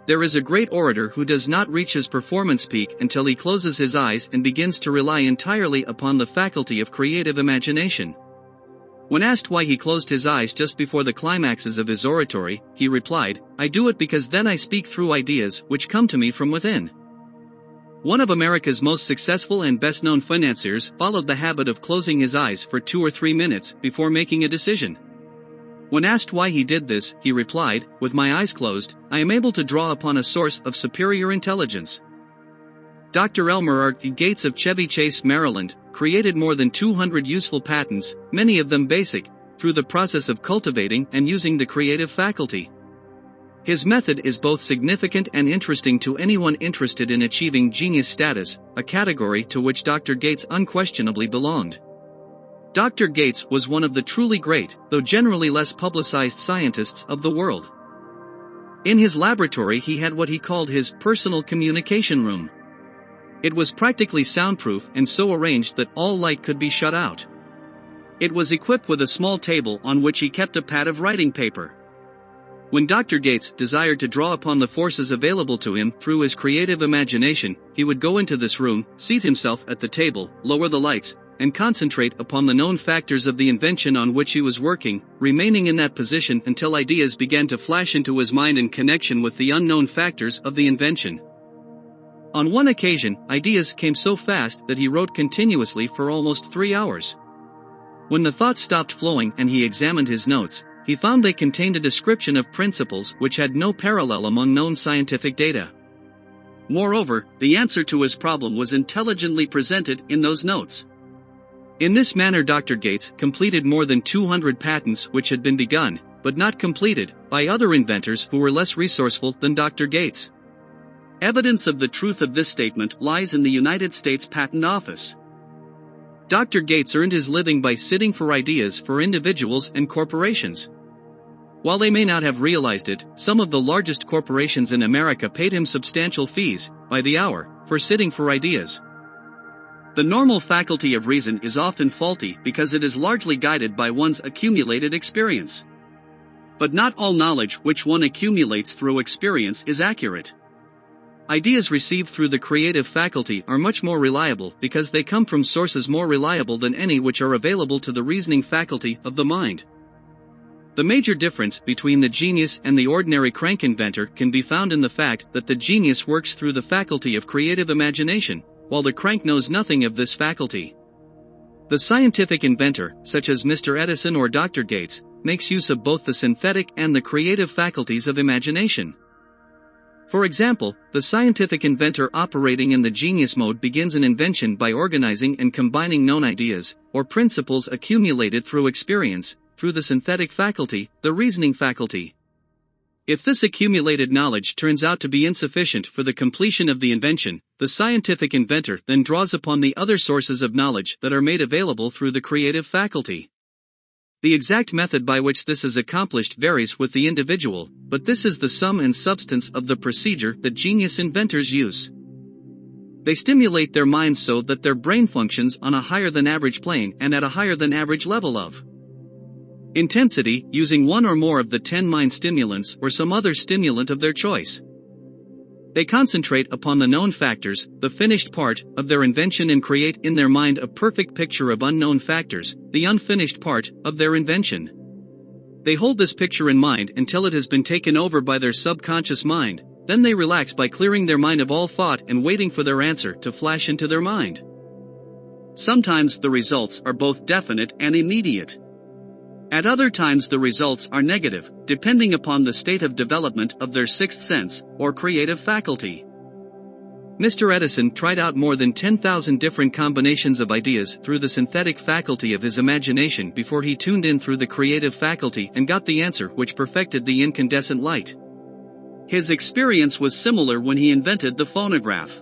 There is a great orator who does not reach his performance peak until he closes his eyes and begins to rely entirely upon the faculty of creative imagination. When asked why he closed his eyes just before the climaxes of his oratory, he replied, "I do it because then I speak through ideas which come to me from within." One of America's most successful and best-known financiers followed the habit of closing his eyes for 2 or 3 minutes before making a decision. When asked why he did this, he replied, "With my eyes closed, I am able to draw upon a source of superior intelligence." Dr. Elmer R. Gates of Chevy Chase, Maryland, created more than 200 useful patents, many of them basic, through the process of cultivating and using the creative faculty. His method is both significant and interesting to anyone interested in achieving genius status, a category to which Dr. Gates unquestionably belonged. Dr. Gates was one of the truly great, though generally less publicized scientists of the world. In his laboratory he had what he called his personal communication room. It was practically soundproof and so arranged that all light could be shut out. It was equipped with a small table on which he kept a pad of writing paper. When Dr. Gates desired to draw upon the forces available to him through his creative imagination, he would go into this room, seat himself at the table, lower the lights, and concentrate upon the known factors of the invention on which he was working, remaining in that position until ideas began to flash into his mind in connection with the unknown factors of the invention. On one occasion, ideas came so fast that he wrote continuously for almost 3 hours. When the thoughts stopped flowing and he examined his notes, he found they contained a description of principles which had no parallel among known scientific data. Moreover, the answer to his problem was intelligently presented in those notes. In this manner Dr. Gates completed more than 200 patents which had been begun, but not completed, by other inventors who were less resourceful than Dr. Gates. Evidence of the truth of this statement lies in the United States Patent Office. Dr. Gates earned his living by sitting for ideas for individuals and corporations. While they may not have realized it, some of the largest corporations in America paid him substantial fees, by the hour, for sitting for ideas. The normal faculty of reason is often faulty because it is largely guided by one's accumulated experience. But not all knowledge which one accumulates through experience is accurate. Ideas received through the creative faculty are much more reliable because they come from sources more reliable than any which are available to the reasoning faculty of the mind. The major difference between the genius and the ordinary crank inventor can be found in the fact that the genius works through the faculty of creative imagination, while the crank knows nothing of this faculty. The scientific inventor, such as Mr. Edison or Dr. Gates, makes use of both the synthetic and the creative faculties of imagination. For example, the scientific inventor operating in the genius mode begins an invention by organizing and combining known ideas, or principles accumulated through experience, through the synthetic faculty, the reasoning faculty. If this accumulated knowledge turns out to be insufficient for the completion of the invention, the scientific inventor then draws upon the other sources of knowledge that are made available through the creative faculty. The exact method by which this is accomplished varies with the individual, but this is the sum and substance of the procedure that genius inventors use. They stimulate their minds so that their brain functions on a higher than average plane and at a higher than average level of intensity, using one or more of the 10 mind stimulants or some other stimulant of their choice. They concentrate upon the known factors, the finished part, of their invention and create in their mind a perfect picture of unknown factors, the unfinished part, of their invention. They hold this picture in mind until it has been taken over by their subconscious mind, then they relax by clearing their mind of all thought and waiting for their answer to flash into their mind. Sometimes the results are both definite and immediate. At other times the results are negative, depending upon the state of development of their sixth sense, or creative faculty. Mr. Edison tried out more than 10,000 different combinations of ideas through the synthetic faculty of his imagination before he tuned in through the creative faculty and got the answer which perfected the incandescent light. His experience was similar when he invented the phonograph.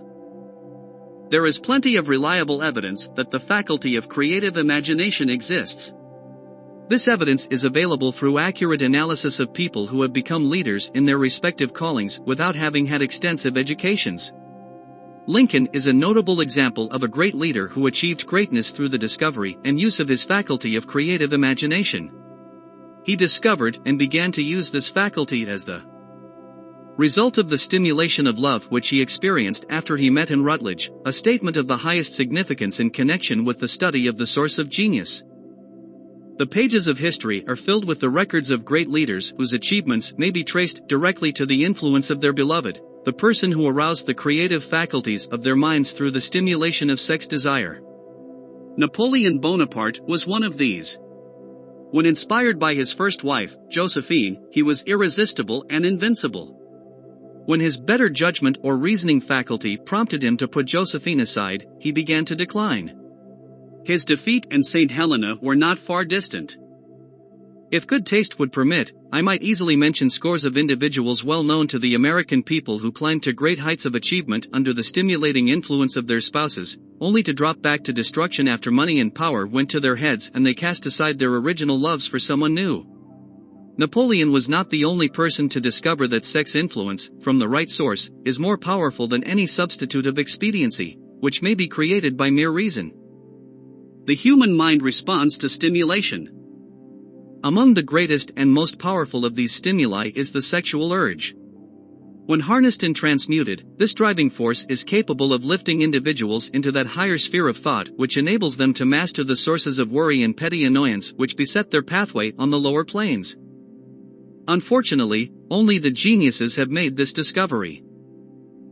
There is plenty of reliable evidence that the faculty of creative imagination exists. This evidence is available through accurate analysis of people who have become leaders in their respective callings without having had extensive educations. Lincoln is a notable example of a great leader who achieved greatness through the discovery and use of his faculty of creative imagination. He discovered and began to use this faculty as the result of the stimulation of love which he experienced after he met in Rutledge, a statement of the highest significance in connection with the study of the source of genius. The pages of history are filled with the records of great leaders whose achievements may be traced directly to the influence of their beloved, the person who aroused the creative faculties of their minds through the stimulation of sex desire. Napoleon Bonaparte was one of these. When inspired by his first wife, Josephine, he was irresistible and invincible. When his better judgment or reasoning faculty prompted him to put Josephine aside, he began to decline. His defeat and St. Helena were not far distant. If good taste would permit, I might easily mention scores of individuals well known to the American people who climbed to great heights of achievement under the stimulating influence of their spouses, only to drop back to destruction after money and power went to their heads and they cast aside their original loves for someone new. Napoleon was not the only person to discover that sex influence, from the right source, is more powerful than any substitute of expediency, which may be created by mere reason. The human mind responds to stimulation. Among the greatest and most powerful of these stimuli is the sexual urge. When harnessed and transmuted, this driving force is capable of lifting individuals into that higher sphere of thought which enables them to master the sources of worry and petty annoyance which beset their pathway on the lower planes. Unfortunately, only the geniuses have made this discovery.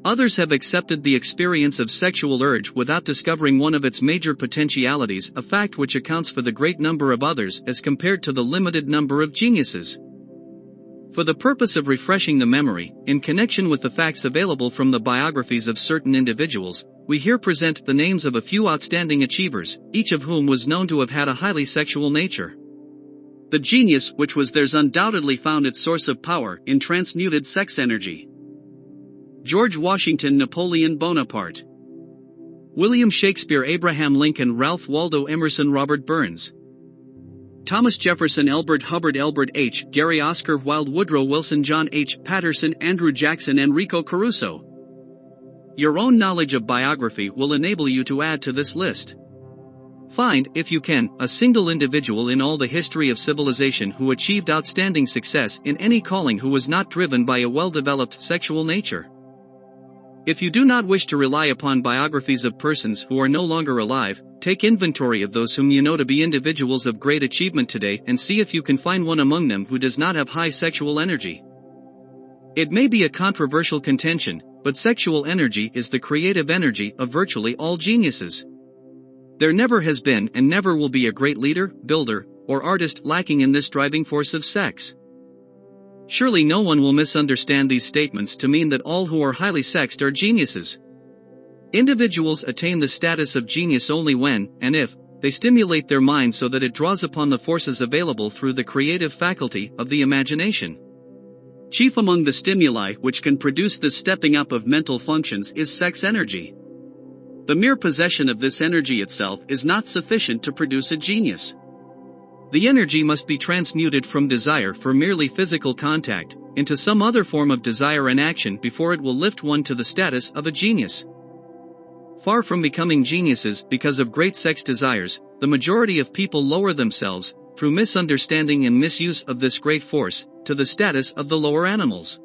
Others have accepted the experience of sexual urge without discovering one of its major potentialities, a fact which accounts for the great number of others as compared to the limited number of geniuses. For the purpose of refreshing the memory, in connection with the facts available from the biographies of certain individuals, we here present the names of a few outstanding achievers, each of whom was known to have had a highly sexual nature. The genius which was theirs undoubtedly found its source of power in transmuted sex energy. George Washington, Napoleon Bonaparte, William Shakespeare, Abraham Lincoln, Ralph Waldo Emerson, Robert Burns, Thomas Jefferson, Elbert Hubbard, Albert H. Gary, Oscar Wilde, Woodrow Wilson, John H. Patterson, Andrew Jackson, Enrico Caruso. Your own knowledge of biography will enable you to add to this list. Find, if you can, a single individual in all the history of civilization who achieved outstanding success in any calling who was not driven by a well-developed sexual nature. If you do not wish to rely upon biographies of persons who are no longer alive, take inventory of those whom you know to be individuals of great achievement today and see if you can find one among them who does not have high sexual energy. It may be a controversial contention, but sexual energy is the creative energy of virtually all geniuses. There never has been and never will be a great leader, builder, or artist lacking in this driving force of sex. Surely no one will misunderstand these statements to mean that all who are highly sexed are geniuses. Individuals attain the status of genius only when, and if, they stimulate their mind so that it draws upon the forces available through the creative faculty of the imagination. Chief among the stimuli which can produce this stepping up of mental functions is sex energy. The mere possession of this energy itself is not sufficient to produce a genius. The energy must be transmuted from desire for merely physical contact into some other form of desire and action before it will lift one to the status of a genius. Far from becoming geniuses because of great sex desires, the majority of people lower themselves, through misunderstanding and misuse of this great force, to the status of the lower animals.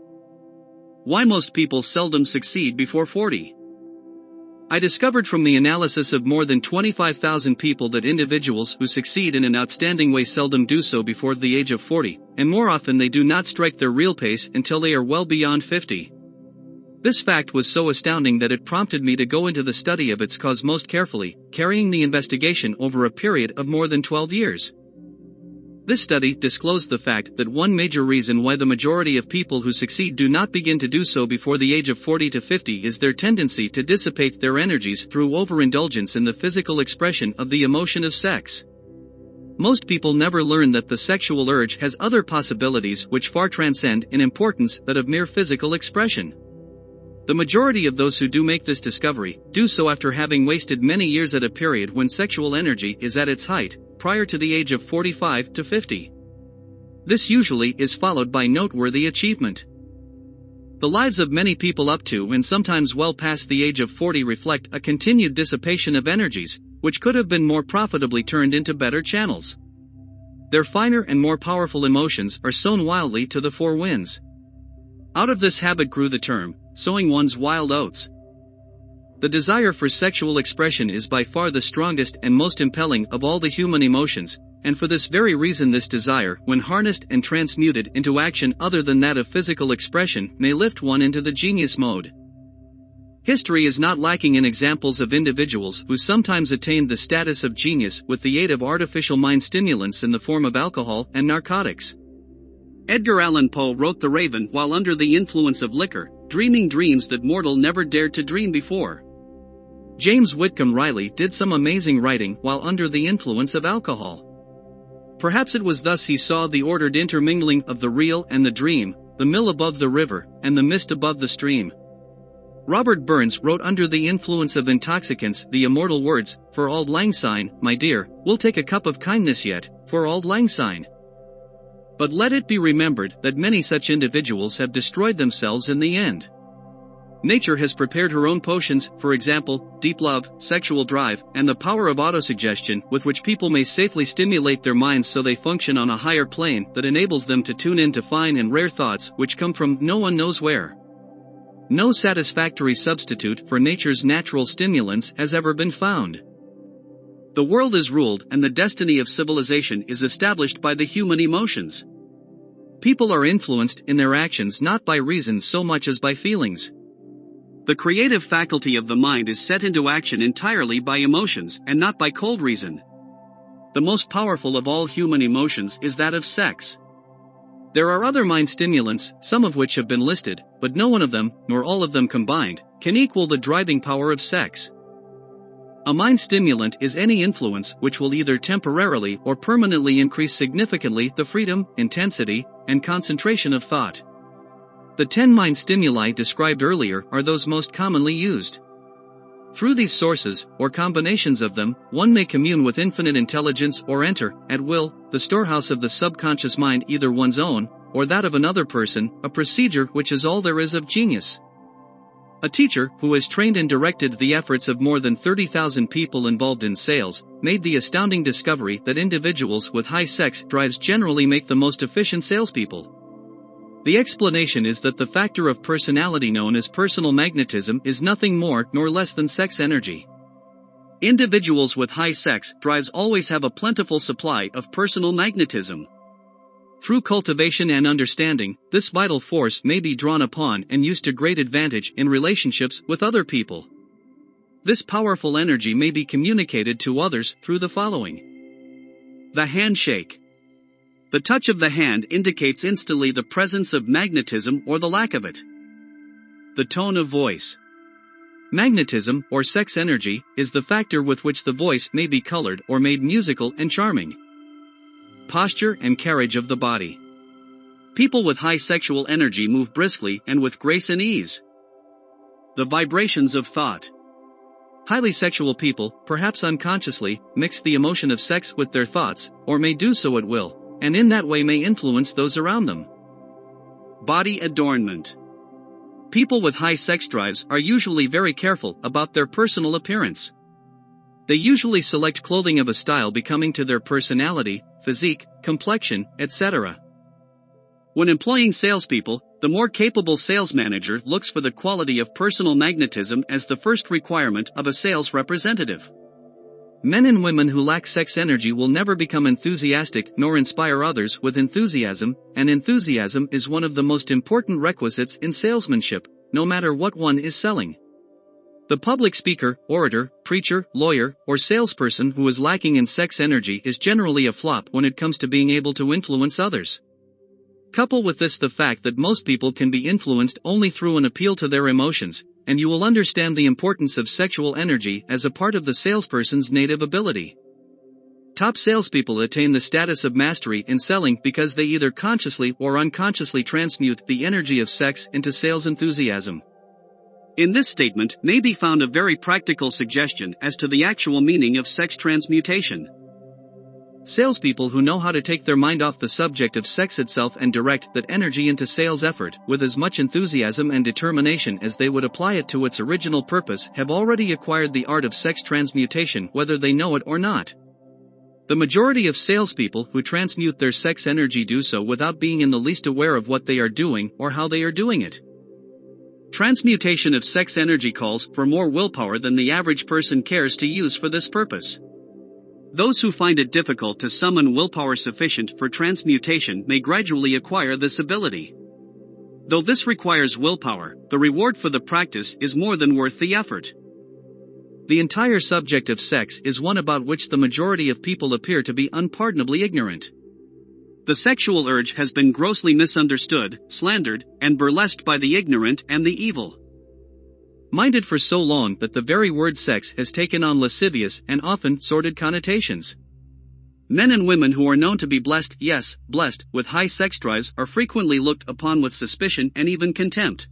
Why most people seldom succeed before 40? I discovered from the analysis of more than 25,000 people that individuals who succeed in an outstanding way seldom do so before the age of 40, and more often they do not strike their real pace until they are well beyond 50. This fact was so astounding that it prompted me to go into the study of its cause most carefully, carrying the investigation over a period of more than 12 years. This study disclosed the fact that one major reason why the majority of people who succeed do not begin to do so before the age of 40 to 50 is their tendency to dissipate their energies through overindulgence in the physical expression of the emotion of sex. Most people never learn that the sexual urge has other possibilities which far transcend in importance that of mere physical expression. The majority of those who do make this discovery, do so after having wasted many years at a period when sexual energy is at its height, prior to the age of 45 to 50. This usually is followed by noteworthy achievement. The lives of many people up to and sometimes well past the age of 40 reflect a continued dissipation of energies, which could have been more profitably turned into better channels. Their finer and more powerful emotions are sown wildly to the four winds. Out of this habit grew the term, sowing one's wild oats. The desire for sexual expression is by far the strongest and most impelling of all the human emotions, and for this very reason this desire, when harnessed and transmuted into action other than that of physical expression, may lift one into the genius mode. History is not lacking in examples of individuals who sometimes attained the status of genius with the aid of artificial mind stimulants in the form of alcohol and narcotics. Edgar Allan Poe wrote The Raven while under the influence of liquor, dreaming dreams that mortal never dared to dream before. James Whitcomb Riley did some amazing writing while under the influence of alcohol. Perhaps it was thus he saw the ordered intermingling of the real and the dream, the mill above the river, and the mist above the stream. Robert Burns wrote under the influence of intoxicants the immortal words, "For auld lang syne, my dear, we'll take a cup of kindness yet, for auld lang syne." But let it be remembered that many such individuals have destroyed themselves in the end. Nature has prepared her own potions, for example, deep love, sexual drive, and the power of autosuggestion with which people may safely stimulate their minds so they function on a higher plane that enables them to tune in to fine and rare thoughts which come from no one knows where. No satisfactory substitute for nature's natural stimulants has ever been found. The world is ruled and the destiny of civilization is established by the human emotions. People are influenced in their actions not by reason so much as by feelings. The creative faculty of the mind is set into action entirely by emotions and not by cold reason. The most powerful of all human emotions is that of sex. There are other mind stimulants, some of which have been listed, but no one of them, nor all of them combined, can equal the driving power of sex. A mind stimulant is any influence which will either temporarily or permanently increase significantly the freedom, intensity, and concentration of thought. The 10 mind stimuli described earlier are those most commonly used. Through these sources, or combinations of them, one may commune with infinite intelligence or enter, at will, the storehouse of the subconscious mind, either one's own, or that of another person, a procedure which is all there is of genius. A teacher, who has trained and directed the efforts of more than 30,000 people involved in sales, made the astounding discovery that individuals with high sex drives generally make the most efficient salespeople. The explanation is that the factor of personality known as personal magnetism is nothing more nor less than sex energy. Individuals with high sex drives always have a plentiful supply of personal magnetism. Through cultivation and understanding, this vital force may be drawn upon and used to great advantage in relationships with other people. This powerful energy may be communicated to others through the following. The handshake. The touch of the hand indicates instantly the presence of magnetism or the lack of it. The tone of voice. Magnetism, or sex energy, is the factor with which the voice may be colored or made musical and charming. Posture and carriage of the body. People with high sexual energy move briskly and with grace and ease. The vibrations of thought. Highly sexual people, perhaps unconsciously, mix the emotion of sex with their thoughts, or may do so at will, and in that way may influence those around them. Body adornment. People with high sex drives are usually very careful about their personal appearance. They usually select clothing of a style becoming to their personality, physique, complexion, etc. When employing salespeople, the more capable sales manager looks for the quality of personal magnetism as the first requirement of a sales representative. Men and women who lack sex energy will never become enthusiastic nor inspire others with enthusiasm, and enthusiasm is one of the most important requisites in salesmanship, no matter what one is selling. The public speaker, orator, preacher, lawyer, or salesperson who is lacking in sex energy is generally a flop when it comes to being able to influence others. Couple with this the fact that most people can be influenced only through an appeal to their emotions, and you will understand the importance of sexual energy as a part of the salesperson's native ability. Top salespeople attain the status of mastery in selling because they either consciously or unconsciously transmute the energy of sex into sales enthusiasm. In this statement may be found a very practical suggestion as to the actual meaning of sex transmutation. Salespeople who know how to take their mind off the subject of sex itself and direct that energy into sales effort with as much enthusiasm and determination as they would apply it to its original purpose have already acquired the art of sex transmutation whether they know it or not. The majority of salespeople who transmute their sex energy do so without being in the least aware of what they are doing or how they are doing it. Transmutation of sex energy calls for more willpower than the average person cares to use for this purpose. Those who find it difficult to summon willpower sufficient for transmutation may gradually acquire this ability. Though this requires willpower, the reward for the practice is more than worth the effort. The entire subject of sex is one about which the majority of people appear to be unpardonably ignorant. The sexual urge has been grossly misunderstood, slandered, and burlesqued by the ignorant and the evil minded for so long that the very word sex has taken on lascivious and often sordid connotations. Men and women who are known to be blessed, yes, blessed, with high sex drives are frequently looked upon with suspicion and even contempt.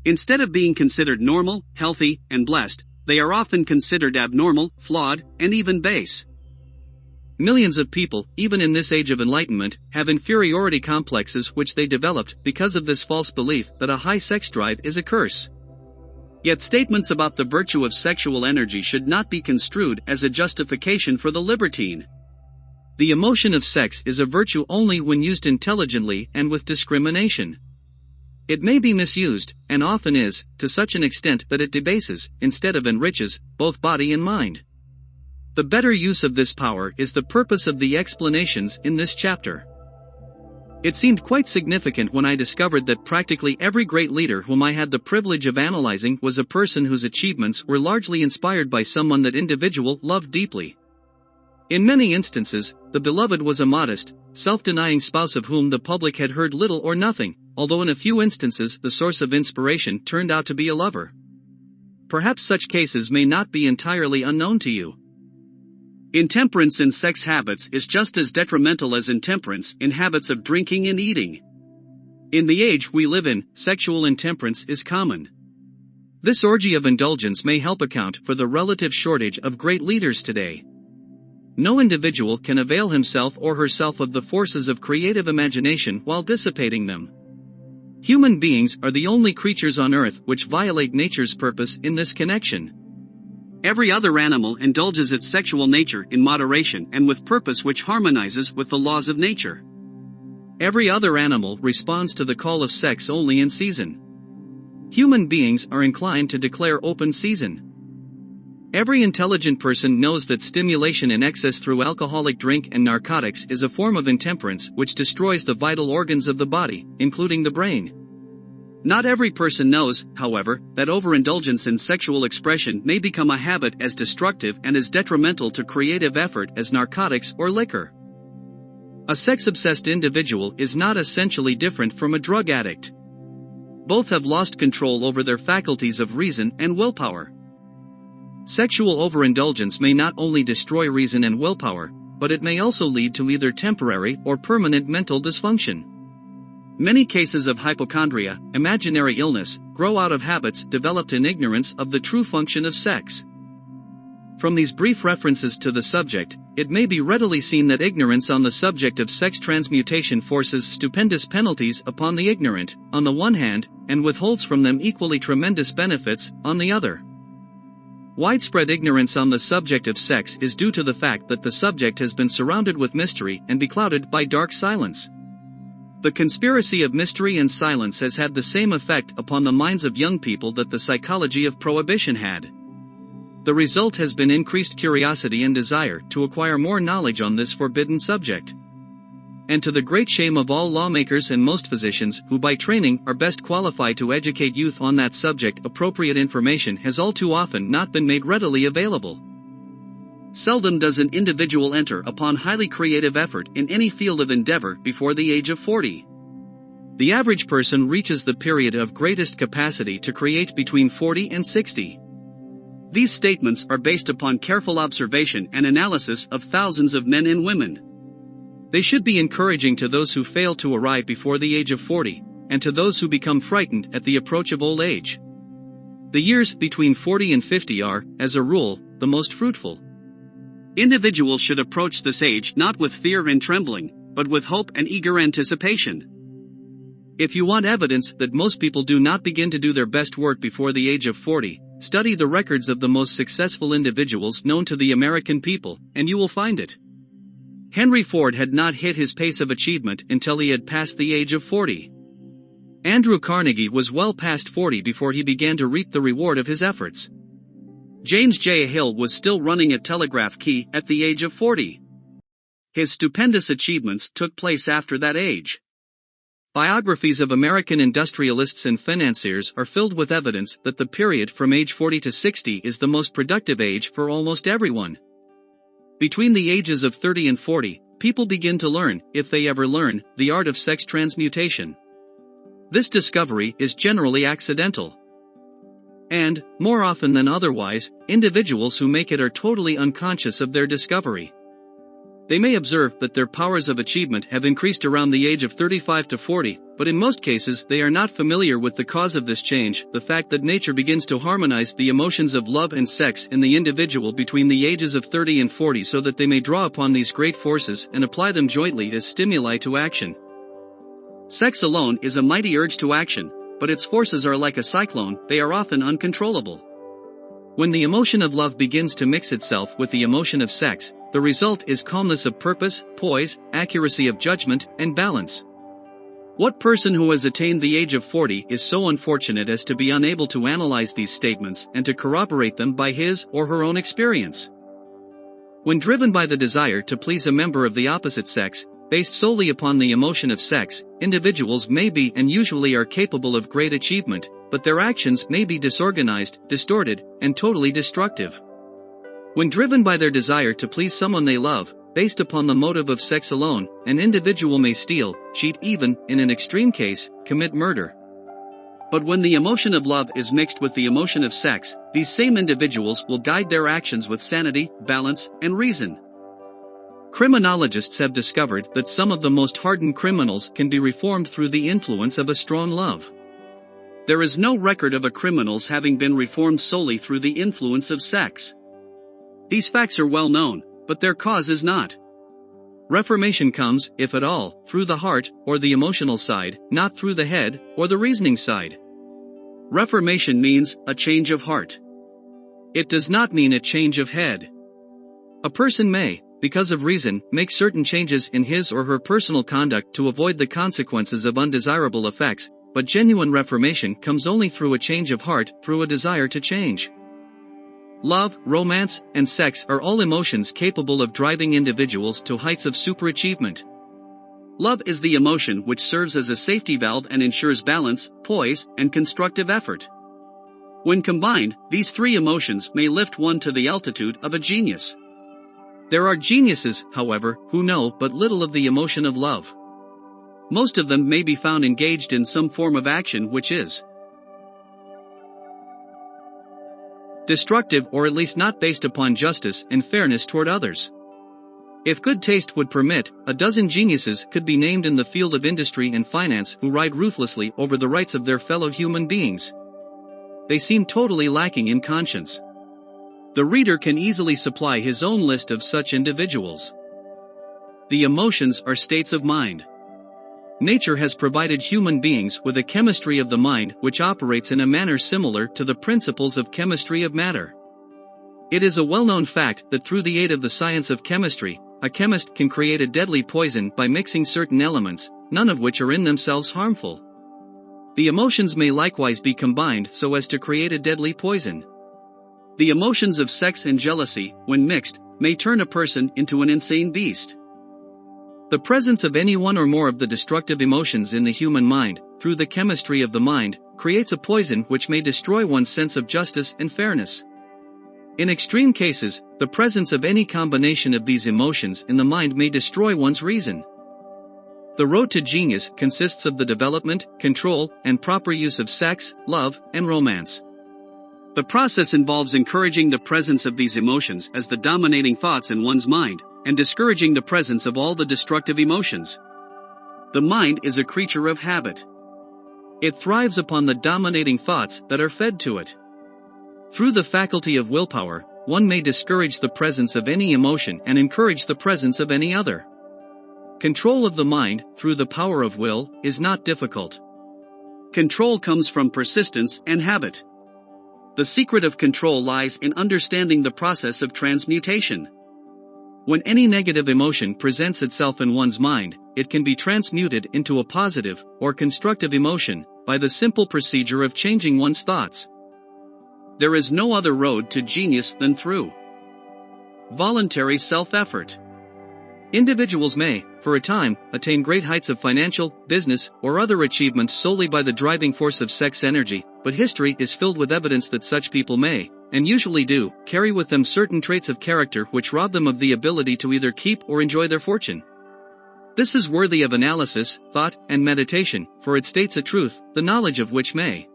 Instead of being considered normal, healthy, and blessed, they are often considered abnormal, flawed, and even base. Millions of people, even in this age of enlightenment, have inferiority complexes which they developed because of this false belief that a high sex drive is a curse. Yet statements about the virtue of sexual energy should not be construed as a justification for the libertine. The emotion of sex is a virtue only when used intelligently and with discrimination. It may be misused, and often is, to such an extent that it debases, instead of enriches, both body and mind. The better use of this power is the purpose of the explanations in this chapter. It seemed quite significant when I discovered that practically every great leader whom I had the privilege of analyzing was a person whose achievements were largely inspired by someone that individual loved deeply. In many instances, the beloved was a modest, self-denying spouse of whom the public had heard little or nothing, although in a few instances the source of inspiration turned out to be a lover. Perhaps such cases may not be entirely unknown to you. Intemperance in sex habits is just as detrimental as intemperance in habits of drinking and eating. In the age we live in, sexual intemperance is common. This orgy of indulgence may help account for the relative shortage of great leaders today. No individual can avail himself or herself of the forces of creative imagination while dissipating them. Human beings are the only creatures on earth which violate nature's purpose in this connection. Every other animal indulges its sexual nature in moderation and with purpose which harmonizes with the laws of nature. Every other animal responds to the call of sex only in season. Human beings are inclined to declare open season. Every intelligent person knows that stimulation in excess through alcoholic drink and narcotics is a form of intemperance which destroys the vital organs of the body, including the brain. Not every person knows, however, that overindulgence in sexual expression may become a habit as destructive and as detrimental to creative effort as narcotics or liquor. A sex-obsessed individual is not essentially different from a drug addict. Both have lost control over their faculties of reason and willpower. Sexual overindulgence may not only destroy reason and willpower, but it may also lead to either temporary or permanent mental dysfunction. Many cases of hypochondria, imaginary illness, grow out of habits developed in ignorance of the true function of sex. From these brief references to the subject, it may be readily seen that ignorance on the subject of sex transmutation forces stupendous penalties upon the ignorant, on the one hand, and withholds from them equally tremendous benefits, on the other. Widespread ignorance on the subject of sex is due to the fact that the subject has been surrounded with mystery and beclouded by dark silence. The conspiracy of mystery and silence has had the same effect upon the minds of young people that the psychology of prohibition had. The result has been increased curiosity and desire to acquire more knowledge on this forbidden subject. And to the great shame of all lawmakers and most physicians who by training are best qualified to educate youth on that subject, appropriate information has all too often not been made readily available. Seldom does an individual enter upon highly creative effort in any field of endeavor before the age of 40. The average person reaches the period of greatest capacity to create between 40 and 60. These statements are based upon careful observation and analysis of thousands of men and women. They should be encouraging to those who fail to arrive before the age of 40, and to those who become frightened at the approach of old age. The years between 40 and 50 are, as a rule, the most fruitful. Individuals should approach this age not with fear and trembling, but with hope and eager anticipation. If you want evidence that most people do not begin to do their best work before the age of 40, study the records of the most successful individuals known to the American people, and you will find it. Henry Ford had not hit his pace of achievement until he had passed the age of 40. Andrew Carnegie was well past 40 before he began to reap the reward of his efforts. James J. Hill was still running a telegraph key at the age of 40. His stupendous achievements took place after that age. Biographies of American industrialists and financiers are filled with evidence that the period from age 40 to 60 is the most productive age for almost everyone. Between the ages of 30 and 40, people begin to learn, if they ever learn, the art of sex transmutation. This discovery is generally accidental. And, more often than otherwise, individuals who make it are totally unconscious of their discovery. They may observe that their powers of achievement have increased around the age of 35 to 40, but in most cases they are not familiar with the cause of this change, the fact that nature begins to harmonize the emotions of love and sex in the individual between the ages of 30 and 40 so that they may draw upon these great forces and apply them jointly as stimuli to action. Sex alone is a mighty urge to action, but its forces are like a cyclone, they are often uncontrollable. When the emotion of love begins to mix itself with the emotion of sex, the result is calmness of purpose, poise, accuracy of judgment, and balance. What person who has attained the age of 40 is so unfortunate as to be unable to analyze these statements and to corroborate them by his or her own experience? When driven by the desire to please a member of the opposite sex, based solely upon the emotion of sex, individuals may be and usually are capable of great achievement, but their actions may be disorganized, distorted, and totally destructive. When driven by their desire to please someone they love, based upon the motive of sex alone, an individual may steal, cheat, even, in an extreme case, commit murder. But when the emotion of love is mixed with the emotion of sex, these same individuals will guide their actions with sanity, balance, and reason. Criminologists have discovered that some of the most hardened criminals can be reformed through the influence of a strong love. There is no record of a criminal's having been reformed solely through the influence of sex. These facts are well known, but their cause is not. Reformation comes, if at all, through the heart, or the emotional side, not through the head, or the reasoning side. Reformation means a change of heart. It does not mean a change of head. A person may, because of reason, make certain changes in his or her personal conduct to avoid the consequences of undesirable effects, but genuine reformation comes only through a change of heart, through a desire to change. Love, romance, and sex are all emotions capable of driving individuals to heights of superachievement. Love is the emotion which serves as a safety valve and ensures balance, poise, and constructive effort. When combined, these three emotions may lift one to the altitude of a genius. There are geniuses, however, who know but little of the emotion of love. Most of them may be found engaged in some form of action which is destructive or at least not based upon justice and fairness toward others. If good taste would permit, a dozen geniuses could be named in the field of industry and finance who ride ruthlessly over the rights of their fellow human beings. They seem totally lacking in conscience. The reader can easily supply his own list of such individuals. The emotions are states of mind. Nature has provided human beings with a chemistry of the mind which operates in a manner similar to the principles of chemistry of matter. It is a well-known fact that through the aid of the science of chemistry, a chemist can create a deadly poison by mixing certain elements, none of which are in themselves harmful. The emotions may likewise be combined so as to create a deadly poison. The emotions of sex and jealousy, when mixed, may turn a person into an insane beast. The presence of any one or more of the destructive emotions in the human mind, through the chemistry of the mind, creates a poison which may destroy one's sense of justice and fairness. In extreme cases, the presence of any combination of these emotions in the mind may destroy one's reason. The road to genius consists of the development, control, and proper use of sex, love, and romance. The process involves encouraging the presence of these emotions as the dominating thoughts in one's mind, and discouraging the presence of all the destructive emotions. The mind is a creature of habit. It thrives upon the dominating thoughts that are fed to it. Through the faculty of willpower, one may discourage the presence of any emotion and encourage the presence of any other. Control of the mind, through the power of will, is not difficult. Control comes from persistence and habit. The secret of control lies in understanding the process of transmutation. When any negative emotion presents itself in one's mind, it can be transmuted into a positive or constructive emotion by the simple procedure of changing one's thoughts. There is no other road to genius than through voluntary self-effort. Individuals may, for a time, attain great heights of financial, business, or other achievements solely by the driving force of sex energy, but history is filled with evidence that such people may, and usually do, carry with them certain traits of character which rob them of the ability to either keep or enjoy their fortune. This is worthy of analysis, thought, and meditation, for it states a truth, the knowledge of which may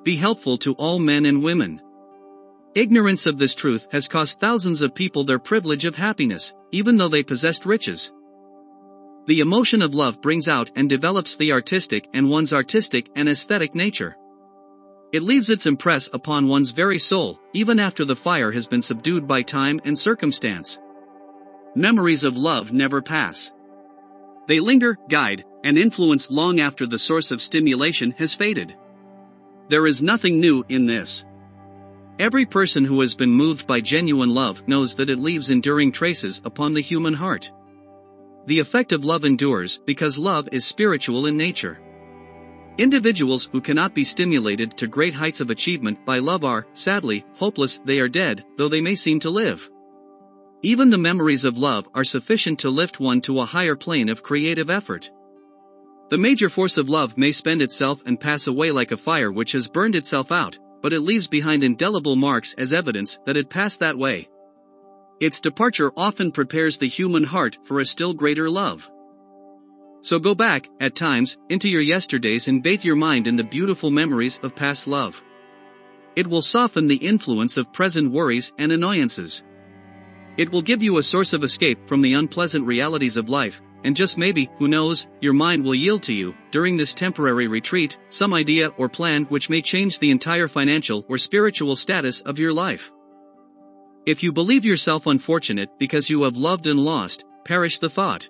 be helpful to all men and women. Ignorance of this truth has cost thousands of people their privilege of happiness, even though they possessed riches. The emotion of love brings out and develops the artistic and one's artistic and aesthetic nature. It leaves its impress upon one's very soul, even after the fire has been subdued by time and circumstance. Memories of love never pass. They linger, guide, and influence long after the source of stimulation has faded. There is nothing new in this. Every person who has been moved by genuine love knows that it leaves enduring traces upon the human heart. The effect of love endures because love is spiritual in nature. Individuals who cannot be stimulated to great heights of achievement by love are, sadly, hopeless. They are dead, though they may seem to live. Even the memories of love are sufficient to lift one to a higher plane of creative effort. The major force of love may spend itself and pass away like a fire which has burned itself out, but it leaves behind indelible marks as evidence that it passed that way. Its departure often prepares the human heart for a still greater love. So go back, at times, into your yesterdays and bathe your mind in the beautiful memories of past love. It will soften the influence of present worries and annoyances. It will give you a source of escape from the unpleasant realities of life, and just maybe, who knows, your mind will yield to you, during this temporary retreat, some idea or plan which may change the entire financial or spiritual status of your life. If you believe yourself unfortunate because you have loved and lost, perish the thought.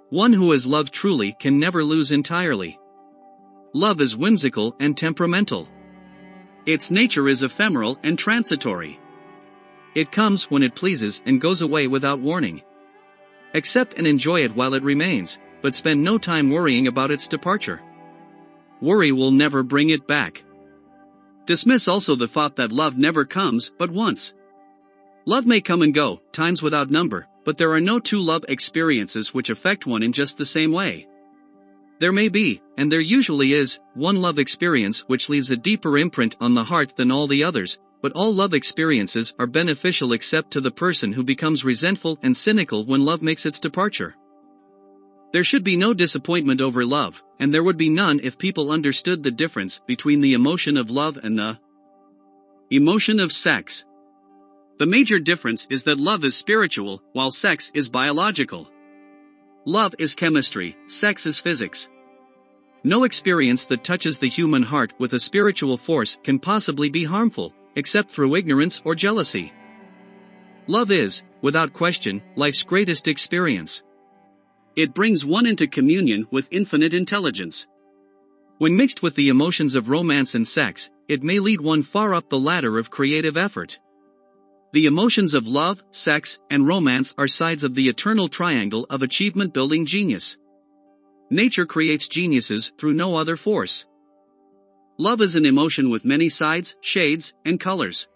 One who has loved truly can never lose entirely. Love is whimsical and temperamental. Its nature is ephemeral and transitory. It comes when it pleases and goes away without warning. Accept and enjoy it while it remains, but spend no time worrying about its departure. Worry will never bring it back. Dismiss also the thought that love never comes but once. Love may come and go, times without number, But there are no two love experiences which affect one in just the same way. There may be, and there usually is, one love experience which leaves a deeper imprint on the heart than all the others, but all love experiences are beneficial except to the person who becomes resentful and cynical when love makes its departure. There should be no disappointment over love, and there would be none if people understood the difference between the emotion of love and the emotion of sex. The major difference is that love is spiritual, while sex is biological. Love is chemistry, sex is physics. No experience that touches the human heart with a spiritual force can possibly be harmful, except through ignorance or jealousy. Love is, without question, life's greatest experience. It brings one into communion with infinite intelligence. When mixed with the emotions of romance and sex, it may lead one far up the ladder of creative effort. The emotions of love, sex, and romance are sides of the eternal triangle of achievement-building genius. Nature creates geniuses through no other force. Love is an emotion with many sides, shades, and colors.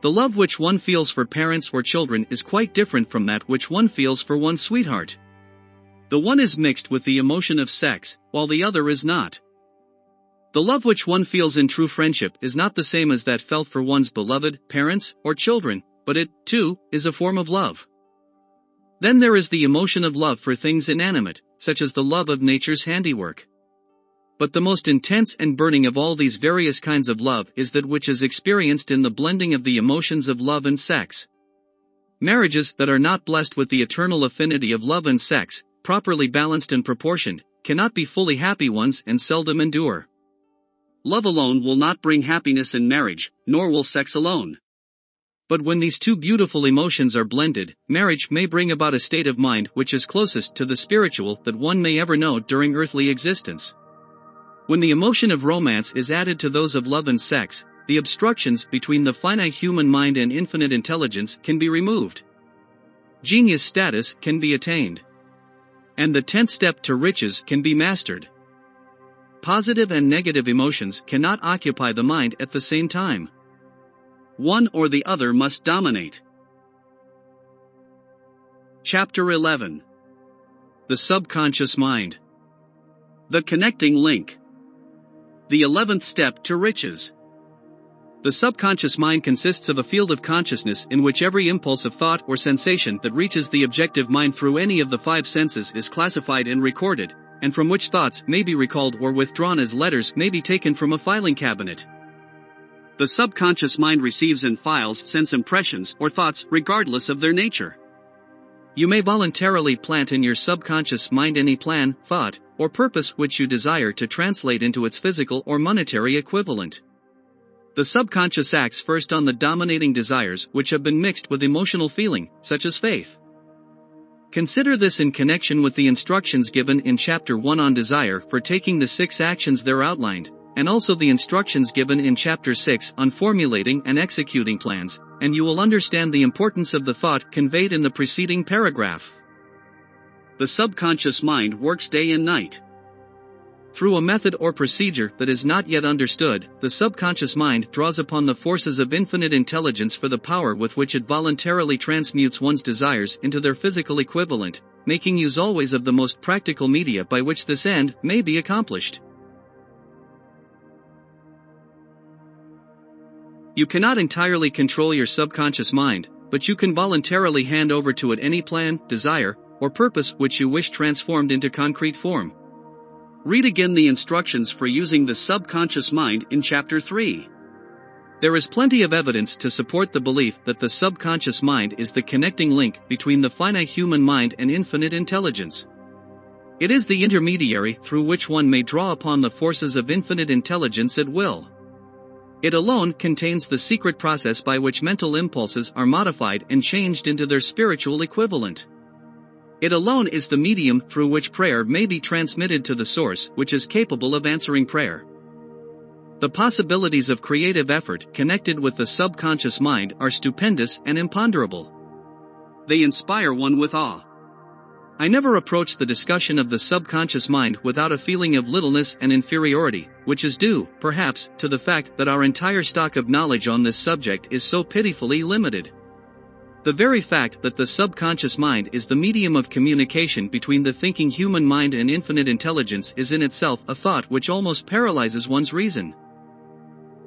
The love which one feels for parents or children is quite different from that which one feels for one's sweetheart. The one is mixed with the emotion of sex, while the other is not. The love which one feels in true friendship is not the same as that felt for one's beloved, parents, or children, but it, too, is a form of love. Then there is the emotion of love for things inanimate, such as the love of nature's handiwork. But the most intense and burning of all these various kinds of love is that which is experienced in the blending of the emotions of love and sex. Marriages that are not blessed with the eternal affinity of love and sex, properly balanced and proportioned, cannot be fully happy ones and seldom endure. Love alone will not bring happiness in marriage, nor will sex alone. But when these two beautiful emotions are blended, marriage may bring about a state of mind which is closest to the spiritual that one may ever know during earthly existence. When the emotion of romance is added to those of love and sex, the obstructions between the finite human mind and infinite intelligence can be removed. Genius status can be attained. And the 10th step to riches can be mastered. Positive and negative emotions cannot occupy the mind at the same time. One or the other must dominate. Chapter 11. The Subconscious Mind. The Connecting Link. The 11th Step to Riches. The subconscious mind consists of a field of consciousness in which every impulse of thought or sensation that reaches the objective mind through any of the five senses is classified and recorded, and from which thoughts may be recalled or withdrawn as letters may be taken from a filing cabinet. The subconscious mind receives and files sense impressions or thoughts regardless of their nature. You may voluntarily plant in your subconscious mind any plan, thought, or purpose which you desire to translate into its physical or monetary equivalent. The subconscious acts first on the dominating desires which have been mixed with emotional feeling, such as faith. Consider this in connection with the instructions given in Chapter 1 on desire for taking the 6 actions there outlined, and also the instructions given in Chapter 6 on formulating and executing plans, and you will understand the importance of the thought conveyed in the preceding paragraph. The subconscious mind works day and night. Through a method or procedure that is not yet understood, the subconscious mind draws upon the forces of infinite intelligence for the power with which it voluntarily transmutes one's desires into their physical equivalent, making use always of the most practical media by which this end may be accomplished. You cannot entirely control your subconscious mind, but you can voluntarily hand over to it any plan, desire, or purpose which you wish transformed into concrete form. Read again the instructions for using the subconscious mind in Chapter 3. There is plenty of evidence to support the belief that the subconscious mind is the connecting link between the finite human mind and infinite intelligence. It is the intermediary through which one may draw upon the forces of infinite intelligence at will. It alone contains the secret process by which mental impulses are modified and changed into their spiritual equivalent. It alone is the medium through which prayer may be transmitted to the source which is capable of answering prayer. The possibilities of creative effort connected with the subconscious mind are stupendous and imponderable. They inspire one with awe. I never approach the discussion of the subconscious mind without a feeling of littleness and inferiority, which is due, perhaps, to the fact that our entire stock of knowledge on this subject is so pitifully limited. The very fact that the subconscious mind is the medium of communication between the thinking human mind and infinite intelligence is in itself a thought which almost paralyzes one's reason.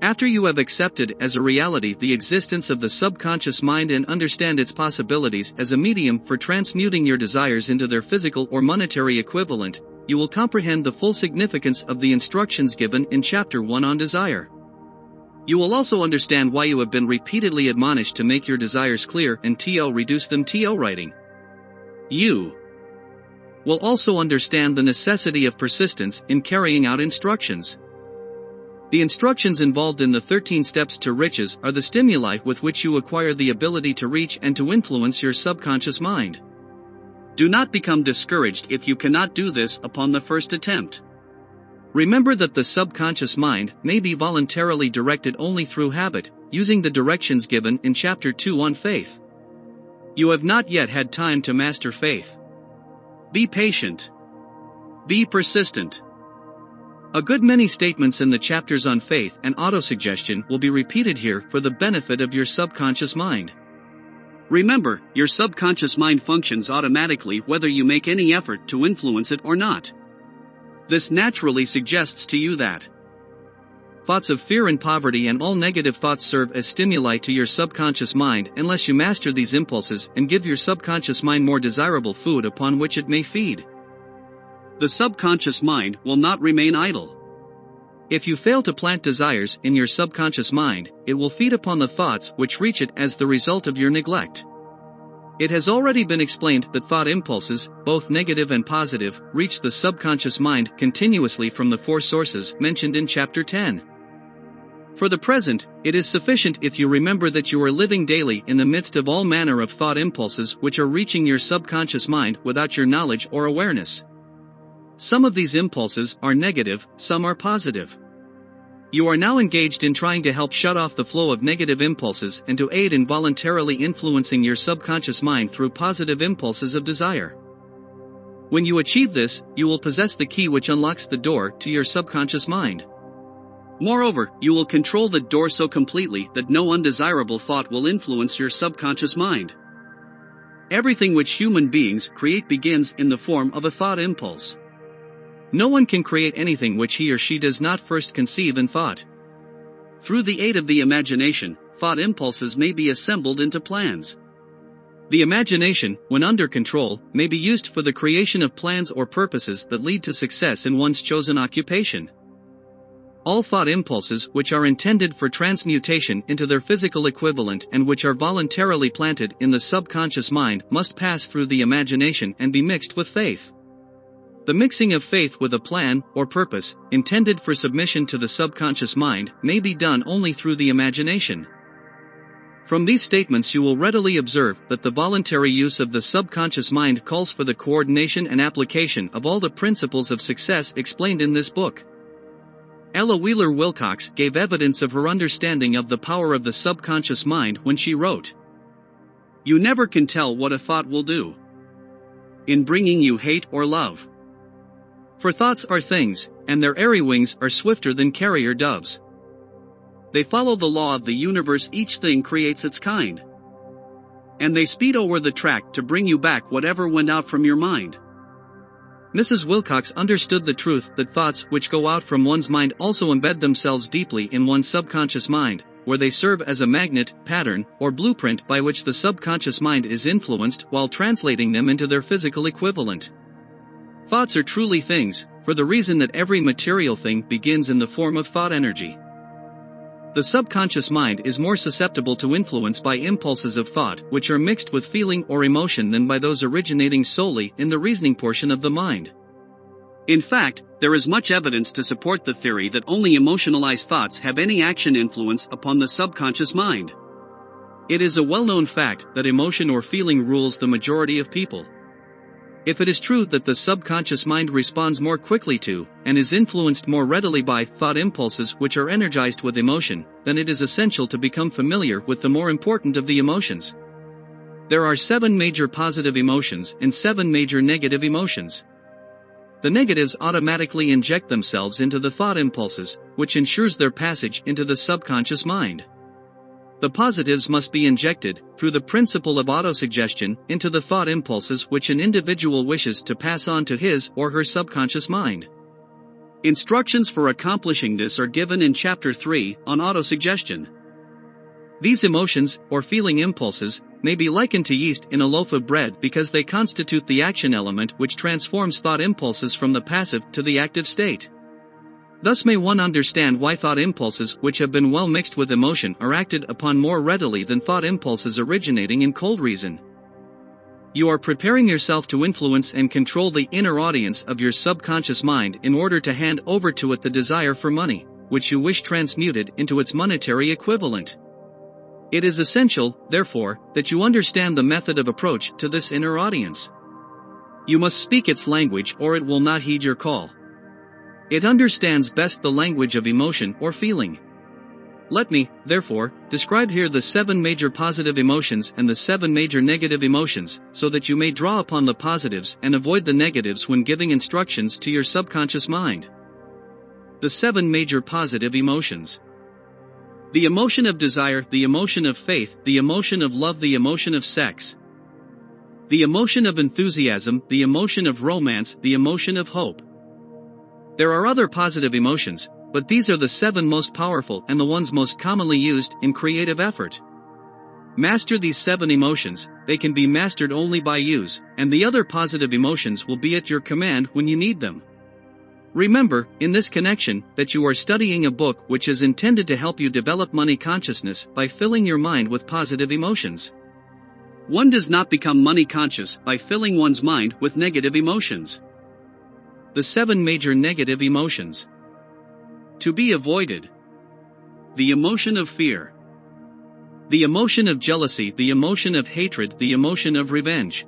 After you have accepted as a reality the existence of the subconscious mind and understand its possibilities as a medium for transmuting your desires into their physical or monetary equivalent, you will comprehend the full significance of the instructions given in Chapter 1 on desire. You will also understand why you have been repeatedly admonished to make your desires clear and reduce them writing. You will also understand the necessity of persistence in carrying out instructions. The instructions involved in the 13 steps to riches are the stimuli with which you acquire the ability to reach and to influence your subconscious mind. Do not become discouraged if you cannot do this upon the first attempt. Remember that the subconscious mind may be voluntarily directed only through habit, using the directions given in Chapter 2 on faith. You have not yet had time to master faith. Be patient. Be persistent. A good many statements in the chapters on faith and autosuggestion will be repeated here for the benefit of your subconscious mind. Remember, your subconscious mind functions automatically whether you make any effort to influence it or not. This naturally suggests to you that thoughts of fear and poverty and all negative thoughts serve as stimuli to your subconscious mind unless you master these impulses and give your subconscious mind more desirable food upon which it may feed. The subconscious mind will not remain idle. If you fail to plant desires in your subconscious mind, it will feed upon the thoughts which reach it as the result of your neglect. It has already been explained that thought impulses, both negative and positive, reach the subconscious mind continuously from the 4 sources mentioned in Chapter 10. For the present, it is sufficient if you remember that you are living daily in the midst of all manner of thought impulses which are reaching your subconscious mind without your knowledge or awareness. Some of these impulses are negative, some are positive. You are now engaged in trying to help shut off the flow of negative impulses and to aid in voluntarily influencing your subconscious mind through positive impulses of desire. When you achieve this, you will possess the key which unlocks the door to your subconscious mind. Moreover, you will control the door so completely that no undesirable thought will influence your subconscious mind. Everything which human beings create begins in the form of a thought impulse. No one can create anything which he or she does not first conceive in thought. Through the aid of the imagination, thought impulses may be assembled into plans. The imagination, when under control, may be used for the creation of plans or purposes that lead to success in one's chosen occupation. All thought impulses which are intended for transmutation into their physical equivalent and which are voluntarily planted in the subconscious mind must pass through the imagination and be mixed with faith. The mixing of faith with a plan or purpose, intended for submission to the subconscious mind, may be done only through the imagination. From these statements you will readily observe that the voluntary use of the subconscious mind calls for the coordination and application of all the principles of success explained in this book. Ella Wheeler Wilcox gave evidence of her understanding of the power of the subconscious mind when she wrote, "You never can tell what a thought will do in bringing you hate or love. For thoughts are things, and their airy wings are swifter than carrier doves. They follow the law of the universe, each thing creates its kind. And they speed over the track to bring you back whatever went out from your mind." Mrs. Wilcox understood the truth that thoughts which go out from one's mind also embed themselves deeply in one's subconscious mind, where they serve as a magnet, pattern, or blueprint by which the subconscious mind is influenced while translating them into their physical equivalent. Thoughts are truly things, for the reason that every material thing begins in the form of thought energy. The subconscious mind is more susceptible to influence by impulses of thought which are mixed with feeling or emotion than by those originating solely in the reasoning portion of the mind. In fact, there is much evidence to support the theory that only emotionalized thoughts have any action influence upon the subconscious mind. It is a well-known fact that emotion or feeling rules the majority of people. If it is true that the subconscious mind responds more quickly to, and is influenced more readily by, thought impulses which are energized with emotion, then it is essential to become familiar with the more important of the emotions. There are 7 major positive emotions and 7 major negative emotions. The negatives automatically inject themselves into the thought impulses, which ensures their passage into the subconscious mind. The positives must be injected, through the principle of autosuggestion, into the thought impulses which an individual wishes to pass on to his or her subconscious mind. Instructions for accomplishing this are given in Chapter 3 on autosuggestion. These emotions, or feeling impulses, may be likened to yeast in a loaf of bread because they constitute the action element which transforms thought impulses from the passive to the active state. Thus may one understand why thought impulses which have been well mixed with emotion are acted upon more readily than thought impulses originating in cold reason. You are preparing yourself to influence and control the inner audience of your subconscious mind in order to hand over to it the desire for money, which you wish transmuted into its monetary equivalent. It is essential, therefore, that you understand the method of approach to this inner audience. You must speak its language or it will not heed your call. It understands best the language of emotion or feeling. Let me, therefore, describe here the 7 major positive emotions and the 7 major negative emotions, so that you may draw upon the positives and avoid the negatives when giving instructions to your subconscious mind. The 7 major positive emotions. The emotion of desire, the emotion of faith, the emotion of love, the emotion of sex. The emotion of enthusiasm, the emotion of romance, the emotion of hope. There are other positive emotions, but these are the 7 most powerful and the ones most commonly used in creative effort. Master these 7 emotions, they can be mastered only by use, and the other positive emotions will be at your command when you need them. Remember, in this connection, that you are studying a book which is intended to help you develop money consciousness by filling your mind with positive emotions. One does not become money conscious by filling one's mind with negative emotions. The 7 major negative emotions. To be avoided. The emotion of fear. The emotion of jealousy, the emotion of hatred, the emotion of revenge.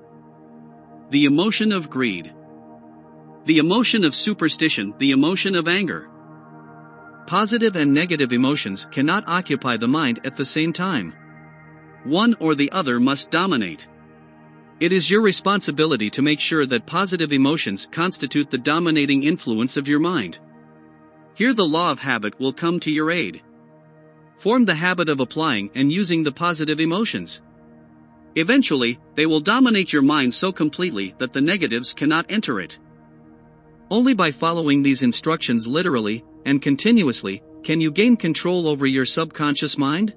The emotion of greed. The emotion of superstition, the emotion of anger. Positive and negative emotions cannot occupy the mind at the same time. One or the other must dominate. It is your responsibility to make sure that positive emotions constitute the dominating influence of your mind. Here the law of habit will come to your aid. Form the habit of applying and using the positive emotions. Eventually, they will dominate your mind so completely that the negatives cannot enter it. Only by following these instructions literally and continuously can you gain control over your subconscious mind.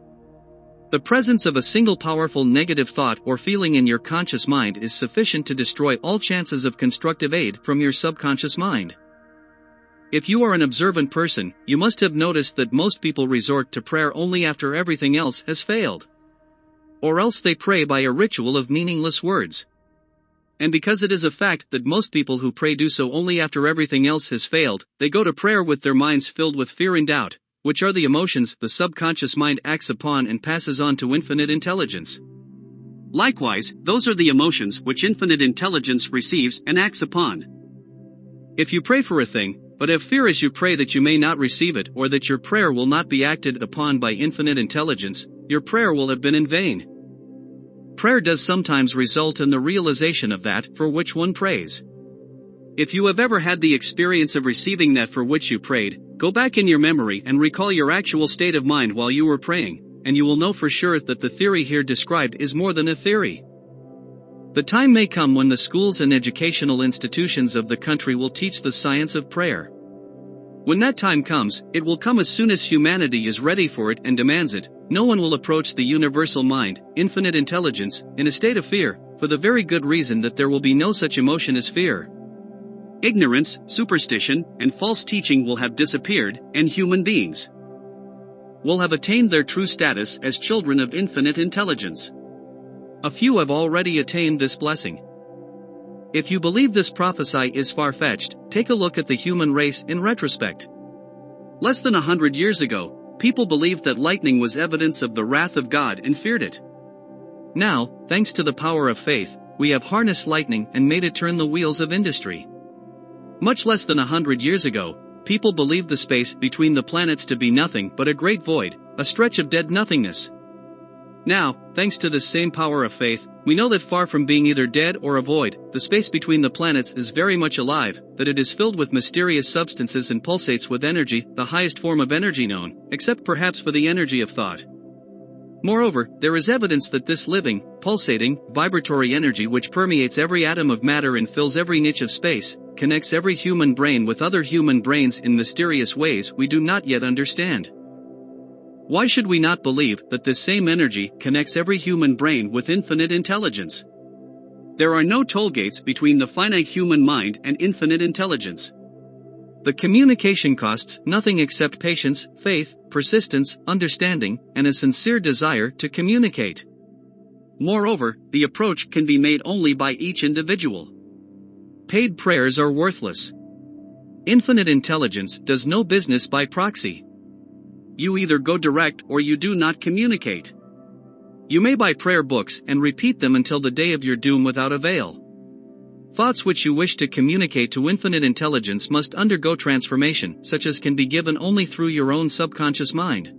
The presence of a single powerful negative thought or feeling in your conscious mind is sufficient to destroy all chances of constructive aid from your subconscious mind. If you are an observant person, you must have noticed that most people resort to prayer only after everything else has failed. Or else they pray by a ritual of meaningless words. And because it is a fact that most people who pray do so only after everything else has failed, they go to prayer with their minds filled with fear and doubt, which are the emotions the subconscious mind acts upon and passes on to infinite intelligence. Likewise, those are the emotions which infinite intelligence receives and acts upon. If you pray for a thing, but have fear as you pray that you may not receive it or that your prayer will not be acted upon by infinite intelligence, your prayer will have been in vain. Prayer does sometimes result in the realization of that for which one prays. If you have ever had the experience of receiving that for which you prayed, go back in your memory and recall your actual state of mind while you were praying, and you will know for sure that the theory here described is more than a theory. The time may come when the schools and educational institutions of the country will teach the science of prayer. When that time comes, it will come as soon as humanity is ready for it and demands it. No one will approach the universal mind, infinite intelligence, in a state of fear, for the very good reason that there will be no such emotion as fear. Ignorance, superstition, and false teaching will have disappeared, and human beings will have attained their true status as children of infinite intelligence. A few have already attained this blessing. If you believe this prophecy is far-fetched, take a look at the human race in retrospect. Less than 100 years ago, people believed that lightning was evidence of the wrath of God and feared it. Now, thanks to the power of faith, we have harnessed lightning and made it turn the wheels of industry. Much less than 100 years ago, people believed the space between the planets to be nothing but a great void, a stretch of dead nothingness. Now, thanks to this same power of faith, we know that far from being either dead or a void, the space between the planets is very much alive, that it is filled with mysterious substances and pulsates with energy, the highest form of energy known, except perhaps for the energy of thought. Moreover, there is evidence that this living, pulsating, vibratory energy which permeates every atom of matter and fills every niche of space, connects every human brain with other human brains in mysterious ways we do not yet understand. Why should we not believe that this same energy connects every human brain with infinite intelligence? There are no toll gates between the finite human mind and infinite intelligence. The communication costs nothing except patience, faith, persistence, understanding, and a sincere desire to communicate. Moreover, the approach can be made only by each individual. Paid prayers are worthless. Infinite intelligence does no business by proxy. You either go direct or you do not communicate. You may buy prayer books and repeat them until the day of your doom without avail. Thoughts which you wish to communicate to infinite intelligence must undergo transformation, such as can be given only through your own subconscious mind.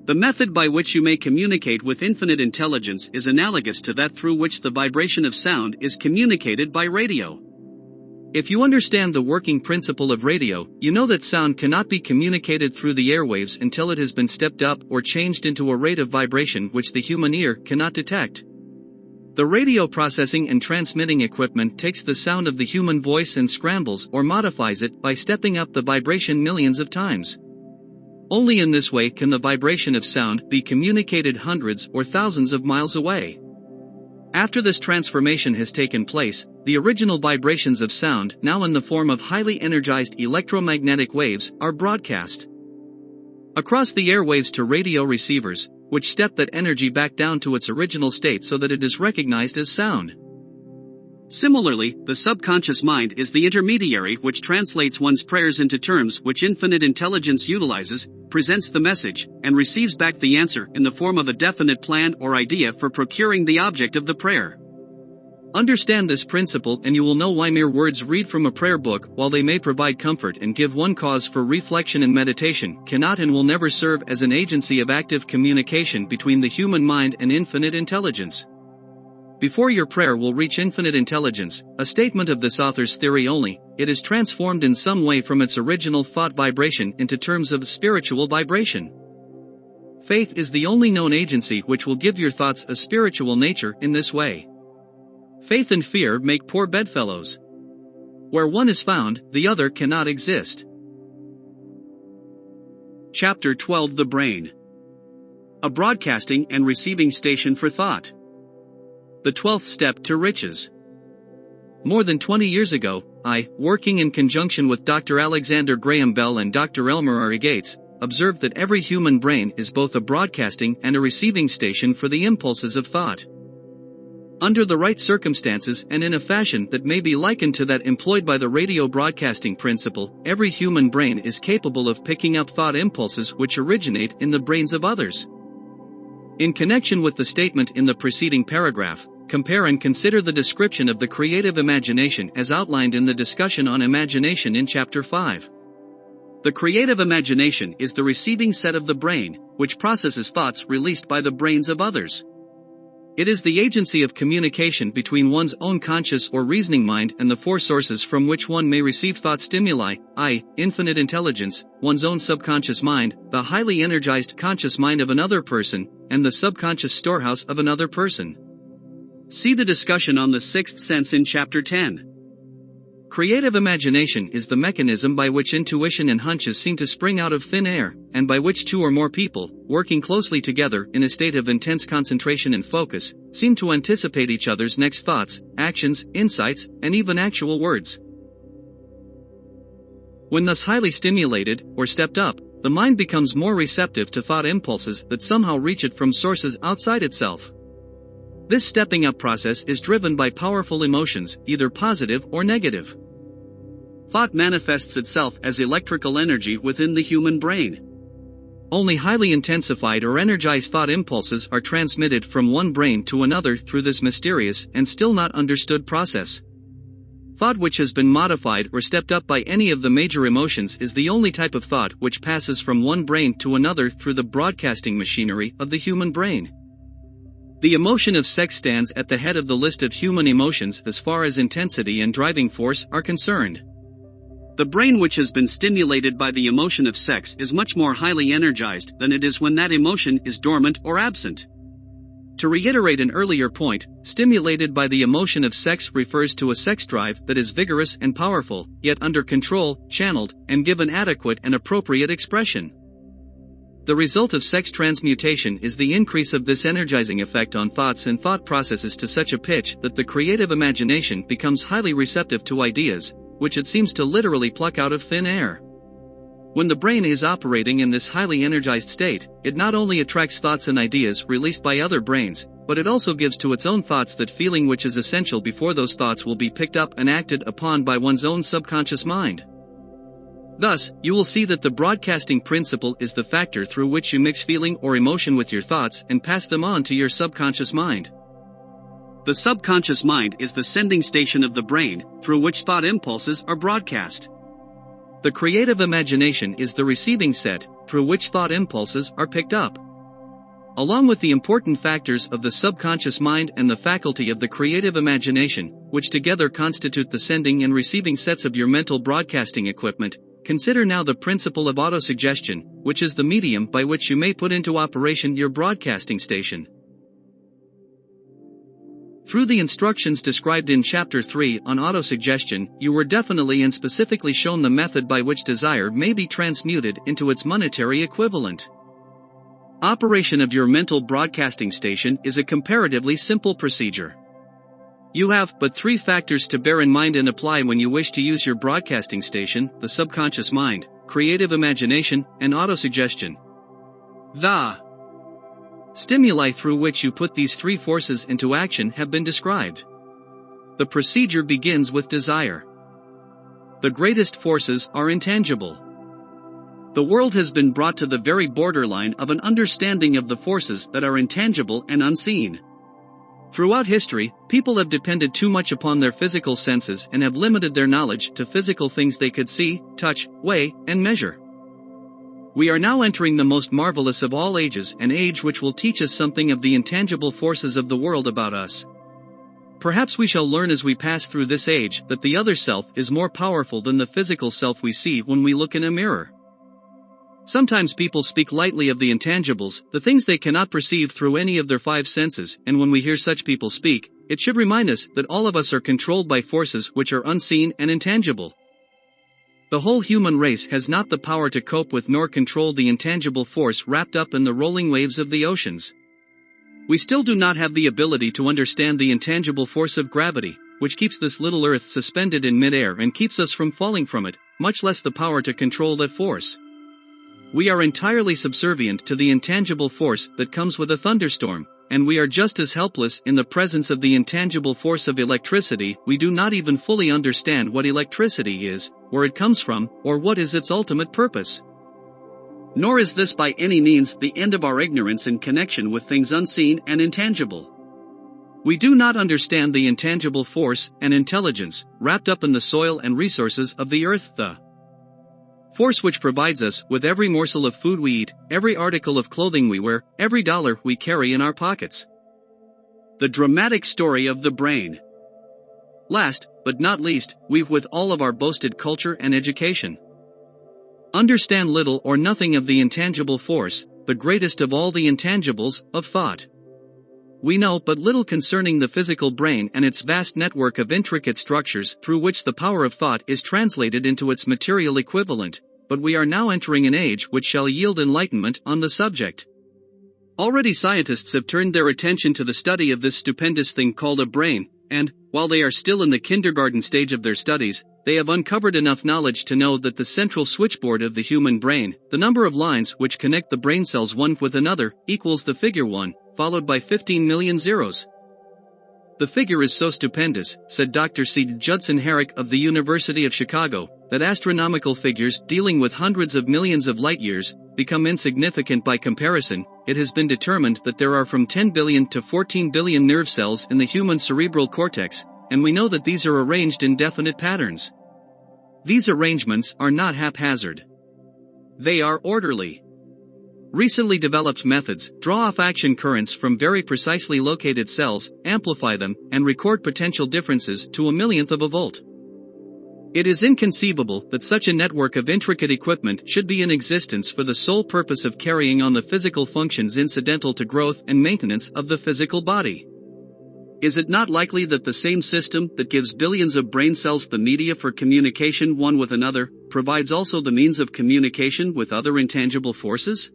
The method by which you may communicate with infinite intelligence is analogous to that through which the vibration of sound is communicated by radio. If you understand the working principle of radio, you know that sound cannot be communicated through the airwaves until it has been stepped up or changed into a rate of vibration which the human ear cannot detect. The radio processing and transmitting equipment takes the sound of the human voice and scrambles or modifies it by stepping up the vibration millions of times. Only in this way can the vibration of sound be communicated hundreds or thousands of miles away. After this transformation has taken place, the original vibrations of sound, now in the form of highly energized electromagnetic waves, are broadcast across the airwaves to radio receivers, which step that energy back down to its original state so that it is recognized as sound. Similarly, the subconscious mind is the intermediary which translates one's prayers into terms which infinite intelligence utilizes, presents the message, and receives back the answer in the form of a definite plan or idea for procuring the object of the prayer. Understand this principle and you will know why mere words read from a prayer book, while they may provide comfort and give one cause for reflection and meditation, cannot and will never serve as an agency of active communication between the human mind and infinite intelligence. Before your prayer will reach infinite intelligence, a statement of this author's theory only, it is transformed in some way from its original thought vibration into terms of spiritual vibration. Faith is the only known agency which will give your thoughts a spiritual nature in this way. Faith and fear make poor bedfellows. Where one is found, the other cannot exist. Chapter 12: The Brain. A broadcasting and receiving station for thought. The 12th step to riches. More than 20 years ago, I, working in conjunction with Dr. Alexander Graham Bell and Dr. Elmer R. Gates, observed that every human brain is both a broadcasting and a receiving station for the impulses of thought. Under the right circumstances and in a fashion that may be likened to that employed by the radio broadcasting principle, every human brain is capable of picking up thought impulses which originate in the brains of others. In connection with the statement in the preceding paragraph, compare and consider the description of the creative imagination as outlined in the discussion on imagination in Chapter 5. The creative imagination is the receiving set of the brain, which processes thoughts released by the brains of others. It is the agency of communication between one's own conscious or reasoning mind and the four sources from which one may receive thought stimuli, i.e., infinite intelligence, one's own subconscious mind, the highly energized conscious mind of another person, and the subconscious storehouse of another person. See the discussion on the sixth sense in Chapter 10. Creative imagination is the mechanism by which intuition and hunches seem to spring out of thin air, and by which two or more people, working closely together in a state of intense concentration and focus, seem to anticipate each other's next thoughts, actions, insights, and even actual words. When thus highly stimulated, or stepped up, the mind becomes more receptive to thought impulses that somehow reach it from sources outside itself. This stepping up process is driven by powerful emotions, either positive or negative. Thought manifests itself as electrical energy within the human brain. Only highly intensified or energized thought impulses are transmitted from one brain to another through this mysterious and still not understood process. Thought which has been modified or stepped up by any of the major emotions is the only type of thought which passes from one brain to another through the broadcasting machinery of the human brain. The emotion of sex stands at the head of the list of human emotions as far as intensity and driving force are concerned. The brain which has been stimulated by the emotion of sex is much more highly energized than it is when that emotion is dormant or absent. To reiterate an earlier point, stimulated by the emotion of sex refers to a sex drive that is vigorous and powerful, yet under control, channeled, and given adequate and appropriate expression. The result of sex transmutation is the increase of this energizing effect on thoughts and thought processes to such a pitch that the creative imagination becomes highly receptive to ideas, which it seems to literally pluck out of thin air. When the brain is operating in this highly energized state, it not only attracts thoughts and ideas released by other brains, but it also gives to its own thoughts that feeling which is essential before those thoughts will be picked up and acted upon by one's own subconscious mind. Thus, you will see that the broadcasting principle is the factor through which you mix feeling or emotion with your thoughts and pass them on to your subconscious mind. The subconscious mind is the sending station of the brain, through which thought impulses are broadcast. The creative imagination is the receiving set, through which thought impulses are picked up. Along with the important factors of the subconscious mind and the faculty of the creative imagination, which together constitute the sending and receiving sets of your mental broadcasting equipment, consider now the principle of autosuggestion, which is the medium by which you may put into operation your broadcasting station. Through the instructions described in Chapter 3 on autosuggestion, you were definitely and specifically shown the method by which desire may be transmuted into its monetary equivalent. Operation of your mental broadcasting station is a comparatively simple procedure. You have but three factors to bear in mind and apply when you wish to use your broadcasting station: the subconscious mind, creative imagination, and autosuggestion. The stimuli through which you put these three forces into action have been described. The procedure begins with desire. The greatest forces are intangible. The world has been brought to the very borderline of an understanding of the forces that are intangible and unseen. Throughout history, people have depended too much upon their physical senses and have limited their knowledge to physical things they could see, touch, weigh, and measure. We are now entering the most marvelous of all ages, an age which will teach us something of the intangible forces of the world about us. Perhaps we shall learn as we pass through this age that the other self is more powerful than the physical self we see when we look in a mirror. Sometimes people speak lightly of the intangibles, the things they cannot perceive through any of their five senses, and when we hear such people speak, it should remind us that all of us are controlled by forces which are unseen and intangible. The whole human race has not the power to cope with nor control the intangible force wrapped up in the rolling waves of the oceans. We still do not have the ability to understand the intangible force of gravity, which keeps this little earth suspended in midair and keeps us from falling from it, much less the power to control that force. We are entirely subservient to the intangible force that comes with a thunderstorm, and we are just as helpless in the presence of the intangible force of electricity. We do not even fully understand what electricity is, where it comes from, or what is its ultimate purpose. Nor is this by any means the end of our ignorance in connection with things unseen and intangible. We do not understand the intangible force and intelligence wrapped up in the soil and resources of the earth, the force which provides us with every morsel of food we eat, every article of clothing we wear, every dollar we carry in our pockets. The dramatic story of the brain. Last, but not least, we've with all of our boasted culture and education. Understand little or nothing of the intangible force, the greatest of all the intangibles, of thought. We know but little concerning the physical brain and its vast network of intricate structures through which the power of thought is translated into its material equivalent, but we are now entering an age which shall yield enlightenment on the subject. Already scientists have turned their attention to the study of this stupendous thing called a brain, and, while they are still in the kindergarten stage of their studies, they have uncovered enough knowledge to know that the central switchboard of the human brain, the number of lines which connect the brain cells one with another, equals the figure 1, followed by 15 million zeros. The figure is so stupendous, said Dr. C. Judson Herrick of the University of Chicago, that astronomical figures dealing with hundreds of millions of light years become insignificant by comparison. It has been determined that there are from 10 billion to 14 billion nerve cells in the human cerebral cortex, and we know that these are arranged in definite patterns. These arrangements are not haphazard. They are orderly. Recently developed methods draw off action currents from very precisely located cells, amplify them, and record potential differences to a millionth of a volt. It is inconceivable that such a network of intricate equipment should be in existence for the sole purpose of carrying on the physical functions incidental to growth and maintenance of the physical body. Is it not likely that the same system that gives billions of brain cells the media for communication one with another, provides also the means of communication with other intangible forces?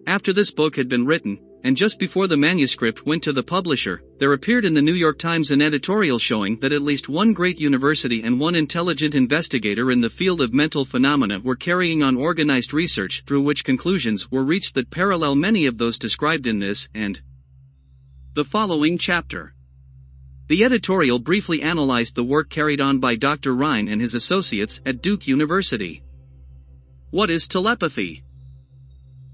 After this book had been written, and just before the manuscript went to the publisher, there appeared in the New York Times an editorial showing that at least one great university and one intelligent investigator in the field of mental phenomena were carrying on organized research through which conclusions were reached that parallel many of those described in this and the following chapter. The editorial briefly analyzed the work carried on by Dr. Rhine and his associates at Duke University. What is telepathy?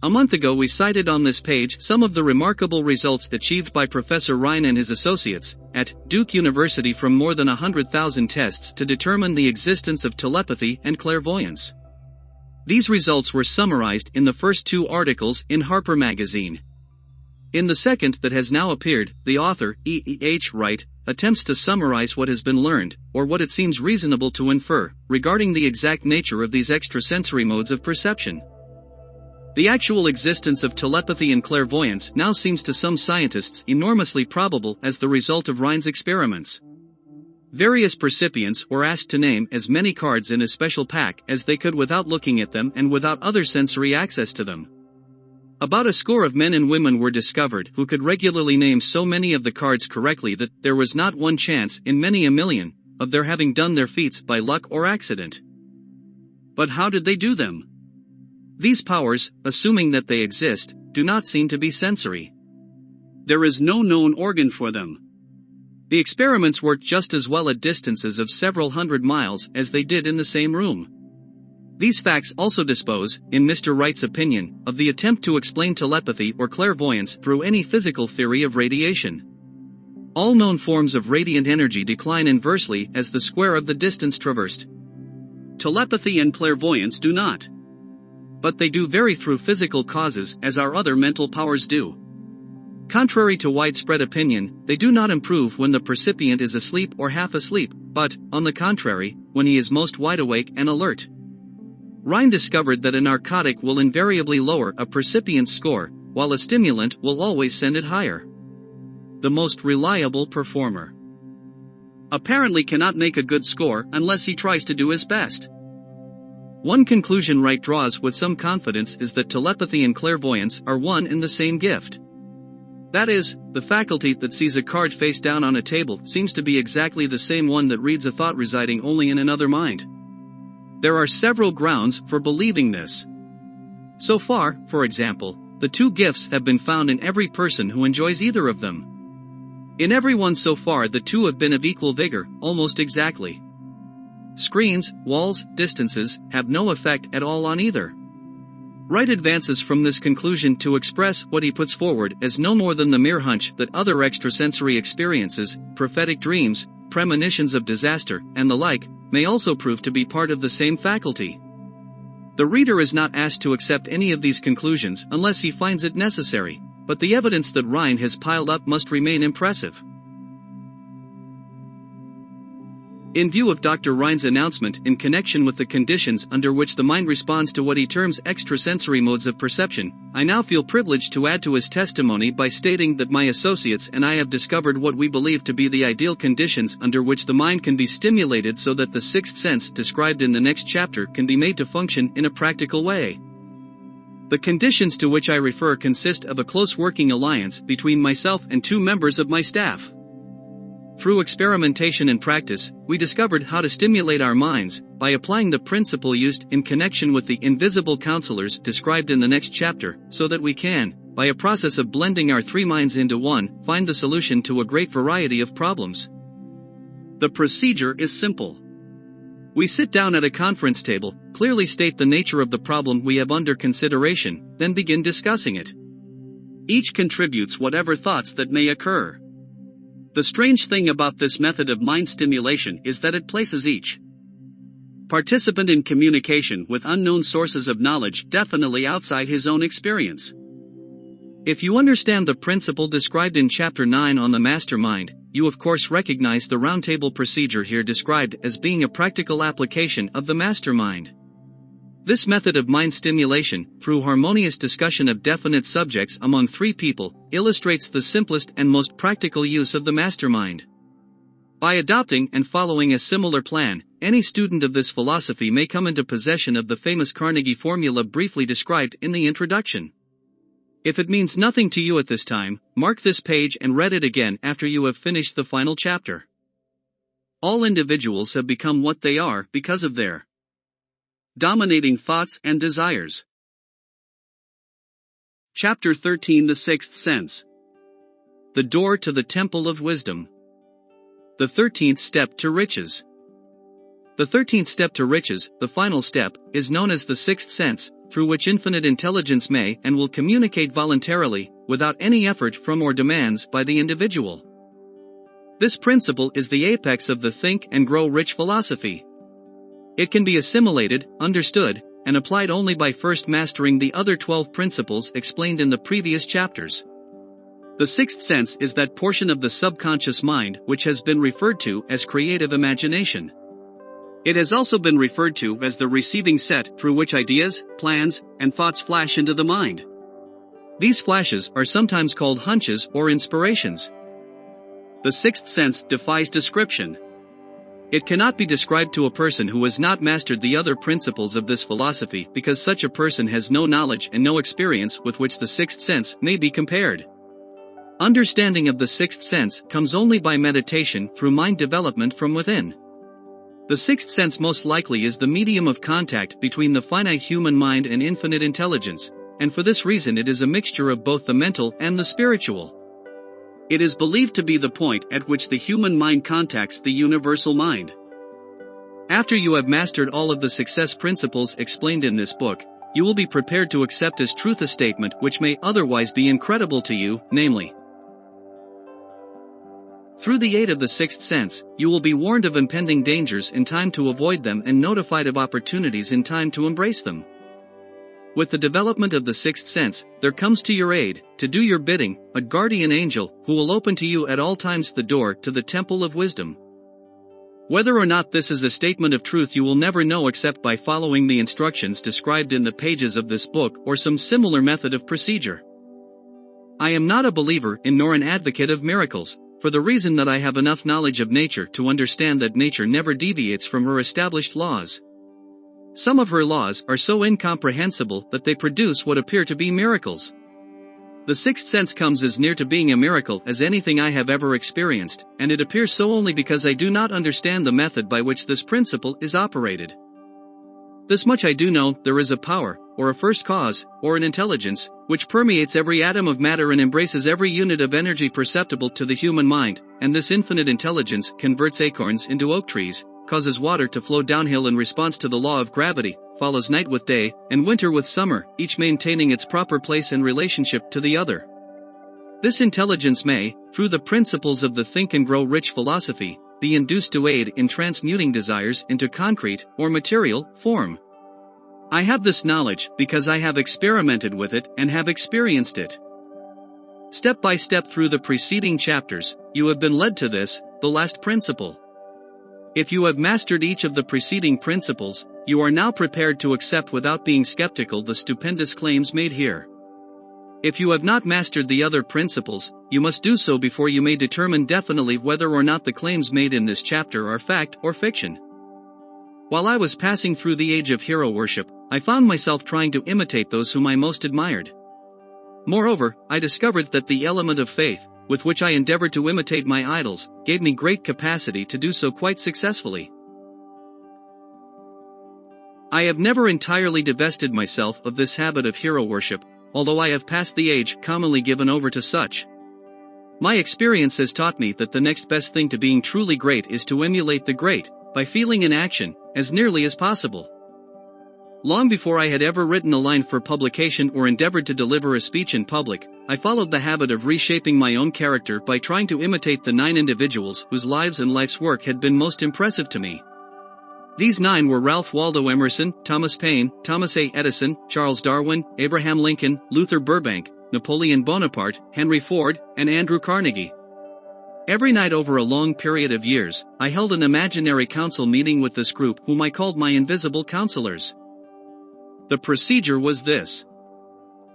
A month ago we cited on this page some of the remarkable results achieved by Professor Rhine and his associates at Duke University from more than 100,000 tests to determine the existence of telepathy and clairvoyance. These results were summarized in the first two articles in Harper magazine. In the second that has now appeared, the author, E.H. Wright, attempts to summarize what has been learned, or what it seems reasonable to infer, regarding the exact nature of these extrasensory modes of perception. The actual existence of telepathy and clairvoyance now seems to some scientists enormously probable as the result of Rhine's experiments. Various percipients were asked to name as many cards in a special pack as they could without looking at them and without other sensory access to them. About a score of men and women were discovered who could regularly name so many of the cards correctly that there was not one chance in many a million of their having done their feats by luck or accident. But how did they do them? These powers, assuming that they exist, do not seem to be sensory. There is no known organ for them. The experiments worked just as well at distances of several hundred miles as they did in the same room. These facts also dispose, in Mr. Wright's opinion, of the attempt to explain telepathy or clairvoyance through any physical theory of radiation. All known forms of radiant energy decline inversely as the square of the distance traversed. Telepathy and clairvoyance do not. But they do vary through physical causes as our other mental powers do. Contrary to widespread opinion, they do not improve when the percipient is asleep or half asleep, but, on the contrary, when he is most wide awake and alert. Rhine discovered that a narcotic will invariably lower a percipient's score, while a stimulant will always send it higher. The most reliable performer apparently cannot make a good score unless he tries to do his best. One conclusion Wright draws with some confidence is that telepathy and clairvoyance are one and the same gift. That is, the faculty that sees a card face down on a table seems to be exactly the same one that reads a thought residing only in another mind. There are several grounds for believing this. So far, for example, the two gifts have been found in every person who enjoys either of them. In everyone so far the two have been of equal vigor, almost exactly. Screens, walls, distances, have no effect at all on either. Wright advances from this conclusion to express what he puts forward as no more than the mere hunch that other extrasensory experiences, prophetic dreams, premonitions of disaster, and the like, may also prove to be part of the same faculty. The reader is not asked to accept any of these conclusions unless he finds it necessary, but the evidence that Rhine has piled up must remain impressive. In view of Dr. Rhine's announcement in connection with the conditions under which the mind responds to what he terms extrasensory modes of perception, I now feel privileged to add to his testimony by stating that my associates and I have discovered what we believe to be the ideal conditions under which the mind can be stimulated so that the sixth sense described in the next chapter can be made to function in a practical way. The conditions to which I refer consist of a close working alliance between myself and two members of my staff. Through experimentation and practice, we discovered how to stimulate our minds, by applying the principle used in connection with the invisible counselors described in the next chapter, so that we can, by a process of blending our three minds into one, find the solution to a great variety of problems. The procedure is simple. We sit down at a conference table, clearly state the nature of the problem we have under consideration, then begin discussing it. Each contributes whatever thoughts that may occur. The strange thing about this method of mind stimulation is that it places each participant in communication with unknown sources of knowledge definitely outside his own experience. If you understand the principle described in Chapter 9 on the mastermind, you of course recognize the roundtable procedure here described as being a practical application of the mastermind. This method of mind stimulation, through harmonious discussion of definite subjects among three people, illustrates the simplest and most practical use of the mastermind. By adopting and following a similar plan, any student of this philosophy may come into possession of the famous Carnegie formula briefly described in the introduction. If it means nothing to you at this time, mark this page and read it again after you have finished the final chapter. All individuals have become what they are because of their dominating thoughts and desires. Chapter 13, The Sixth Sense. The Door to the Temple of Wisdom. The 13th Step to Riches. The 13th step to riches, the final step, is known as the sixth sense, through which infinite intelligence may and will communicate voluntarily, without any effort from or demands by the individual. This principle is the apex of the Think and Grow Rich philosophy. It can be assimilated, understood, and applied only by first mastering the other 12 principles explained in the previous chapters. The sixth sense is that portion of the subconscious mind which has been referred to as creative imagination. It has also been referred to as the receiving set through which ideas, plans, and thoughts flash into the mind. These flashes are sometimes called hunches or inspirations. The sixth sense defies description. It cannot be described to a person who has not mastered the other principles of this philosophy because such a person has no knowledge and no experience with which the sixth sense may be compared. Understanding of the sixth sense comes only by meditation through mind development from within. The sixth sense most likely is the medium of contact between the finite human mind and infinite intelligence, and for this reason it is a mixture of both the mental and the spiritual. It is believed to be the point at which the human mind contacts the universal mind. After you have mastered all of the success principles explained in this book, you will be prepared to accept as truth a statement which may otherwise be incredible to you, namely, through the aid of the sixth sense, you will be warned of impending dangers in time to avoid them and notified of opportunities in time to embrace them. With the development of the sixth sense, there comes to your aid, to do your bidding, a guardian angel, who will open to you at all times the door to the temple of wisdom. Whether or not this is a statement of truth you will never know except by following the instructions described in the pages of this book or some similar method of procedure. I am not a believer in nor an advocate of miracles, for the reason that I have enough knowledge of nature to understand that nature never deviates from her established laws. Some of her laws are so incomprehensible that they produce what appear to be miracles. The sixth sense comes as near to being a miracle as anything I have ever experienced, and it appears so only because I do not understand the method by which this principle is operated. This much I do know: there is a power, or a first cause, or an intelligence, which permeates every atom of matter and embraces every unit of energy perceptible to the human mind, and this infinite intelligence converts acorns into oak trees, causes water to flow downhill in response to the law of gravity, follows night with day, and winter with summer, each maintaining its proper place and relationship to the other. This intelligence may, through the principles of the Think and Grow Rich philosophy, be induced to aid in transmuting desires into concrete, or material, form. I have this knowledge because I have experimented with it and have experienced it. Step by step through the preceding chapters, you have been led to this, the last principle. If you have mastered each of the preceding principles, you are now prepared to accept without being skeptical the stupendous claims made here. If you have not mastered the other principles, you must do so before you may determine definitely whether or not the claims made in this chapter are fact or fiction. While I was passing through the age of hero worship, I found myself trying to imitate those whom I most admired. Moreover, I discovered that the element of faith, with which I endeavored to imitate my idols, gave me great capacity to do so quite successfully. I have never entirely divested myself of this habit of hero worship, although I have passed the age commonly given over to such. My experience has taught me that the next best thing to being truly great is to emulate the great, by feeling in action, as nearly as possible. Long before I had ever written a line for publication or endeavored to deliver a speech in public, I followed the habit of reshaping my own character by trying to imitate the 9 individuals whose lives and life's work had been most impressive to me. These 9 were Ralph Waldo Emerson, Thomas Paine, Thomas A. Edison, Charles Darwin, Abraham Lincoln, Luther Burbank, Napoleon Bonaparte, Henry Ford, and Andrew Carnegie. Every night over a long period of years, I held an imaginary council meeting with this group whom I called my invisible counselors. The procedure was this.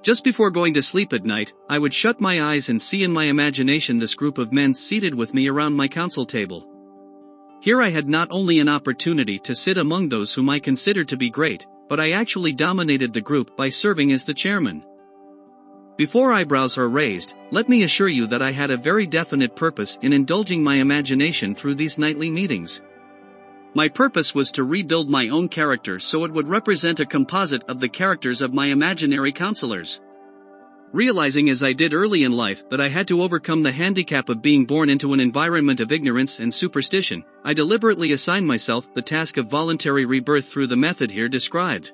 Just before going to sleep at night, I would shut my eyes and see in my imagination this group of men seated with me around my council table. Here I had not only an opportunity to sit among those whom I considered to be great, but I actually dominated the group by serving as the chairman. Before eyebrows are raised, let me assure you that I had a very definite purpose in indulging my imagination through these nightly meetings. My purpose was to rebuild my own character so it would represent a composite of the characters of my imaginary counselors. Realizing as I did early in life that I had to overcome the handicap of being born into an environment of ignorance and superstition, I deliberately assigned myself the task of voluntary rebirth through the method here described.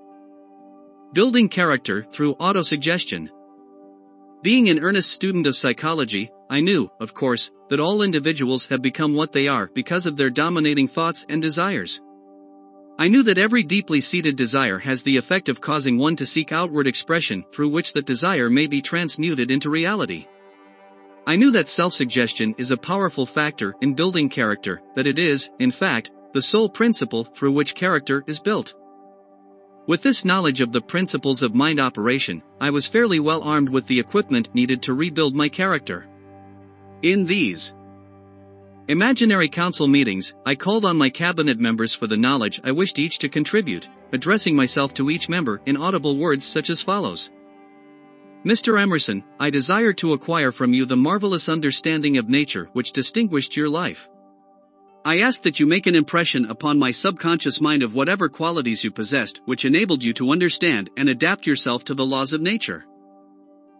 Building character through autosuggestion. Being an earnest student of psychology, I knew, of course, that all individuals have become what they are because of their dominating thoughts and desires. I knew that every deeply seated desire has the effect of causing one to seek outward expression through which that desire may be transmuted into reality. I knew that self-suggestion is a powerful factor in building character, that it is, in fact, the sole principle through which character is built. With this knowledge of the principles of mind operation, I was fairly well armed with the equipment needed to rebuild my character. In these imaginary council meetings, I called on my cabinet members for the knowledge I wished each to contribute, addressing myself to each member in audible words such as follows. Mr. Emerson, I desire to acquire from you the marvelous understanding of nature which distinguished your life. I ask that you make an impression upon my subconscious mind of whatever qualities you possessed which enabled you to understand and adapt yourself to the laws of nature.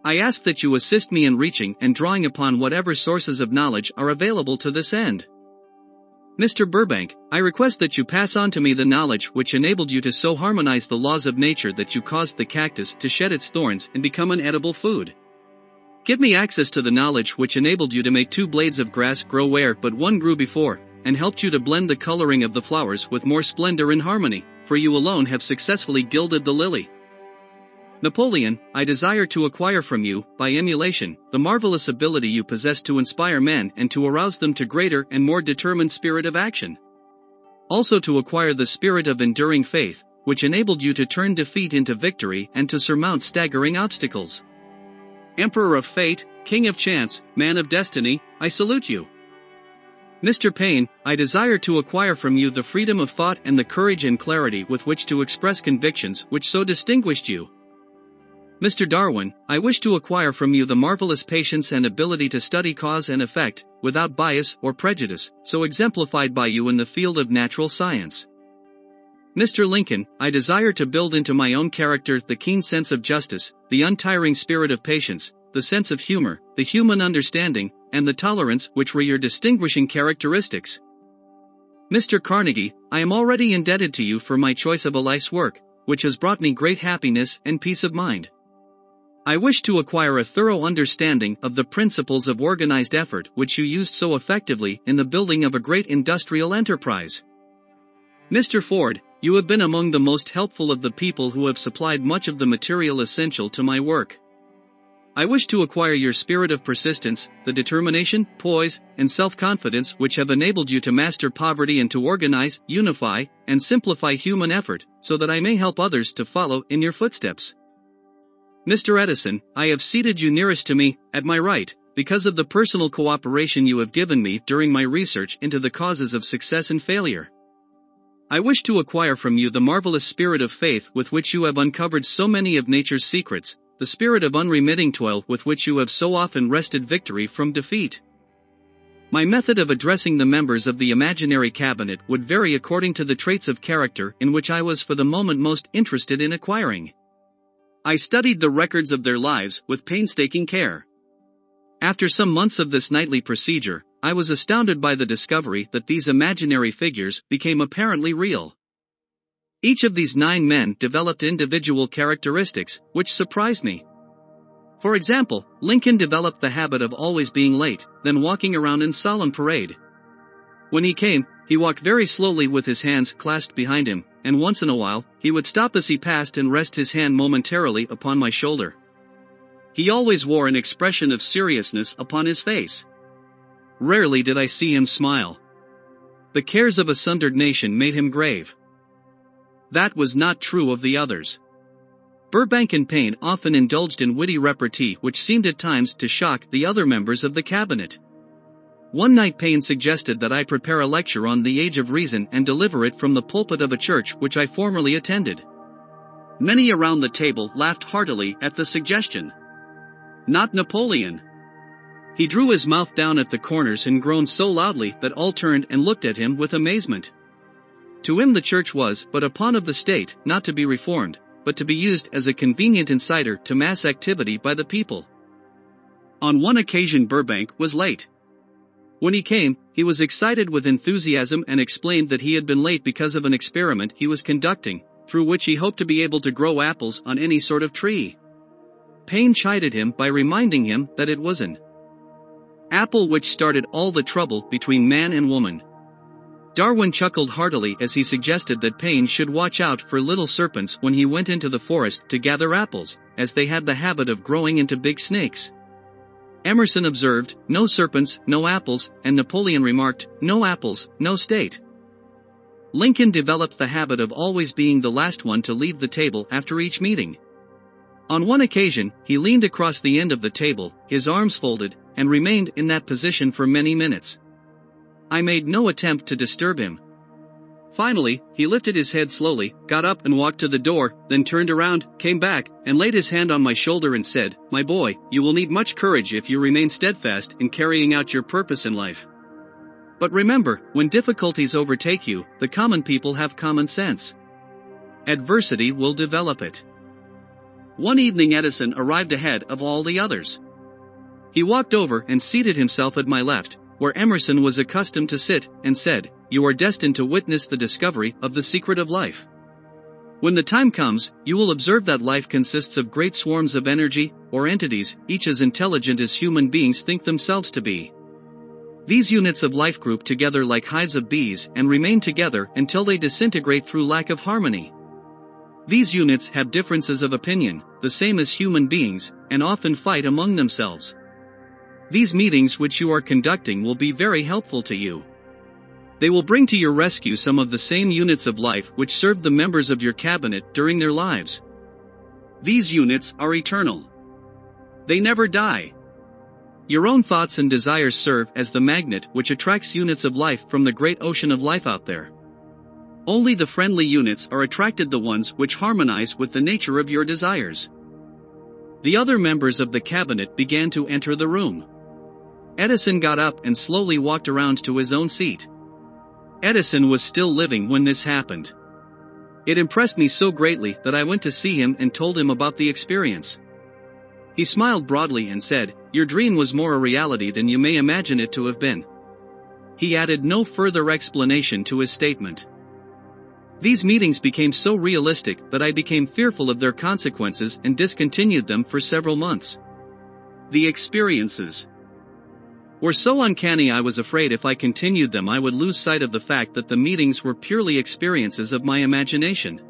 I ask that you assist me in reaching and drawing upon whatever sources of knowledge are available to this end. Mr. Burbank, I request that you pass on to me the knowledge which enabled you to so harmonize the laws of nature that you caused the cactus to shed its thorns and become an edible food. Give me access to the knowledge which enabled you to make 2 blades of grass grow where but one grew before, and helped you to blend the coloring of the flowers with more splendor and harmony, for you alone have successfully gilded the lily. Napoleon, I desire to acquire from you, by emulation, the marvelous ability you possess to inspire men and to arouse them to greater and more determined spirit of action. Also to acquire the spirit of enduring faith, which enabled you to turn defeat into victory and to surmount staggering obstacles. Emperor of fate, king of chance, man of destiny, I salute you. Mr. Payne, I desire to acquire from you the freedom of thought and the courage and clarity with which to express convictions which so distinguished you. Mr. Darwin, I wish to acquire from you the marvelous patience and ability to study cause and effect, without bias or prejudice, so exemplified by you in the field of natural science. Mr. Lincoln, I desire to build into my own character the keen sense of justice, the untiring spirit of patience, the sense of humor, the human understanding, and the tolerance which were your distinguishing characteristics. Mr. Carnegie, I am already indebted to you for my choice of a life's work, which has brought me great happiness and peace of mind. I wish to acquire a thorough understanding of the principles of organized effort which you used so effectively in the building of a great industrial enterprise. Mr. Ford, you have been among the most helpful of the people who have supplied much of the material essential to my work. I wish to acquire your spirit of persistence, the determination, poise, and self-confidence which have enabled you to master poverty and to organize, unify, and simplify human effort, so that I may help others to follow in your footsteps. Mr. Edison, I have seated you nearest to me, at my right, because of the personal cooperation you have given me during my research into the causes of success and failure. I wish to acquire from you the marvelous spirit of faith with which you have uncovered so many of nature's secrets, the spirit of unremitting toil with which you have so often wrested victory from defeat. My method of addressing the members of the imaginary cabinet would vary according to the traits of character in which I was for the moment most interested in acquiring. I studied the records of their lives with painstaking care. After some months of this nightly procedure, I was astounded by the discovery that these imaginary figures became apparently real. Each of these 9 men developed individual characteristics, which surprised me. For example, Lincoln developed the habit of always being late, then walking around in solemn parade. When he came, he walked very slowly with his hands clasped behind him, and once in a while, he would stop as he passed and rest his hand momentarily upon my shoulder. He always wore an expression of seriousness upon his face. Rarely did I see him smile. The cares of a sundered nation made him grave. That was not true of the others. Burbank and Payne often indulged in witty repartee which seemed at times to shock the other members of the cabinet. One night Payne suggested that I prepare a lecture on the age of reason and deliver it from the pulpit of a church which I formerly attended. Many around the table laughed heartily at the suggestion. Not Napoleon. He drew his mouth down at the corners and groaned so loudly that all turned and looked at him with amazement. To him the church was but a pawn of the state, not to be reformed, but to be used as a convenient inciter to mass activity by the people. On one occasion Burbank was late. When he came, he was excited with enthusiasm and explained that he had been late because of an experiment he was conducting, through which he hoped to be able to grow apples on any sort of tree. Payne chided him by reminding him that it was an apple which started all the trouble between man and woman. Darwin chuckled heartily as he suggested that Payne should watch out for little serpents when he went into the forest to gather apples, as they had the habit of growing into big snakes. Emerson observed, "No serpents, no apples," and Napoleon remarked, "No apples, no state." Lincoln developed the habit of always being the last one to leave the table after each meeting. On one occasion, he leaned across the end of the table, his arms folded, and remained in that position for many minutes. I made no attempt to disturb him. Finally, he lifted his head slowly, got up and walked to the door, then turned around, came back, and laid his hand on my shoulder and said, "My boy, you will need much courage if you remain steadfast in carrying out your purpose in life. But remember, when difficulties overtake you, the common people have common sense. Adversity will develop it." One evening Edison arrived ahead of all the others. He walked over and seated himself at my left, where Emerson was accustomed to sit, and said, "You are destined to witness the discovery of the secret of life. When the time comes, you will observe that life consists of great swarms of energy, or entities, each as intelligent as human beings think themselves to be. These units of life group together like hives of bees and remain together until they disintegrate through lack of harmony. These units have differences of opinion, the same as human beings, and often fight among themselves. These meetings which you are conducting will be very helpful to you. They will bring to your rescue some of the same units of life which served the members of your cabinet during their lives. These units are eternal. They never die. Your own thoughts and desires serve as the magnet which attracts units of life from the great ocean of life out there. Only the friendly units are attracted, the ones which harmonize with the nature of your desires." The other members of the cabinet began to enter the room. Edison got up and slowly walked around to his own seat. Edison was still living when this happened. It impressed me so greatly that I went to see him and told him about the experience. He smiled broadly and said, "Your dream was more a reality than you may imagine it to have been." He added no further explanation to his statement. These meetings became so realistic that I became fearful of their consequences and discontinued them for several months. The experiences were so uncanny I was afraid if I continued them I would lose sight of the fact that the meetings were purely experiences of my imagination.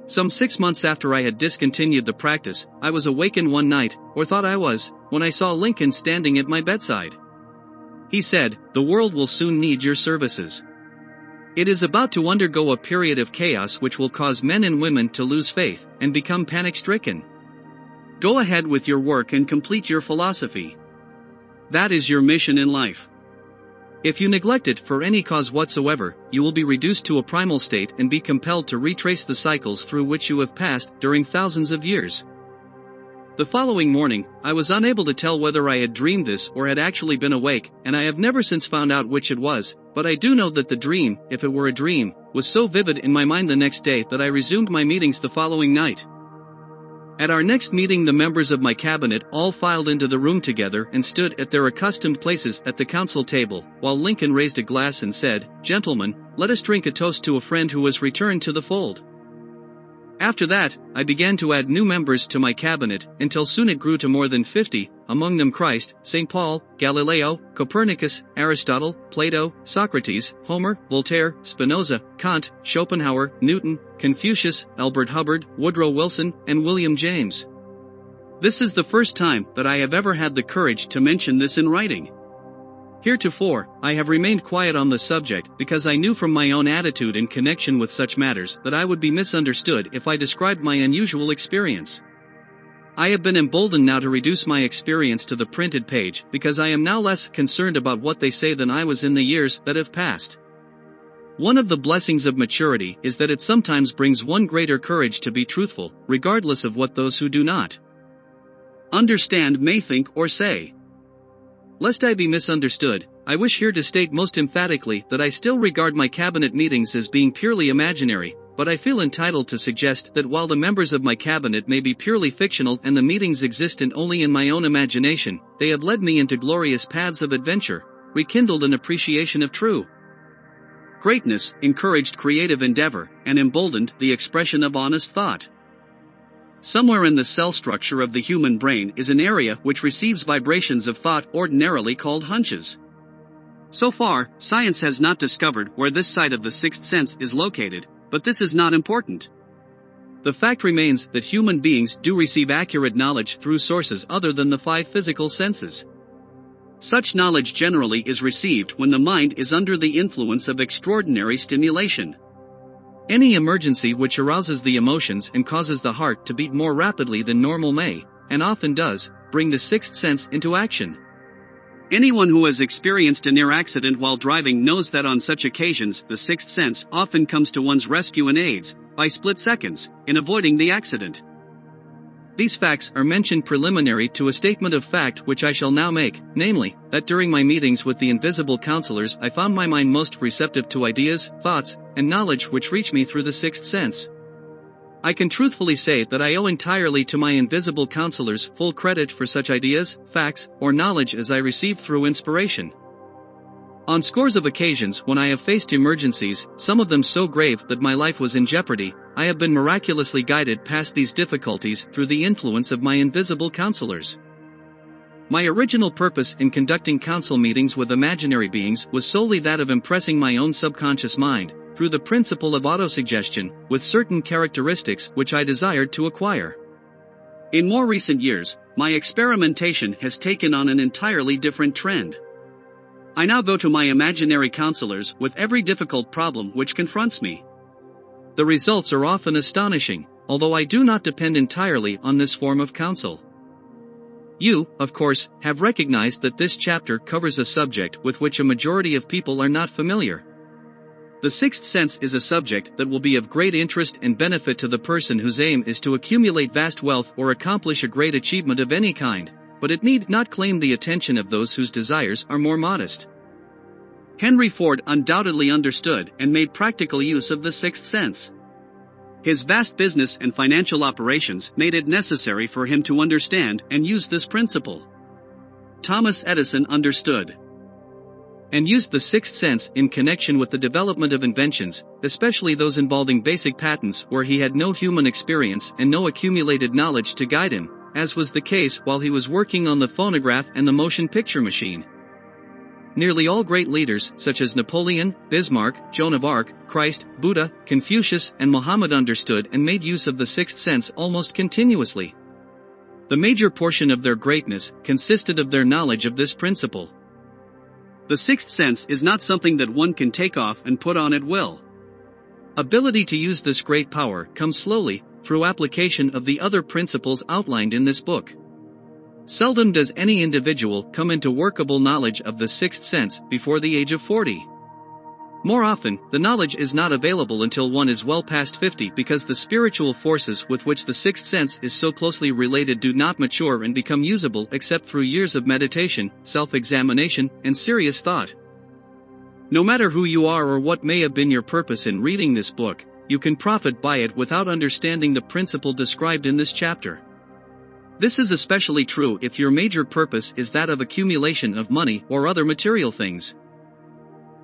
Some 6 months after I had discontinued the practice, I was awakened one night, or thought I was, when I saw Lincoln standing at my bedside. He said, "The world will soon need your services. It is about to undergo a period of chaos which will cause men and women to lose faith and become panic-stricken. Go ahead with your work and complete your philosophy. That is your mission in life. If you neglect it for any cause whatsoever, you will be reduced to a primal state and be compelled to retrace the cycles through which you have passed during thousands of years." The following morning, I was unable to tell whether I had dreamed this or had actually been awake, and I have never since found out which it was, but I do know that the dream, if it were a dream, was so vivid in my mind the next day that I resumed my meetings the following night. At our next meeting the members of my cabinet all filed into the room together and stood at their accustomed places at the council table, while Lincoln raised a glass and said, "Gentlemen, let us drink a toast to a friend who has returned to the fold." After that, I began to add new members to my cabinet, until soon it grew to more than 50, among them Christ, St. Paul, Galileo, Copernicus, Aristotle, Plato, Socrates, Homer, Voltaire, Spinoza, Kant, Schopenhauer, Newton, Confucius, Albert Hubbard, Woodrow Wilson, and William James. This is the first time that I have ever had the courage to mention this in writing. Heretofore, I have remained quiet on the subject because I knew from my own attitude in connection with such matters that I would be misunderstood if I described my unusual experience. I have been emboldened now to reduce my experience to the printed page because I am now less concerned about what they say than I was in the years that have passed. One of the blessings of maturity is that it sometimes brings one greater courage to be truthful, regardless of what those who do not understand may think or say. Lest I be misunderstood, I wish here to state most emphatically that I still regard my cabinet meetings as being purely imaginary, but I feel entitled to suggest that while the members of my cabinet may be purely fictional and the meetings existent only in my own imagination, they have led me into glorious paths of adventure, rekindled an appreciation of true greatness, encouraged creative endeavor, and emboldened the expression of honest thought. Somewhere in the cell structure of the human brain is an area which receives vibrations of thought ordinarily called hunches. So far, science has not discovered where this side of the sixth sense is located, but this is not important. The fact remains that human beings do receive accurate knowledge through sources other than the five physical senses. Such knowledge generally is received when the mind is under the influence of extraordinary stimulation. Any emergency which arouses the emotions and causes the heart to beat more rapidly than normal may, and often does, bring the sixth sense into action. Anyone who has experienced a near accident while driving knows that on such occasions the sixth sense often comes to one's rescue and aids, by split seconds, in avoiding the accident. These facts are mentioned preliminary to a statement of fact which I shall now make, namely, that during my meetings with the invisible counselors I found my mind most receptive to ideas, thoughts, and knowledge which reach me through the sixth sense. I can truthfully say that I owe entirely to my invisible counselors full credit for such ideas, facts, or knowledge as I received through inspiration. On scores of occasions when I have faced emergencies, some of them so grave that my life was in jeopardy, I have been miraculously guided past these difficulties through the influence of my invisible counselors. My original purpose in conducting council meetings with imaginary beings was solely that of impressing my own subconscious mind, through the principle of autosuggestion, with certain characteristics which I desired to acquire. In more recent years, my experimentation has taken on an entirely different trend. I now go to my imaginary counselors with every difficult problem which confronts me. The results are often astonishing, although I do not depend entirely on this form of counsel. You, of course, have recognized that this chapter covers a subject with which a majority of people are not familiar. The sixth sense is a subject that will be of great interest and benefit to the person whose aim is to accumulate vast wealth or accomplish a great achievement of any kind, but it need not claim the attention of those whose desires are more modest. Henry Ford undoubtedly understood and made practical use of the sixth sense. His vast business and financial operations made it necessary for him to understand and use this principle. Thomas Edison understood and used the sixth sense in connection with the development of inventions, especially those involving basic patents where he had no human experience and no accumulated knowledge to guide him, as was the case while he was working on the phonograph and the motion picture machine. Nearly all great leaders, such as Napoleon, Bismarck, Joan of Arc, Christ, Buddha, Confucius, and Muhammad understood and made use of the sixth sense almost continuously. The major portion of their greatness consisted of their knowledge of this principle. The sixth sense is not something that one can take off and put on at will. Ability to use this great power comes slowly, through application of the other principles outlined in this book. Seldom does any individual come into workable knowledge of the sixth sense before the age of 40. More often, the knowledge is not available until one is well past 50 because the spiritual forces with which the sixth sense is so closely related do not mature and become usable except through years of meditation, self-examination, and serious thought. No matter who you are or what may have been your purpose in reading this book, you can profit by it without understanding the principle described in this chapter. This is especially true if your major purpose is that of accumulation of money or other material things.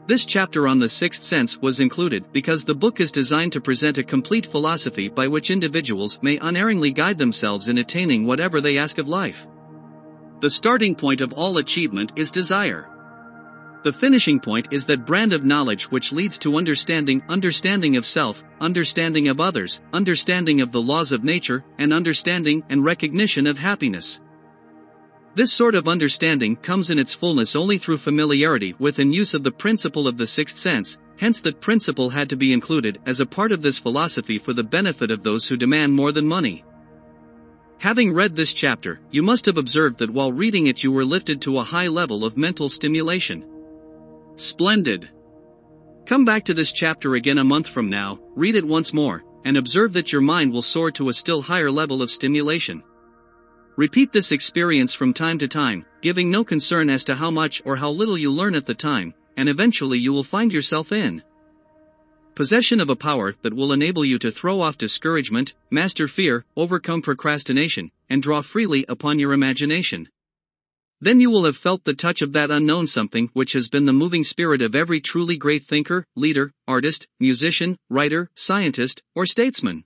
This chapter on the sixth sense was included because the book is designed to present a complete philosophy by which individuals may unerringly guide themselves in attaining whatever they ask of life. The starting point of all achievement is desire. The finishing point is that brand of knowledge which leads to understanding of self, understanding of others, understanding of the laws of nature, and understanding and recognition of happiness. This sort of understanding comes in its fullness only through familiarity with and use of the principle of the sixth sense, hence that principle had to be included as a part of this philosophy for the benefit of those who demand more than money. Having read this chapter, you must have observed that while reading it you were lifted to a high level of mental stimulation. Splendid! Come back to this chapter again a month from now, read it once more, and observe that your mind will soar to a still higher level of stimulation. Repeat this experience from time to time, giving no concern as to how much or how little you learn at the time, and eventually you will find yourself in possession of a power that will enable you to throw off discouragement, master fear, overcome procrastination, and draw freely upon your imagination. Then you will have felt the touch of that unknown something which has been the moving spirit of every truly great thinker, leader, artist, musician, writer, scientist, or statesman.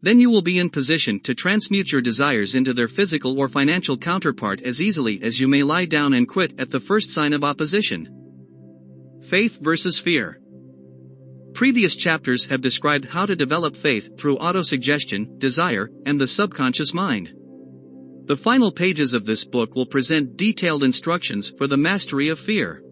Then you will be in position to transmute your desires into their physical or financial counterpart as easily as you may lie down and quit at the first sign of opposition. Faith versus fear. Previous chapters have described how to develop faith through autosuggestion, desire, and the subconscious mind. The final pages of this book will present detailed instructions for the mastery of fear.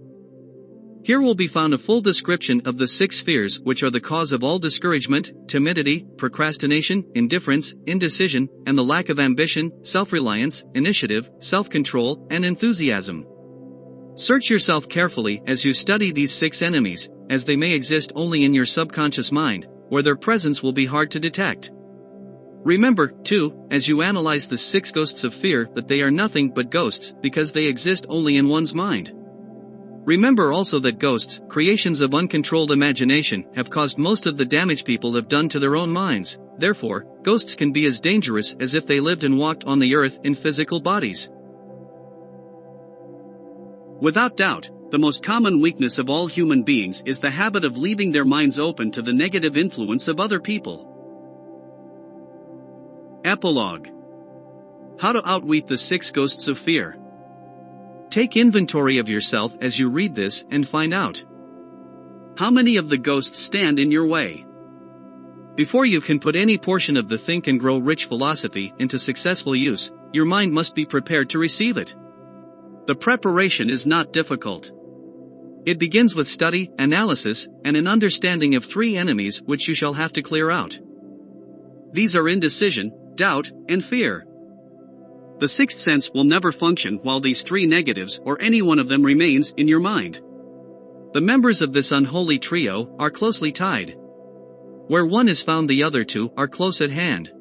Here will be found a full description of the 6 fears which are the cause of all discouragement, timidity, procrastination, indifference, indecision, and the lack of ambition, self-reliance, initiative, self-control, and enthusiasm. Search yourself carefully as you study these 6 enemies, as they may exist only in your subconscious mind, where their presence will be hard to detect. Remember, too, as you analyze the 6 ghosts of fear that they are nothing but ghosts because they exist only in one's mind. Remember also that ghosts, creations of uncontrolled imagination, have caused most of the damage people have done to their own minds. Therefore, ghosts can be as dangerous as if they lived and walked on the earth in physical bodies. Without doubt, the most common weakness of all human beings is the habit of leaving their minds open to the negative influence of other people. Epilogue. How to outwit the 6 ghosts of fear. Take inventory of yourself as you read this and find out how many of the ghosts stand in your way. Before you can put any portion of the Think and Grow Rich philosophy into successful use, your mind must be prepared to receive it. The preparation is not difficult. It begins with study, analysis, and an understanding of 3 enemies which you shall have to clear out. These are indecision, doubt, and fear. The sixth sense will never function while these 3 negatives or any one of them remains in your mind. The members of this unholy trio are closely tied. Where one is found, the other 2 are close at hand.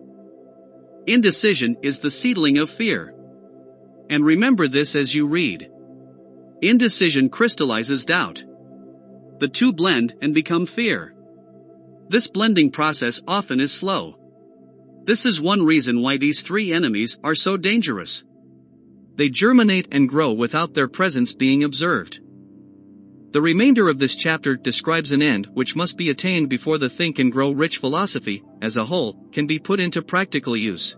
Indecision is the seedling of fear. And remember this as you read. Indecision crystallizes doubt. The 2 blend and become fear. This blending process often is slow. This is one reason why these 3 enemies are so dangerous. They germinate and grow without their presence being observed. The remainder of this chapter describes an end which must be attained before the Think and Grow Rich philosophy, as a whole, can be put into practical use.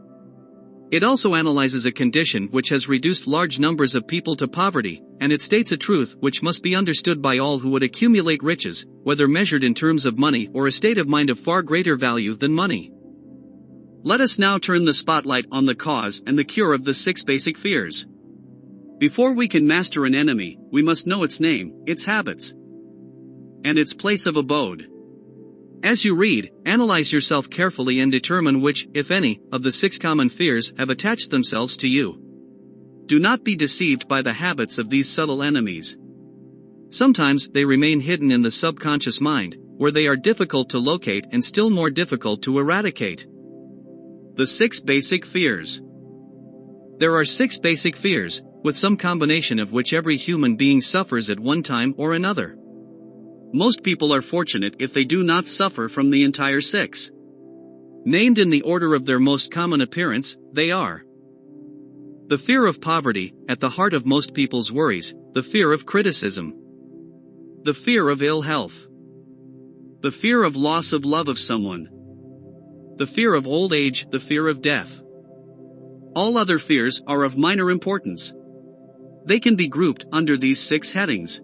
It also analyzes a condition which has reduced large numbers of people to poverty, and it states a truth which must be understood by all who would accumulate riches, whether measured in terms of money or a state of mind of far greater value than money. Let us now turn the spotlight on the cause and the cure of the 6 basic fears. Before we can master an enemy, we must know its name, its habits, and its place of abode. As you read, analyze yourself carefully and determine which, if any, of the 6 common fears have attached themselves to you. Do not be deceived by the habits of these subtle enemies. Sometimes they remain hidden in the subconscious mind, where they are difficult to locate and still more difficult to eradicate. The 6 basic fears. There are 6 basic fears, with some combination of which every human being suffers at one time or another. Most people are fortunate if they do not suffer from the entire 6. Named in the order of their most common appearance, they are: the fear of poverty, at the heart of most people's worries, the fear of criticism, the fear of ill health, the fear of loss of love of someone, the fear of old age, the fear of death. All other fears are of minor importance. They can be grouped under these 6 headings.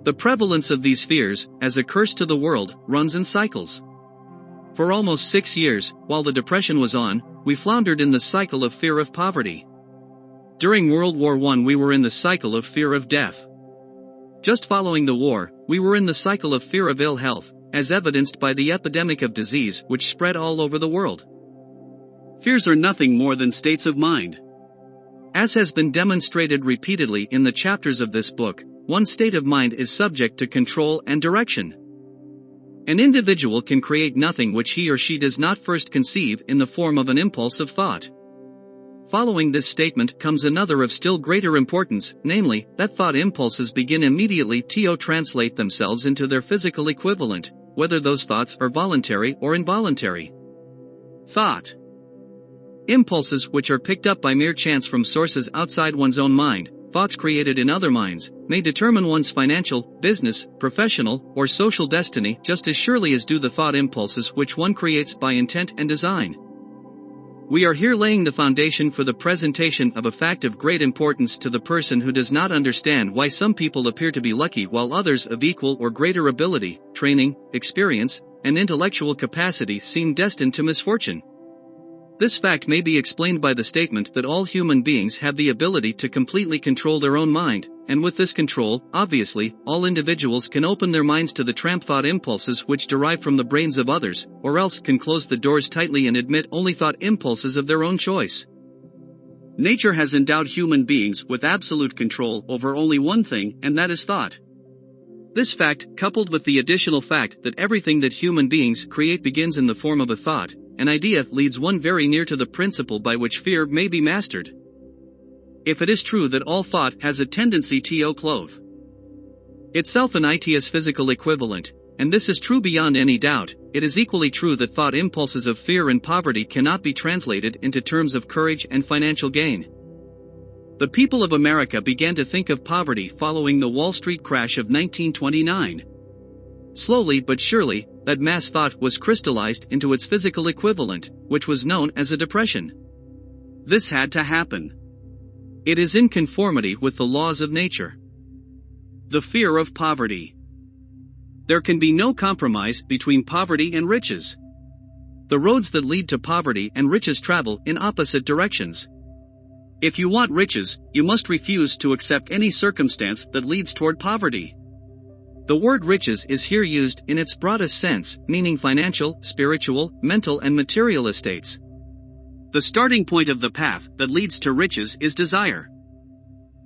The prevalence of these fears, as a curse to the world, runs in cycles. For almost 6 years, while the Depression was on, we floundered in the cycle of fear of poverty. During World War I, we were in the cycle of fear of death. Just following the war, we were in the cycle of fear of ill health, as evidenced by the epidemic of disease which spread all over the world. Fears are nothing more than states of mind. As has been demonstrated repeatedly in the chapters of this book, one state of mind is subject to control and direction. An individual can create nothing which he or she does not first conceive in the form of an impulse of thought. Following this statement comes another of still greater importance, namely, that thought impulses begin immediately to translate themselves into their physical equivalent, whether those thoughts are voluntary or involuntary. Thought. Impulses which are picked up by mere chance from sources outside one's own mind, thoughts created in other minds, may determine one's financial, business, professional, or social destiny just as surely as do the thought impulses which one creates by intent and design. We are here laying the foundation for the presentation of a fact of great importance to the person who does not understand why some people appear to be lucky while others of equal or greater ability, training, experience, and intellectual capacity seem destined to misfortune. This fact may be explained by the statement that all human beings have the ability to completely control their own mind, and with this control, obviously, all individuals can open their minds to the tramp thought impulses which derive from the brains of others, or else can close the doors tightly and admit only thought impulses of their own choice. Nature has endowed human beings with absolute control over only one thing, and that is thought. This fact, coupled with the additional fact that everything that human beings create begins in the form of a thought, an idea, leads one very near to the principle by which fear may be mastered. If it is true that all thought has a tendency to clothe itself in its physical equivalent, and this is true beyond any doubt, it is equally true that thought impulses of fear and poverty cannot be translated into terms of courage and financial gain. The people of America began to think of poverty following the Wall Street crash of 1929. Slowly but surely, that mass thought was crystallized into its physical equivalent, which was known as a depression. This had to happen. It is in conformity with the laws of nature. The fear of poverty. There can be no compromise between poverty and riches. The roads that lead to poverty and riches travel in opposite directions. If you want riches, you must refuse to accept any circumstance that leads toward poverty. The word riches is here used in its broadest sense, meaning financial, spiritual, mental and material estates. The starting point of the path that leads to riches is desire.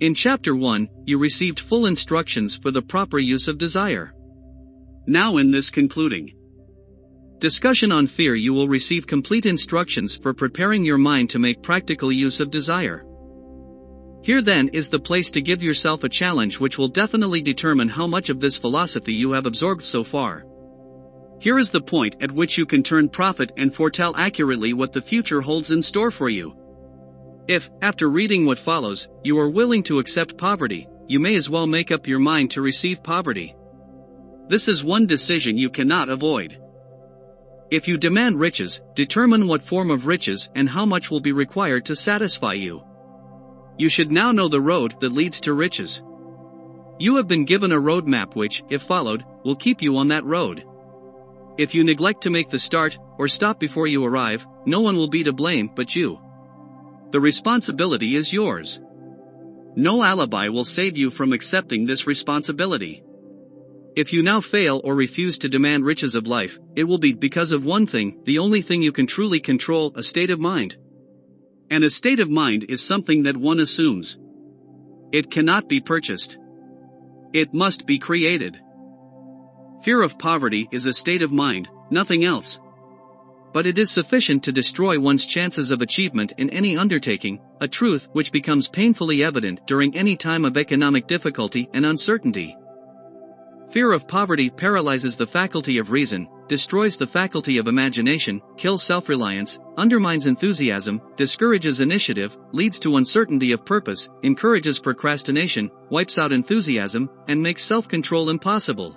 In Chapter 1, you received full instructions for the proper use of desire. Now in this concluding discussion on fear you will receive complete instructions for preparing your mind to make practical use of desire. Here then is the place to give yourself a challenge which will definitely determine how much of this philosophy you have absorbed so far. Here is the point at which you can turn prophet and foretell accurately what the future holds in store for you. If, after reading what follows, you are willing to accept poverty, you may as well make up your mind to receive poverty. This is one decision you cannot avoid. If you demand riches, determine what form of riches and how much will be required to satisfy you. You should now know the road that leads to riches. You have been given a roadmap which, if followed, will keep you on that road. If you neglect to make the start, or stop before you arrive, no one will be to blame but you. The responsibility is yours. No alibi will save you from accepting this responsibility. If you now fail or refuse to demand riches of life, it will be because of one thing, the only thing you can truly control, a state of mind. And a state of mind is something that one assumes. It cannot be purchased. It must be created. Fear of poverty is a state of mind, nothing else. But it is sufficient to destroy one's chances of achievement in any undertaking, a truth which becomes painfully evident during any time of economic difficulty and uncertainty. Fear of poverty paralyzes the faculty of reason, destroys the faculty of imagination, kills self-reliance, undermines enthusiasm, discourages initiative, leads to uncertainty of purpose, encourages procrastination, wipes out enthusiasm, and makes self-control impossible.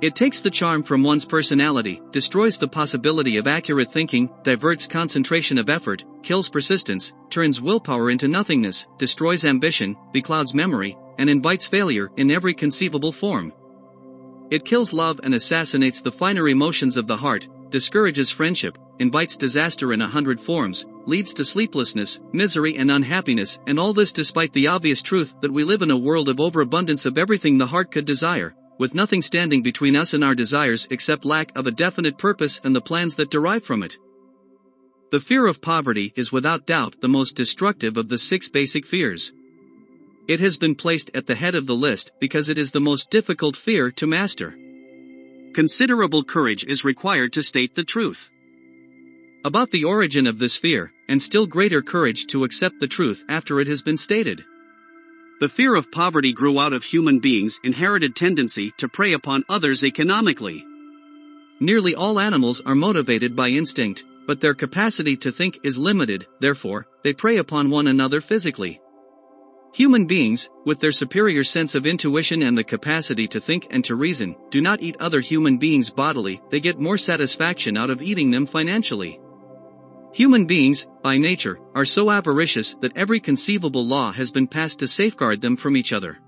It takes the charm from one's personality, destroys the possibility of accurate thinking, diverts concentration of effort, kills persistence, turns willpower into nothingness, destroys ambition, beclouds memory, and invites failure in every conceivable form. It kills love and assassinates the finer emotions of the heart, discourages friendship, invites disaster in 100 forms, leads to sleeplessness, misery and unhappiness, and all this despite the obvious truth that we live in a world of overabundance of everything the heart could desire, with nothing standing between us and our desires except lack of a definite purpose and the plans that derive from it. The fear of poverty is without doubt the most destructive of the 6 basic fears. It has been placed at the head of the list because it is the most difficult fear to master. Considerable courage is required to state the truth about the origin of this fear, and still greater courage to accept the truth after it has been stated. The fear of poverty grew out of human beings' inherited tendency to prey upon others economically. Nearly all animals are motivated by instinct, but their capacity to think is limited, therefore, they prey upon one another physically. Human beings, with their superior sense of intuition and the capacity to think and to reason, do not eat other human beings bodily, they get more satisfaction out of eating them financially. Human beings, by nature, are so avaricious that every conceivable law has been passed to safeguard them from each other.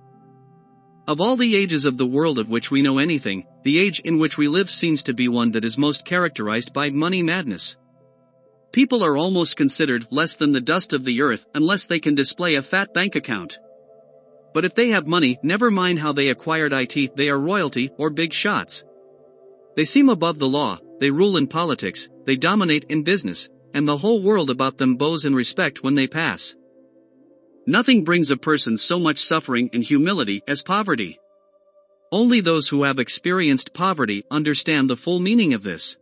Of all the ages of the world of which we know anything, the age in which we live seems to be one that is most characterized by money madness. People are almost considered less than the dust of the earth unless they can display a fat bank account. But if they have money, never mind how they acquired it, they are royalty or big shots. They seem above the law, they rule in politics, they dominate in business, and the whole world about them bows in respect when they pass. Nothing brings a person so much suffering and humility as poverty. Only those who have experienced poverty understand the full meaning of this.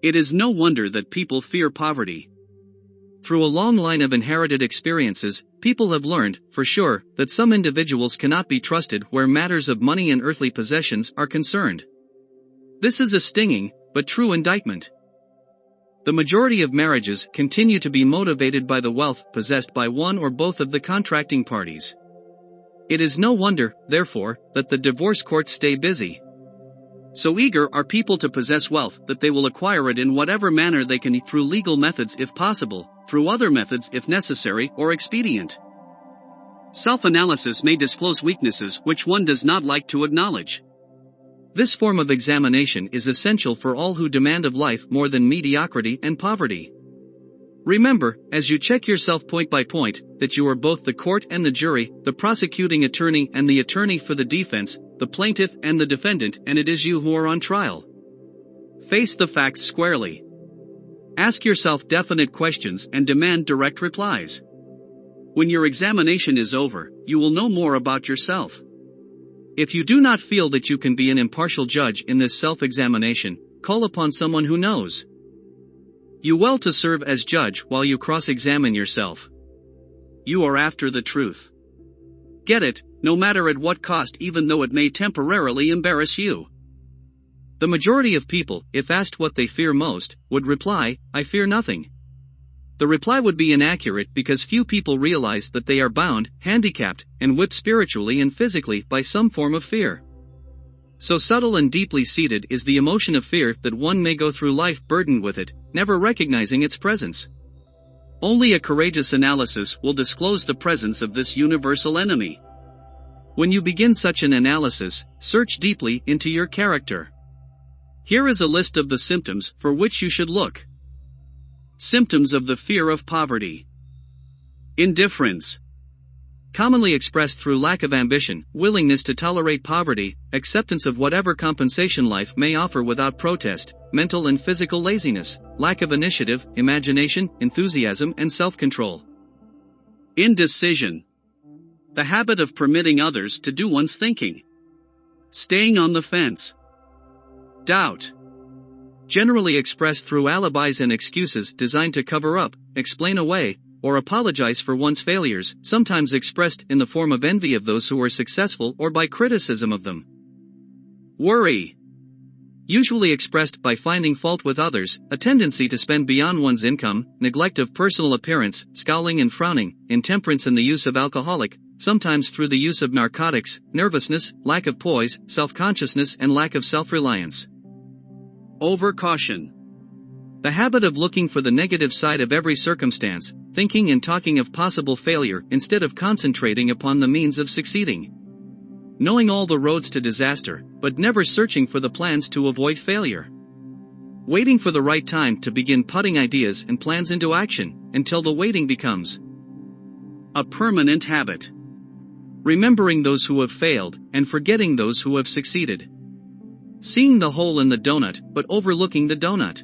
It is no wonder that people fear poverty. Through a long line of inherited experiences, people have learned, for sure, that some individuals cannot be trusted where matters of money and earthly possessions are concerned. This is a stinging, but true indictment. The majority of marriages continue to be motivated by the wealth possessed by one or both of the contracting parties. It is no wonder, therefore, that the divorce courts stay busy. So eager are people to possess wealth that they will acquire it in whatever manner they can, through legal methods if possible, through other methods if necessary or expedient. Self-analysis may disclose weaknesses which one does not like to acknowledge. This form of examination is essential for all who demand of life more than mediocrity and poverty. Remember, as you check yourself point by point, that you are both the court and the jury, the prosecuting attorney and the attorney for the defense, the plaintiff and the defendant, and it is you who are on trial. Face the facts squarely. Ask yourself definite questions and demand direct replies. When your examination is over, you will know more about yourself. If you do not feel that you can be an impartial judge in this self-examination, call upon someone who knows you well to serve as judge while you cross-examine yourself. You are after the truth. Get it, no matter at what cost, even though it may temporarily embarrass you. The majority of people, if asked what they fear most, would reply, "I fear nothing." The reply would be inaccurate because few people realize that they are bound, handicapped, and whipped spiritually and physically by some form of fear. So subtle and deeply seated is the emotion of fear that one may go through life burdened with it, never recognizing its presence. Only a courageous analysis will disclose the presence of this universal enemy. When you begin such an analysis, search deeply into your character. Here is a list of the symptoms for which you should look. Symptoms of the fear of poverty. Indifference. Commonly expressed through lack of ambition, willingness to tolerate poverty, acceptance of whatever compensation life may offer without protest, mental and physical laziness, lack of initiative, imagination, enthusiasm, and self-control. Indecision. The habit of permitting others to do one's thinking. Staying on the fence. Doubt. Generally expressed through alibis and excuses designed to cover up, explain away, or apologize for one's failures, sometimes expressed in the form of envy of those who are successful or by criticism of them. Worry. Usually expressed by finding fault with others, a tendency to spend beyond one's income, neglect of personal appearance, scowling and frowning, intemperance and the use of alcoholic, sometimes through the use of narcotics, nervousness, lack of poise, self-consciousness and lack of self-reliance. Overcaution. The habit of looking for the negative side of every circumstance, thinking and talking of possible failure instead of concentrating upon the means of succeeding. Knowing all the roads to disaster, but never searching for the plans to avoid failure. Waiting for the right time to begin putting ideas and plans into action, until the waiting becomes a permanent habit. Remembering those who have failed, and forgetting those who have succeeded. Seeing the hole in the donut, but overlooking the donut.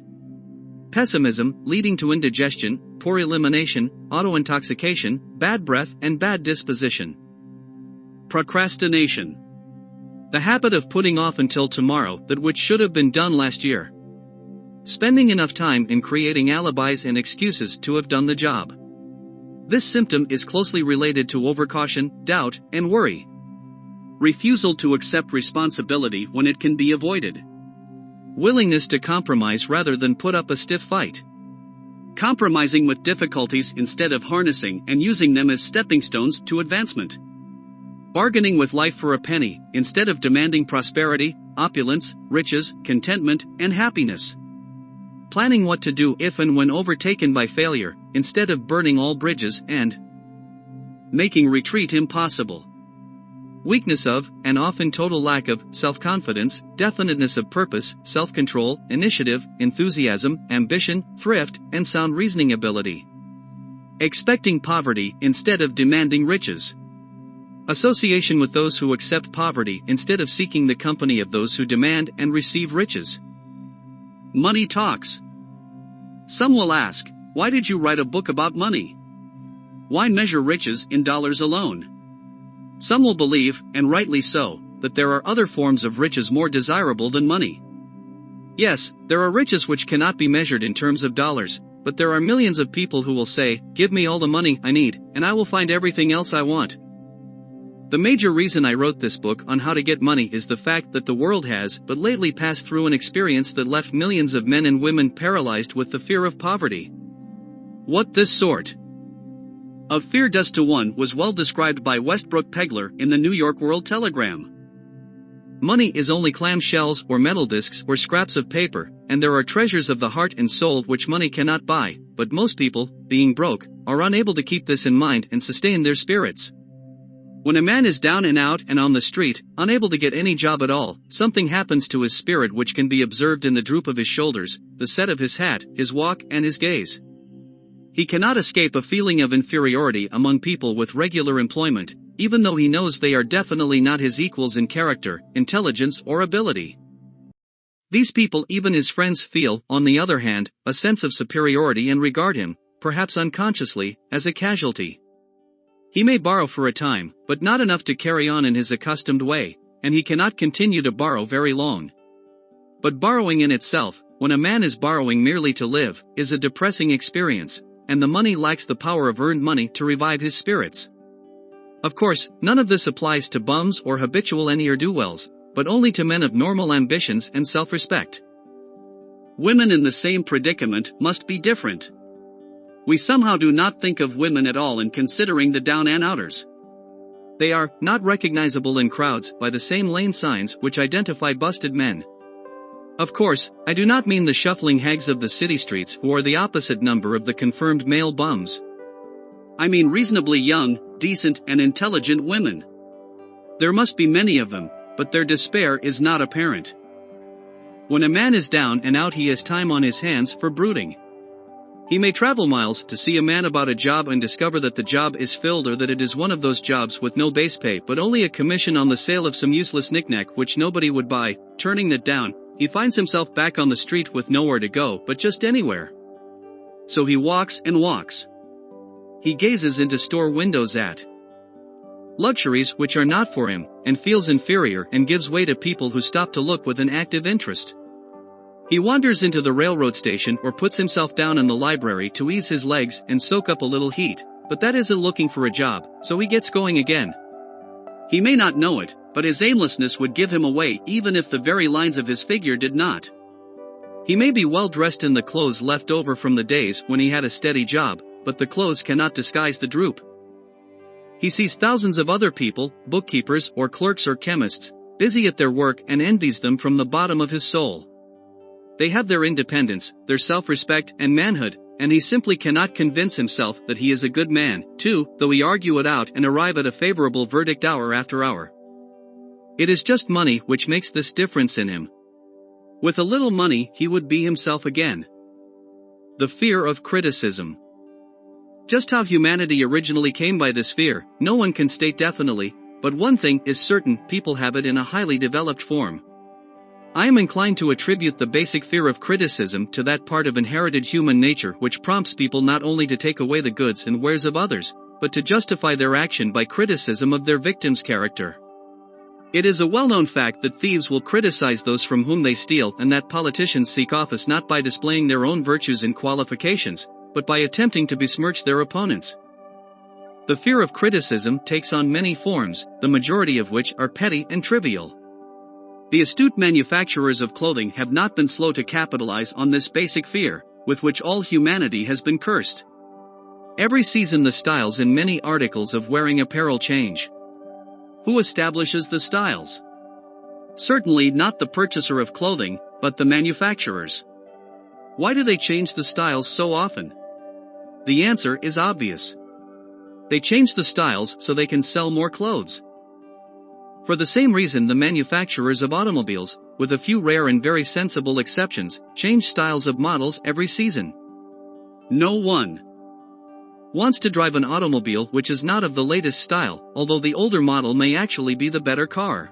Pessimism, leading to indigestion, poor elimination, auto-intoxication, bad breath, and bad disposition. Procrastination. The habit of putting off until tomorrow that which should have been done last year. Spending enough time in creating alibis and excuses to have done the job. This symptom is closely related to overcaution, doubt, and worry. Refusal to accept responsibility when it can be avoided. Willingness to compromise rather than put up a stiff fight. Compromising with difficulties instead of harnessing and using them as stepping stones to advancement. Bargaining with life for a penny, instead of demanding prosperity, opulence, riches, contentment, and happiness. Planning what to do if and when overtaken by failure, instead of burning all bridges and making retreat impossible. Weakness of, and often total lack of, self-confidence, definiteness of purpose, self-control, initiative, enthusiasm, ambition, thrift, and sound reasoning ability. Expecting poverty instead of demanding riches. Association with those who accept poverty instead of seeking the company of those who demand and receive riches. Money talks. Some will ask, why did you write a book about money? Why measure riches in dollars alone? Some will believe, and rightly so, that there are other forms of riches more desirable than money. Yes, there are riches which cannot be measured in terms of dollars, but there are millions of people who will say, give me all the money I need, and I will find everything else I want. The major reason I wrote this book on how to get money is the fact that the world has but lately passed through an experience that left millions of men and women paralyzed with the fear of poverty. What this sort of fear does to one was well described by Westbrook Pegler in the New York World Telegram. Money is only clamshells or metal discs or scraps of paper, and there are treasures of the heart and soul which money cannot buy, but most people, being broke, are unable to keep this in mind and sustain their spirits. When a man is down and out and on the street, unable to get any job at all, something happens to his spirit which can be observed in the droop of his shoulders, the set of his hat, his walk, and his gaze. He cannot escape a feeling of inferiority among people with regular employment, even though he knows they are definitely not his equals in character, intelligence, or ability. These people, even his friends, feel, on the other hand, a sense of superiority and regard him, perhaps unconsciously, as a casualty. He may borrow for a time, but not enough to carry on in his accustomed way, and he cannot continue to borrow very long. But borrowing in itself, when a man is borrowing merely to live, is a depressing experience, and the money lacks the power of earned money to revive his spirits. Of course, none of this applies to bums or habitual ne'er-do-wells, but only to men of normal ambitions and self-respect. Women in the same predicament must be different. We somehow do not think of women at all in considering the down and outers. They are not recognizable in crowds by the same lane signs which identify busted men. Of course, I do not mean the shuffling hags of the city streets who are the opposite number of the confirmed male bums. I mean reasonably young, decent, and intelligent women. There must be many of them, but their despair is not apparent. When a man is down and out, he has time on his hands for brooding. He may travel miles to see a man about a job and discover that the job is filled, or that it is one of those jobs with no base pay but only a commission on the sale of some useless knickknack which nobody would buy. Turning that down, he finds himself back on the street with nowhere to go but just anywhere. So he walks and walks. He gazes into store windows at luxuries which are not for him, and feels inferior and gives way to people who stop to look with an active interest. He wanders into the railroad station or puts himself down in the library to ease his legs and soak up a little heat, but that isn't looking for a job, so he gets going again. He may not know it, but his aimlessness would give him away even if the very lines of his figure did not. He may be well dressed in the clothes left over from the days when he had a steady job, but the clothes cannot disguise the droop. He sees thousands of other people, bookkeepers or clerks or chemists, busy at their work, and envies them from the bottom of his soul. They have their independence, their self-respect and manhood, and he simply cannot convince himself that he is a good man, too, though he argue it out and arrive at a favorable verdict hour after hour. It is just money which makes this difference in him. With a little money he would be himself again. The fear of criticism. Just how humanity originally came by this fear, no one can state definitely, but one thing is certain: people have it in a highly developed form. I am inclined to attribute the basic fear of criticism to that part of inherited human nature which prompts people not only to take away the goods and wares of others, but to justify their action by criticism of their victim's character. It is a well-known fact that thieves will criticize those from whom they steal, and that politicians seek office not by displaying their own virtues and qualifications, but by attempting to besmirch their opponents. The fear of criticism takes on many forms, the majority of which are petty and trivial. The astute manufacturers of clothing have not been slow to capitalize on this basic fear, with which all humanity has been cursed. Every season the styles in many articles of wearing apparel change. Who establishes the styles? Certainly not the purchaser of clothing, but the manufacturers. Why do they change the styles so often? The answer is obvious. They change the styles so they can sell more clothes. For the same reason the manufacturers of automobiles, with a few rare and very sensible exceptions, change styles of models every season. No one wants to drive an automobile which is not of the latest style, although the older model may actually be the better car.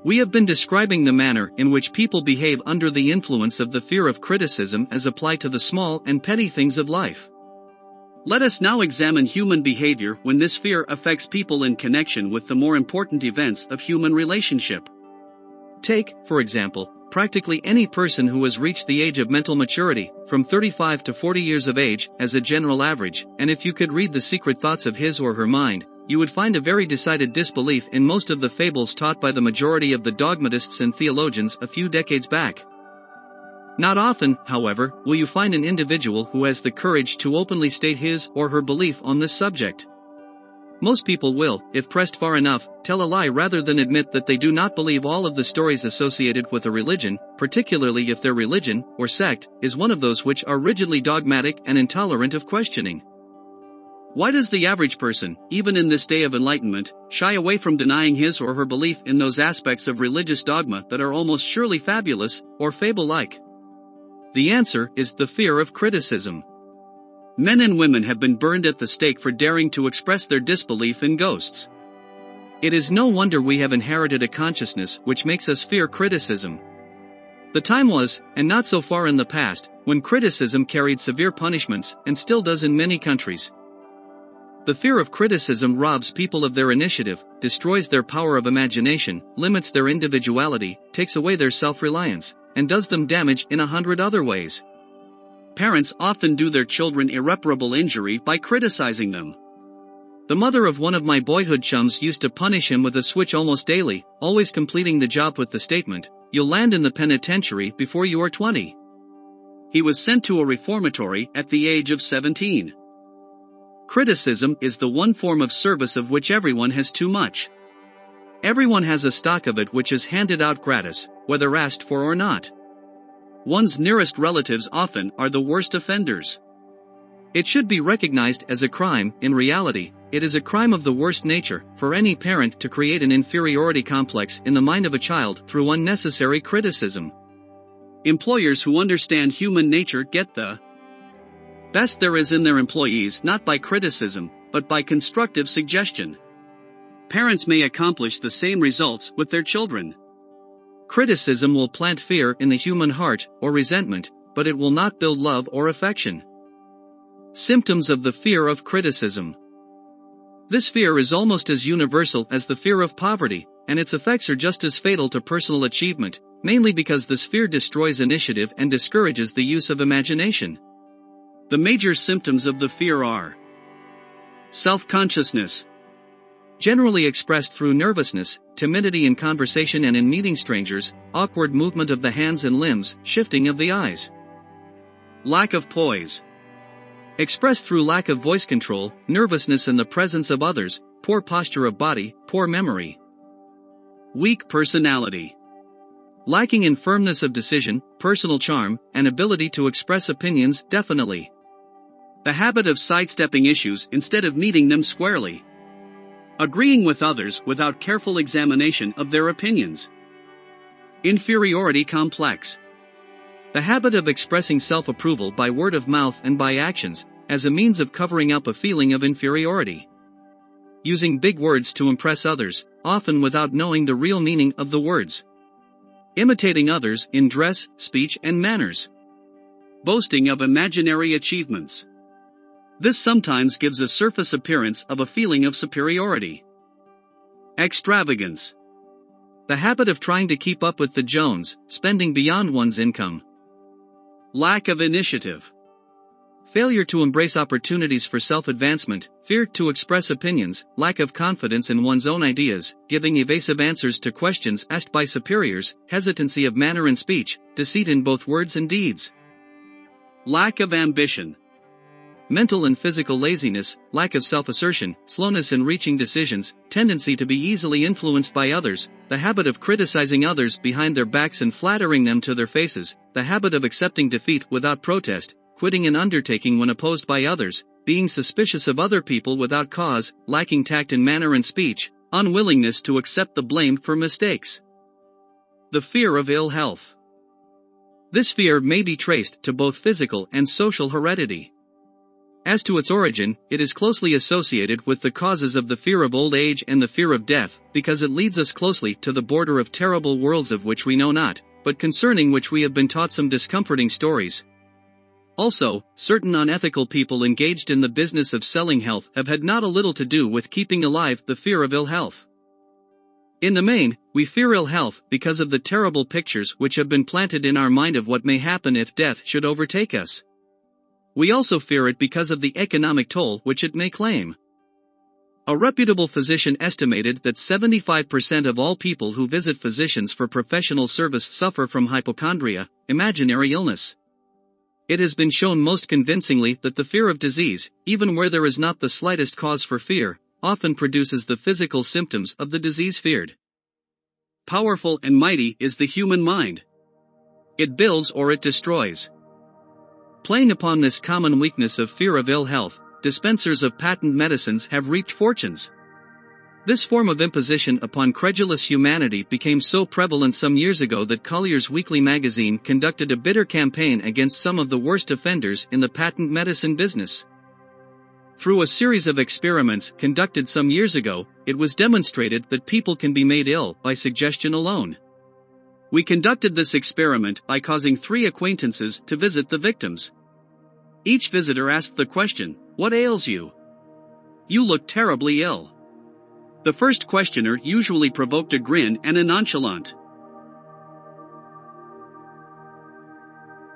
We have been describing the manner in which people behave under the influence of the fear of criticism as applied to the small and petty things of life. Let us now examine human behavior when this fear affects people in connection with the more important events of human relationship. Take, for example, practically any person who has reached the age of mental maturity, from 35 to 40 years of age, as a general average, and if you could read the secret thoughts of his or her mind, you would find a very decided disbelief in most of the fables taught by the majority of the dogmatists and theologians a few decades back. Not often, however, will you find an individual who has the courage to openly state his or her belief on this subject. Most people will, if pressed far enough, tell a lie rather than admit that they do not believe all of the stories associated with a religion, particularly if their religion, or sect, is one of those which are rigidly dogmatic and intolerant of questioning. Why does the average person, even in this day of enlightenment, shy away from denying his or her belief in those aspects of religious dogma that are almost surely fabulous, or fable-like? The answer is the fear of criticism. Men and women have been burned at the stake for daring to express their disbelief in ghosts. It is no wonder we have inherited a consciousness which makes us fear criticism. The time was, and not so far in the past, when criticism carried severe punishments, and still does in many countries. The fear of criticism robs people of their initiative, destroys their power of imagination, limits their individuality, takes away their self-reliance, and does them damage in 100 other ways. Parents often do their children irreparable injury by criticizing them. The mother of one of my boyhood chums used to punish him with a switch almost daily, always completing the job with the statement, "You'll land in the penitentiary before you are 20. He was sent to a reformatory at the age of 17. Criticism is the one form of service of which everyone has too much. Everyone has a stock of it which is handed out gratis, whether asked for or not. One's nearest relatives often are the worst offenders. It should be recognized as a crime. In reality, it is a crime of the worst nature for any parent to create an inferiority complex in the mind of a child through unnecessary criticism. Employers who understand human nature get the best there is in their employees not by criticism, but by constructive suggestion. Parents may accomplish the same results with their children. Criticism will plant fear in the human heart, or resentment, but it will not build love or affection. Symptoms of the fear of criticism. This fear is almost as universal as the fear of poverty, and its effects are just as fatal to personal achievement, mainly because this fear destroys initiative and discourages the use of imagination. The major symptoms of the fear are self-consciousness, generally expressed through nervousness, timidity in conversation and in meeting strangers, awkward movement of the hands and limbs, shifting of the eyes. Lack of poise, expressed through lack of voice control, nervousness in the presence of others, poor posture of body, poor memory. Weak personality, Lacking in firmness of decision, personal charm, and ability to express opinions, definitely. The habit of sidestepping issues instead of meeting them squarely. Agreeing with others without careful examination of their opinions. Inferiority complex. The habit of expressing self-approval by word of mouth and by actions, as a means of covering up a feeling of inferiority. Using big words to impress others, often without knowing the real meaning of the words. Imitating others in dress, speech, and manners. Boasting of imaginary achievements. This sometimes gives a surface appearance of a feeling of superiority. Extravagance. The habit of trying to keep up with the Jones, spending beyond one's income. Lack of initiative. Failure to embrace opportunities for self-advancement, fear to express opinions, lack of confidence in one's own ideas, giving evasive answers to questions asked by superiors, hesitancy of manner and speech, deceit in both words and deeds. Lack of ambition. Mental and physical laziness, lack of self-assertion, slowness in reaching decisions, tendency to be easily influenced by others, the habit of criticizing others behind their backs and flattering them to their faces, the habit of accepting defeat without protest, quitting an undertaking when opposed by others, being suspicious of other people without cause, lacking tact in manner and speech, unwillingness to accept the blame for mistakes. The fear of ill health. This fear may be traced to both physical and social heredity. As to its origin, it is closely associated with the causes of the fear of old age and the fear of death, because it leads us closely to the border of terrible worlds of which we know not, but concerning which we have been taught some discomforting stories. Also, certain unethical people engaged in the business of selling health have had not a little to do with keeping alive the fear of ill health. In the main, we fear ill health because of the terrible pictures which have been planted in our mind of what may happen if death should overtake us. We also fear it because of the economic toll which it may claim. A reputable physician estimated that 75% of all people who visit physicians for professional service suffer from hypochondria, imaginary illness. It has been shown most convincingly that the fear of disease, even where there is not the slightest cause for fear, often produces the physical symptoms of the disease feared. Powerful and mighty is the human mind. It builds or it destroys. Playing upon this common weakness of fear of ill health, dispensers of patent medicines have reaped fortunes. This form of imposition upon credulous humanity became so prevalent some years ago that Collier's Weekly magazine conducted a bitter campaign against some of the worst offenders in the patent medicine business. Through a series of experiments conducted some years ago, it was demonstrated that people can be made ill by suggestion alone. We conducted this experiment by causing 3 acquaintances to visit the victims. Each visitor asked the question, "What ails you?" "You look terribly ill." The first questioner usually provoked a grin and a nonchalant,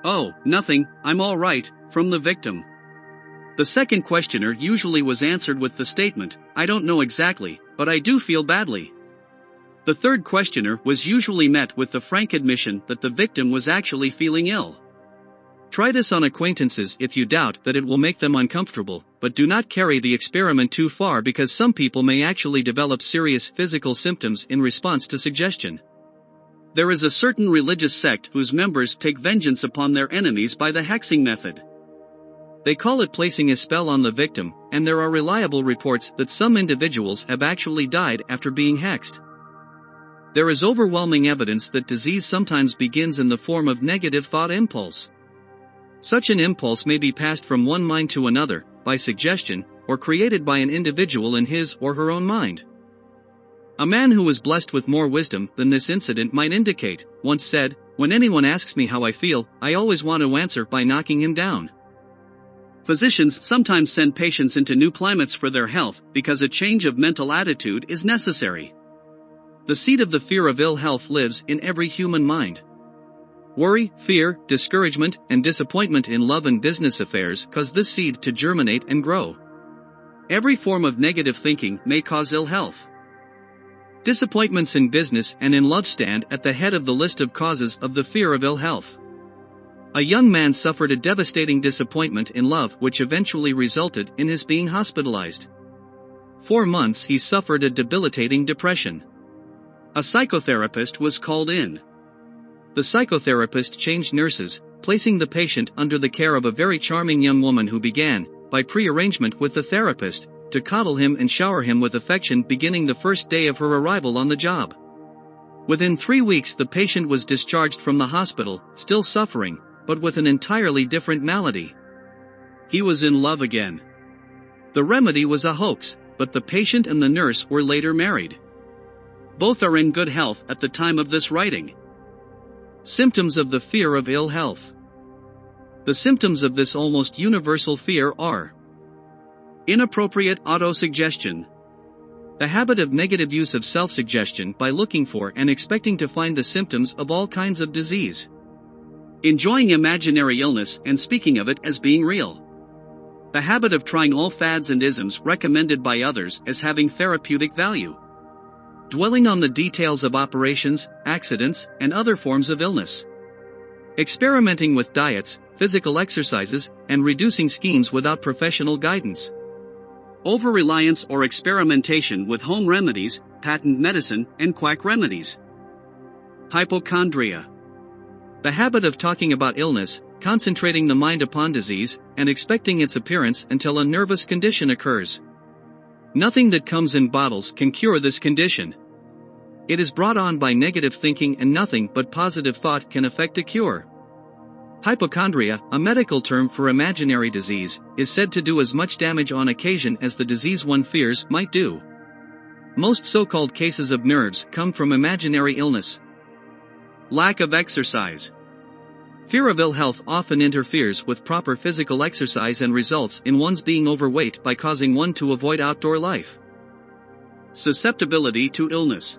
"Oh, nothing, I'm all right," from the victim. The second questioner usually was answered with the statement, "I don't know exactly, but I do feel badly." The third questioner was usually met with the frank admission that the victim was actually feeling ill. Try this on acquaintances if you doubt that it will make them uncomfortable, but do not carry the experiment too far because some people may actually develop serious physical symptoms in response to suggestion. There is a certain religious sect whose members take vengeance upon their enemies by the hexing method. They call it placing a spell on the victim, and there are reliable reports that some individuals have actually died after being hexed. There is overwhelming evidence that disease sometimes begins in the form of negative thought impulse. Such an impulse may be passed from one mind to another, by suggestion, or created by an individual in his or her own mind. A man who was blessed with more wisdom than this incident might indicate, once said, "When anyone asks me how I feel, I always want to answer by knocking him down." Physicians sometimes send patients into new climates for their health because a change of mental attitude is necessary. The seed of the fear of ill health lives in every human mind. Worry, fear, discouragement, and disappointment in love and business affairs cause this seed to germinate and grow. Every form of negative thinking may cause ill health. Disappointments in business and in love stand at the head of the list of causes of the fear of ill health. A young man suffered a devastating disappointment in love which eventually resulted in his being hospitalized. 4 months he suffered a debilitating depression. A psychotherapist was called in. The psychotherapist changed nurses, placing the patient under the care of a very charming young woman who began, by pre-arrangement with the therapist, to coddle him and shower him with affection beginning the first day of her arrival on the job. Within 3 weeks the patient was discharged from the hospital, still suffering, but with an entirely different malady. He was in love again. The remedy was a hoax, but the patient and the nurse were later married. Both are in good health at the time of this writing. Symptoms of the fear of ill health. The symptoms of this almost universal fear are: inappropriate autosuggestion. The habit of negative use of self-suggestion by looking for and expecting to find the symptoms of all kinds of disease. Enjoying imaginary illness and speaking of it as being real. The habit of trying all fads and isms recommended by others as having therapeutic value. Dwelling on the details of operations, accidents, and other forms of illness. Experimenting with diets, physical exercises, and reducing schemes without professional guidance. Over-reliance or experimentation with home remedies, patent medicine, and quack remedies. Hypochondria. The habit of talking about illness, concentrating the mind upon disease, and expecting its appearance until a nervous condition occurs. Nothing that comes in bottles can cure this condition. It is brought on by negative thinking, and nothing but positive thought can effect a cure. Hypochondria, a medical term for imaginary disease, is said to do as much damage on occasion as the disease one fears might do. Most so-called cases of nerves come from imaginary illness. Lack of exercise. Fear of ill health often interferes with proper physical exercise and results in one's being overweight by causing one to avoid outdoor life. Susceptibility to illness.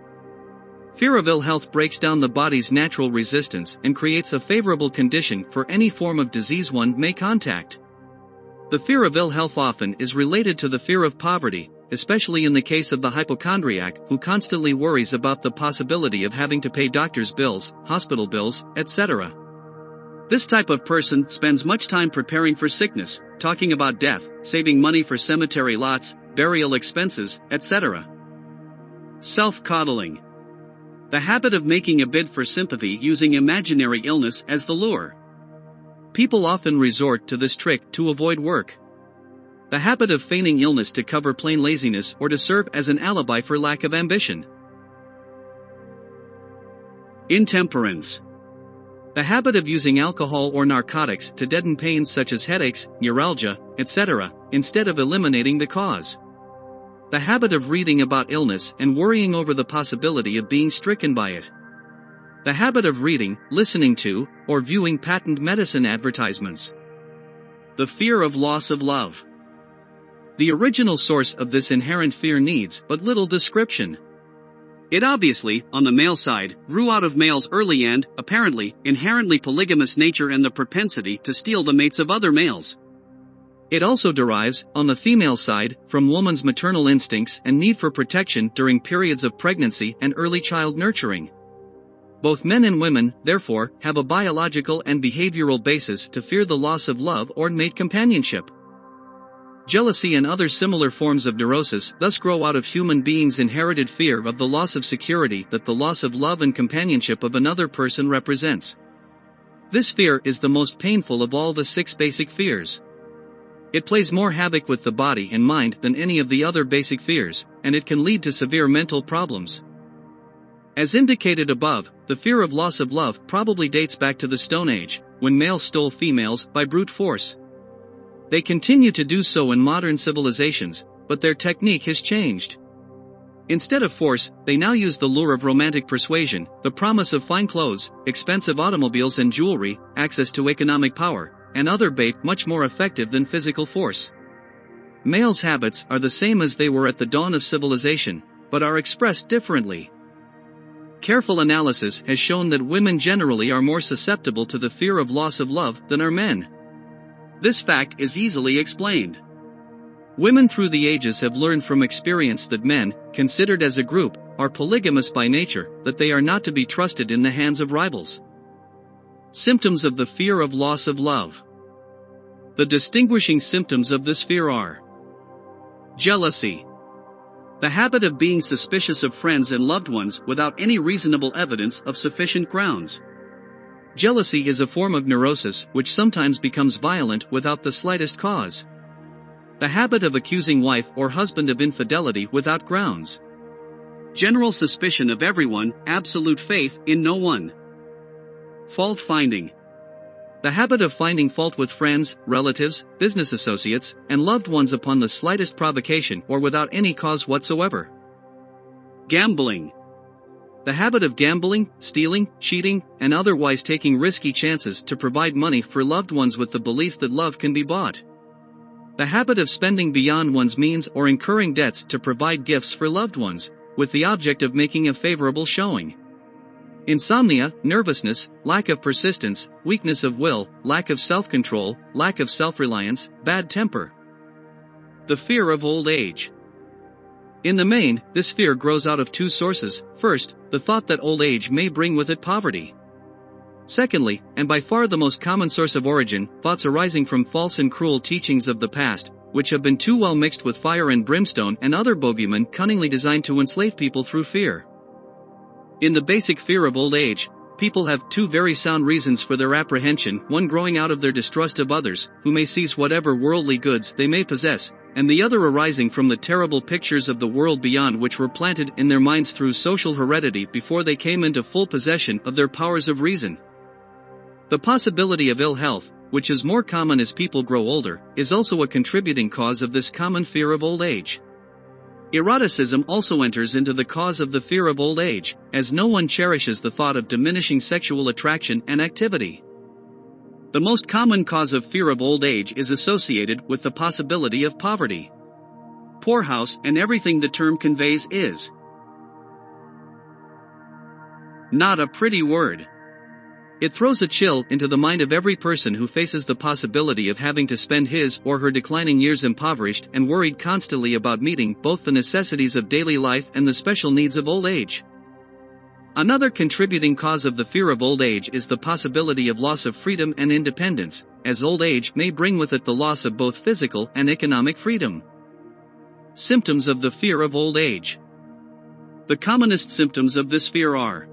Fear of ill health breaks down the body's natural resistance and creates a favorable condition for any form of disease one may contact. The fear of ill health often is related to the fear of poverty, especially in the case of the hypochondriac who constantly worries about the possibility of having to pay doctor's bills, hospital bills, etc. This type of person spends much time preparing for sickness, talking about death, saving money for cemetery lots, burial expenses, etc. Self-coddling. The habit of making a bid for sympathy using imaginary illness as the lure. People often resort to this trick to avoid work. The habit of feigning illness to cover plain laziness or to serve as an alibi for lack of ambition. Intemperance. The habit of using alcohol or narcotics to deaden pains such as headaches, neuralgia, etc., instead of eliminating the cause. The habit of reading about illness and worrying over the possibility of being stricken by it. The habit of reading, listening to, or viewing patent medicine advertisements. The fear of loss of love. The original source of this inherent fear needs but little description. It obviously, on the male side, grew out of males' early and, apparently, inherently polygamous nature and the propensity to steal the mates of other males. It also derives, on the female side, from woman's maternal instincts and need for protection during periods of pregnancy and early child nurturing. Both men and women, therefore, have a biological and behavioral basis to fear the loss of love or mate companionship. Jealousy and other similar forms of neurosis thus grow out of human beings' inherited fear of the loss of security that the loss of love and companionship of another person represents. This fear is the most painful of all the 6 basic fears. It plays more havoc with the body and mind than any of the other basic fears, and it can lead to severe mental problems. As indicated above, the fear of loss of love probably dates back to the Stone Age, when males stole females by brute force. They continue to do so in modern civilizations, but their technique has changed. Instead of force, they now use the lure of romantic persuasion, the promise of fine clothes, expensive automobiles and jewelry, access to economic power, and other bait much more effective than physical force. Males' habits are the same as they were at the dawn of civilization, but are expressed differently. Careful analysis has shown that women generally are more susceptible to the fear of loss of love than are men. This fact is easily explained. Women through the ages have learned from experience that men, considered as a group, are polygamous by nature, that they are not to be trusted in the hands of rivals. Symptoms of the fear of loss of love. The distinguishing symptoms of this fear are: jealousy. The habit of being suspicious of friends and loved ones without any reasonable evidence of sufficient grounds. Jealousy is a form of neurosis which sometimes becomes violent without the slightest cause. The habit of accusing wife or husband of infidelity without grounds. General suspicion of everyone, absolute faith in no one. Fault finding. The habit of finding fault with friends, relatives, business associates, and loved ones upon the slightest provocation or without any cause whatsoever. Gambling. The habit of gambling, stealing, cheating, and otherwise taking risky chances to provide money for loved ones with the belief that love can be bought. The habit of spending beyond one's means or incurring debts to provide gifts for loved ones, with the object of making a favorable showing. Insomnia, nervousness, lack of persistence, weakness of will, lack of self-control, lack of self-reliance, bad temper. The fear of old age. In the main, this fear grows out of two sources. First, the thought that old age may bring with it poverty. Secondly, and by far the most common source of origin, thoughts arising from false and cruel teachings of the past, which have been too well mixed with fire and brimstone and other bogeymen cunningly designed to enslave people through fear. In the basic fear of old age, people have two very sound reasons for their apprehension, one growing out of their distrust of others, who may seize whatever worldly goods they may possess, and the other arising from the terrible pictures of the world beyond which were planted in their minds through social heredity before they came into full possession of their powers of reason. The possibility of ill health, which is more common as people grow older, is also a contributing cause of this common fear of old age. Eroticism also enters into the cause of the fear of old age, as no one cherishes the thought of diminishing sexual attraction and activity. The most common cause of fear of old age is associated with the possibility of poverty. Poorhouse and everything the term conveys is not a pretty word. It throws a chill into the mind of every person who faces the possibility of having to spend his or her declining years impoverished and worried constantly about meeting both the necessities of daily life and the special needs of old age. Another contributing cause of the fear of old age is the possibility of loss of freedom and independence, as old age may bring with it the loss of both physical and economic freedom. Symptoms of the fear of old age. The commonest symptoms of this fear are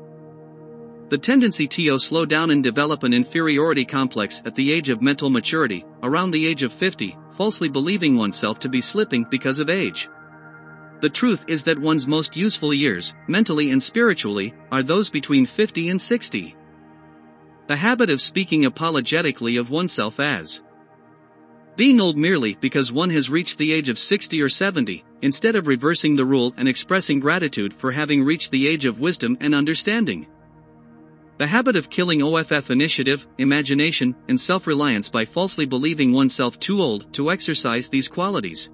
the tendency to slow down and develop an inferiority complex at the age of mental maturity, around the age of 50, falsely believing oneself to be slipping because of age. The truth is that one's most useful years, mentally and spiritually, are those between 50 and 60. The habit of speaking apologetically of oneself as being old merely because one has reached the age of 60 or 70, instead of reversing the rule and expressing gratitude for having reached the age of wisdom and understanding. The habit of killing off initiative, imagination, and self-reliance by falsely believing oneself too old to exercise these qualities.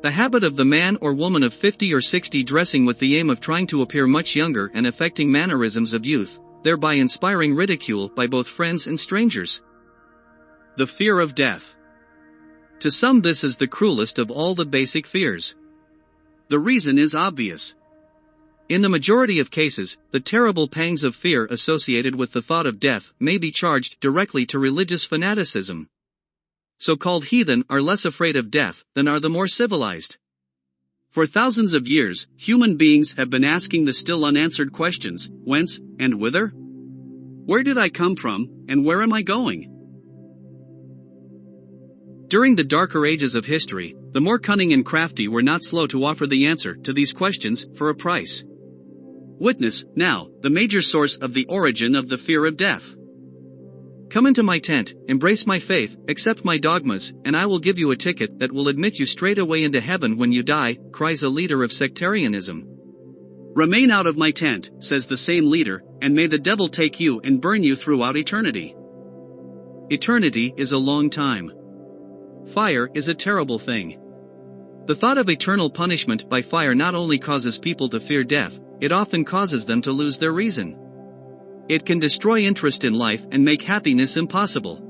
The habit of the man or woman of 50 or 60 dressing with the aim of trying to appear much younger and affecting mannerisms of youth, thereby inspiring ridicule by both friends and strangers. The fear of death. To some, this is the cruelest of all the basic fears. The reason is obvious. In the majority of cases, the terrible pangs of fear associated with the thought of death may be charged directly to religious fanaticism. So-called heathen are less afraid of death than are the more civilized. For thousands of years, human beings have been asking the still unanswered questions: whence and whither? Where did I come from, and where am I going? During the darker ages of history, the more cunning and crafty were not slow to offer the answer to these questions for a price. Witness, now, the major source of the origin of the fear of death. Come into my tent, embrace my faith, accept my dogmas, and I will give you a ticket that will admit you straight away into heaven when you die, cries a leader of sectarianism. Remain out of my tent, says the same leader, and may the devil take you and burn you throughout eternity. Eternity is a long time. Fire is a terrible thing. The thought of eternal punishment by fire not only causes people to fear death, it often causes them to lose their reason. It can destroy interest in life and make happiness impossible.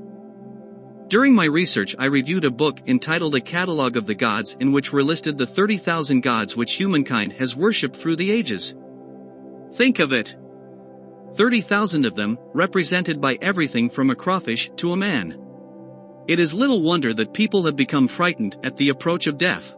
During my research, I reviewed a book entitled A Catalogue of the Gods, in which were listed the 30,000 gods which humankind has worshipped through the ages. Think of it! 30,000 of them, represented by everything from a crawfish to a man. It is little wonder that people have become frightened at the approach of death.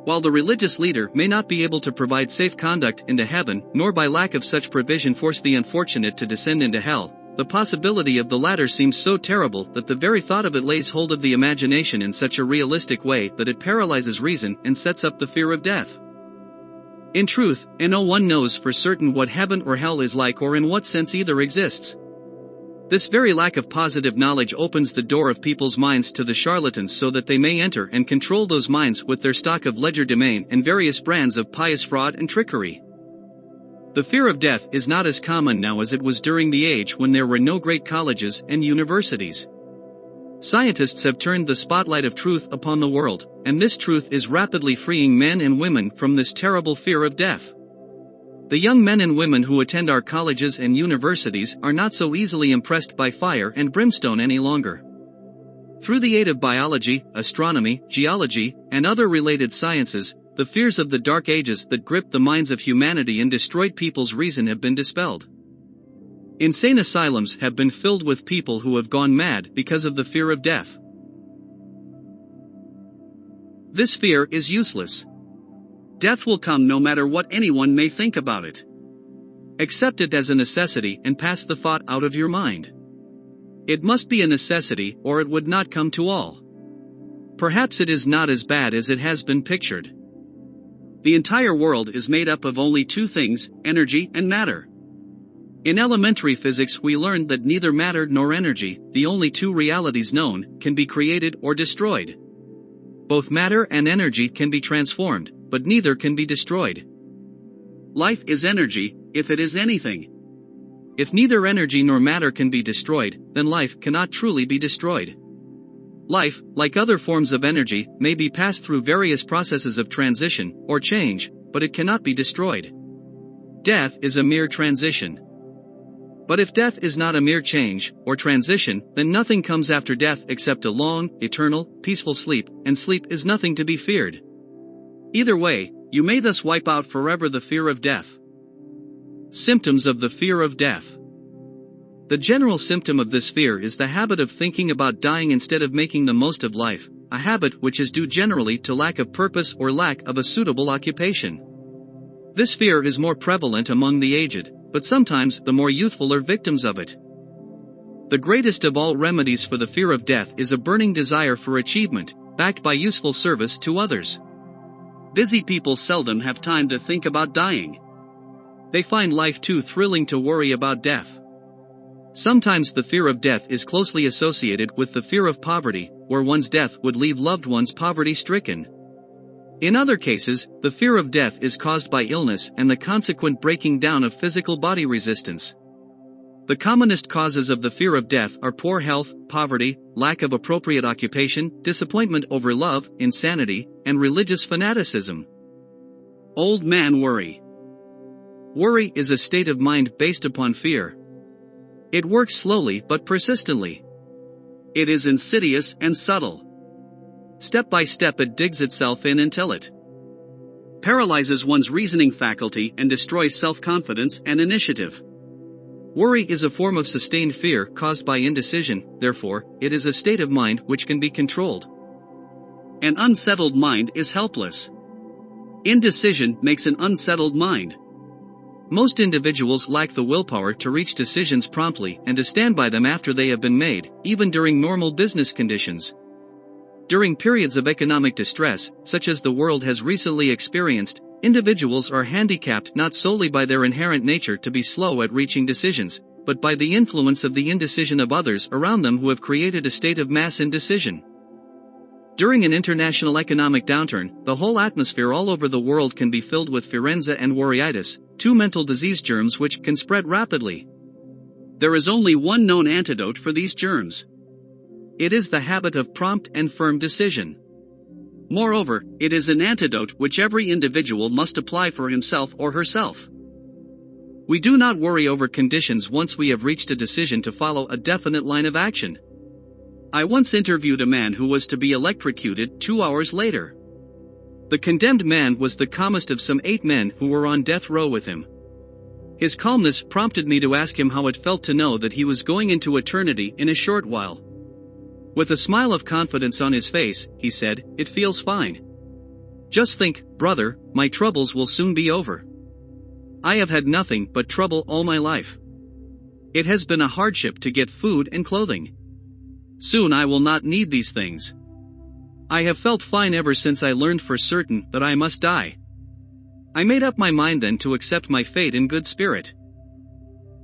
While the religious leader may not be able to provide safe conduct into heaven, nor by lack of such provision force the unfortunate to descend into hell, the possibility of the latter seems so terrible that the very thought of it lays hold of the imagination in such a realistic way that it paralyzes reason and sets up the fear of death. In truth, no one knows for certain what heaven or hell is like or in what sense either exists. This very lack of positive knowledge opens the door of people's minds to the charlatans so that they may enter and control those minds with their stock of legerdemain and various brands of pious fraud and trickery. The fear of death is not as common now as it was during the age when there were no great colleges and universities. Scientists have turned the spotlight of truth upon the world, and this truth is rapidly freeing men and women from this terrible fear of death. The young men and women who attend our colleges and universities are not so easily impressed by fire and brimstone any longer. Through the aid of biology, astronomy, geology, and other related sciences, the fears of the Dark Ages that gripped the minds of humanity and destroyed people's reason have been dispelled. Insane asylums have been filled with people who have gone mad because of the fear of death. This fear is useless. Death will come no matter what anyone may think about it. Accept it as a necessity and pass the thought out of your mind. It must be a necessity or it would not come to all. Perhaps it is not as bad as it has been pictured. The entire world is made up of only two things, energy and matter. In elementary physics we learned that neither matter nor energy, the only two realities known, can be created or destroyed. Both matter and energy can be transformed, but neither can be destroyed. Life is energy, if it is anything. If neither energy nor matter can be destroyed, then life cannot truly be destroyed. Life, like other forms of energy, may be passed through various processes of transition or change, but it cannot be destroyed. Death is a mere transition. But if death is not a mere change or transition, then nothing comes after death except a long, eternal, peaceful sleep, and sleep is nothing to be feared. Either way, you may thus wipe out forever the fear of death. Symptoms of the fear of death. The general symptom of this fear is the habit of thinking about dying instead of making the most of life, a habit which is due generally to lack of purpose or lack of a suitable occupation. This fear is more prevalent among the aged, but sometimes the more youthful are victims of it. The greatest of all remedies for the fear of death is a burning desire for achievement, backed by useful service to others. Busy people seldom have time to think about dying. They find life too thrilling to worry about death. Sometimes the fear of death is closely associated with the fear of poverty, where one's death would leave loved ones poverty-stricken. In other cases, the fear of death is caused by illness and the consequent breaking down of physical body resistance. The commonest causes of the fear of death are poor health, poverty, lack of appropriate occupation, disappointment over love, insanity, and religious fanaticism. Old man worry. Worry is a state of mind based upon fear. It works slowly but persistently. It is insidious and subtle. Step by step it digs itself in until it paralyzes one's reasoning faculty and destroys self-confidence and initiative. Worry is a form of sustained fear caused by indecision, therefore, it is a state of mind which can be controlled. An unsettled mind is helpless. Indecision makes an unsettled mind. Most individuals lack the willpower to reach decisions promptly and to stand by them after they have been made, even during normal business conditions. During periods of economic distress, such as the world has recently experienced, individuals are handicapped not solely by their inherent nature to be slow at reaching decisions, but by the influence of the indecision of others around them who have created a state of mass indecision. During an international economic downturn, the whole atmosphere all over the world can be filled with firenze and worryitis, two mental disease germs which can spread rapidly. There is only one known antidote for these germs. It is the habit of prompt and firm decision. Moreover, it is an antidote which every individual must apply for himself or herself. We do not worry over conditions once we have reached a decision to follow a definite line of action. I once interviewed a man who was to be electrocuted 2 hours later. The condemned man was the calmest of some 8 men who were on death row with him. His calmness prompted me to ask him how it felt to know that he was going into eternity in a short while. With a smile of confidence on his face, he said, "It feels fine. Just think, brother, my troubles will soon be over. I have had nothing but trouble all my life. It has been a hardship to get food and clothing. Soon I will not need these things. I have felt fine ever since I learned for certain that I must die. I made up my mind then to accept my fate in good spirit."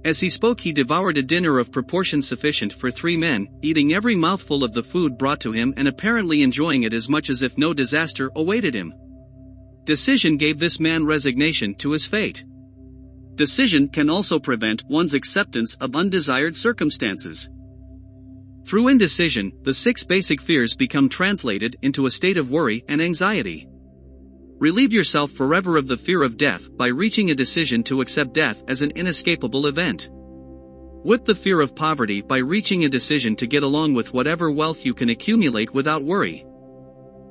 As he spoke, he devoured a dinner of proportion sufficient for 3 men, eating every mouthful of the food brought to him and apparently enjoying it as much as if no disaster awaited him. Decision gave this man resignation to his fate. Decision can also prevent one's acceptance of undesired circumstances. Through indecision, the 6 basic fears become translated into a state of worry and anxiety. Relieve yourself forever of the fear of death by reaching a decision to accept death as an inescapable event. Whip the fear of poverty by reaching a decision to get along with whatever wealth you can accumulate without worry.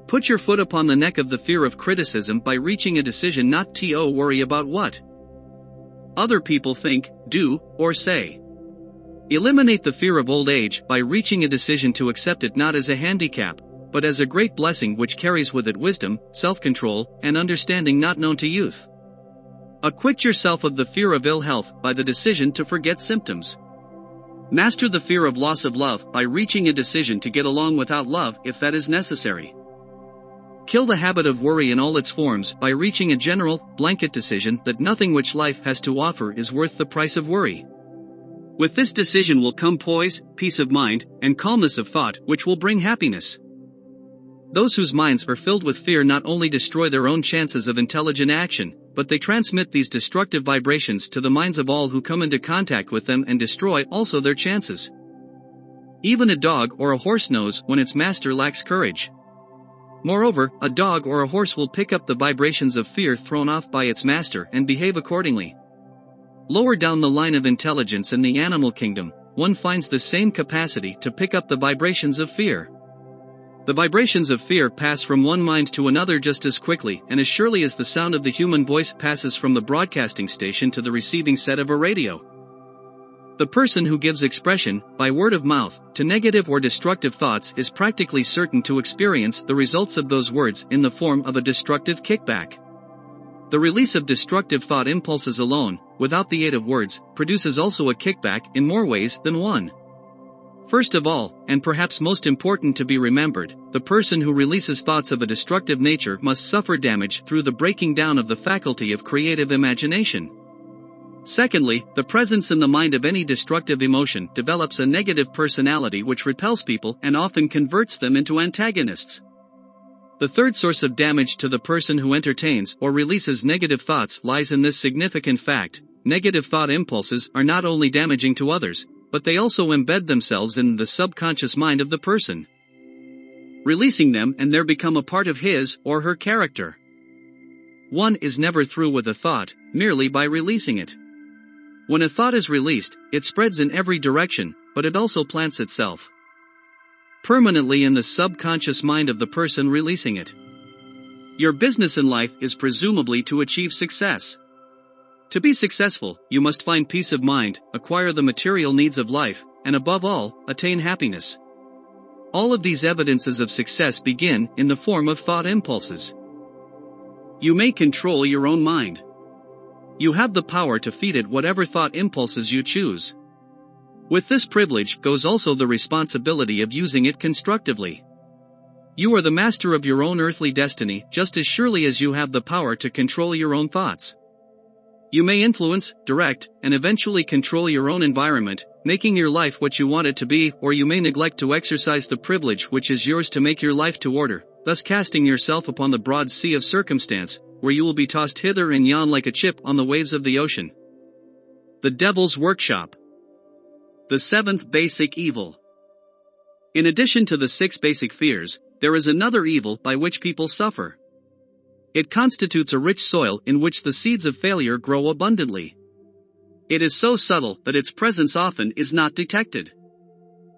Put your foot upon the neck of the fear of criticism by reaching a decision not to worry about what other people think, do, or say. Eliminate the fear of old age by reaching a decision to accept it not as a handicap, but as a great blessing which carries with it wisdom, self-control, and understanding not known to youth. Acquit yourself of the fear of ill health by the decision to forget symptoms. Master the fear of loss of love by reaching a decision to get along without love if that is necessary. Kill the habit of worry in all its forms by reaching a general, blanket decision that nothing which life has to offer is worth the price of worry. With this decision will come poise, peace of mind, and calmness of thought which will bring happiness. Those whose minds are filled with fear not only destroy their own chances of intelligent action, but they transmit these destructive vibrations to the minds of all who come into contact with them and destroy also their chances. Even a dog or a horse knows when its master lacks courage. Moreover, a dog or a horse will pick up the vibrations of fear thrown off by its master and behave accordingly. Lower down the line of intelligence in the animal kingdom, one finds the same capacity to pick up the vibrations of fear. The vibrations of fear pass from one mind to another just as quickly and as surely as the sound of the human voice passes from the broadcasting station to the receiving set of a radio. The person who gives expression, by word of mouth, to negative or destructive thoughts is practically certain to experience the results of those words in the form of a destructive kickback. The release of destructive thought impulses alone, without the aid of words, produces also a kickback in more ways than one. First of all, and perhaps most important to be remembered, the person who releases thoughts of a destructive nature must suffer damage through the breaking down of the faculty of creative imagination. Secondly, the presence in the mind of any destructive emotion develops a negative personality which repels people and often converts them into antagonists. The third source of damage to the person who entertains or releases negative thoughts lies in this significant fact: negative thought impulses are not only damaging to others, but they also embed themselves in the subconscious mind of the person, releasing them and they become a part of his or her character. One is never through with a thought, merely by releasing it. When a thought is released, it spreads in every direction, but it also plants itself permanently in the subconscious mind of the person releasing it. Your business in life is presumably to achieve success. To be successful, you must find peace of mind, acquire the material needs of life, and above all, attain happiness. All of these evidences of success begin in the form of thought impulses. You may control your own mind. You have the power to feed it whatever thought impulses you choose. With this privilege goes also the responsibility of using it constructively. You are the master of your own earthly destiny just as surely as you have the power to control your own thoughts. You may influence, direct, and eventually control your own environment, making your life what you want it to be, or you may neglect to exercise the privilege which is yours to make your life to order, thus casting yourself upon the broad sea of circumstance, where you will be tossed hither and yon like a chip on the waves of the ocean. The Devil's Workshop. The 7th basic evil. In addition to the 6 basic fears, there is another evil by which people suffer. It constitutes a rich soil in which the seeds of failure grow abundantly. It is so subtle that its presence often is not detected.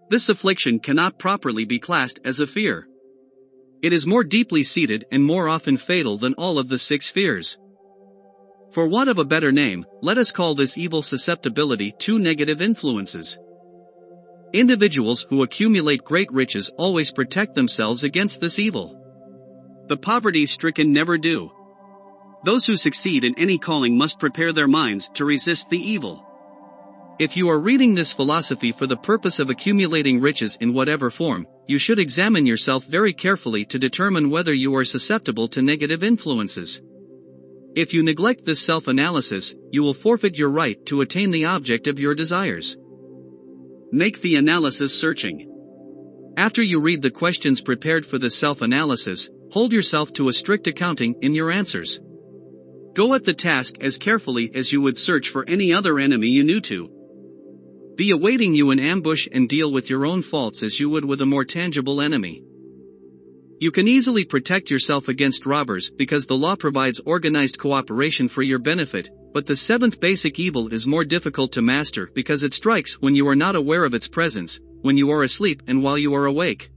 This affliction cannot properly be classed as a fear. It is more deeply seated and more often fatal than all of the 6 fears. For want of a better name, let us call this evil susceptibility to negative influences. Individuals who accumulate great riches always protect themselves against this evil. The poverty-stricken never do. Those who succeed in any calling must prepare their minds to resist the evil. If you are reading this philosophy for the purpose of accumulating riches in whatever form, you should examine yourself very carefully to determine whether you are susceptible to negative influences. If you neglect this self-analysis, you will forfeit your right to attain the object of your desires. Make the analysis searching. After you read the questions prepared for this self-analysis, hold yourself to a strict accounting in your answers. Go at the task as carefully as you would search for any other enemy you knew to be awaiting you in ambush, and deal with your own faults as you would with a more tangible enemy. You can easily protect yourself against robbers because the law provides organized cooperation for your benefit, but the seventh basic evil is more difficult to master because it strikes when you are not aware of its presence, when you are asleep and while you are awake.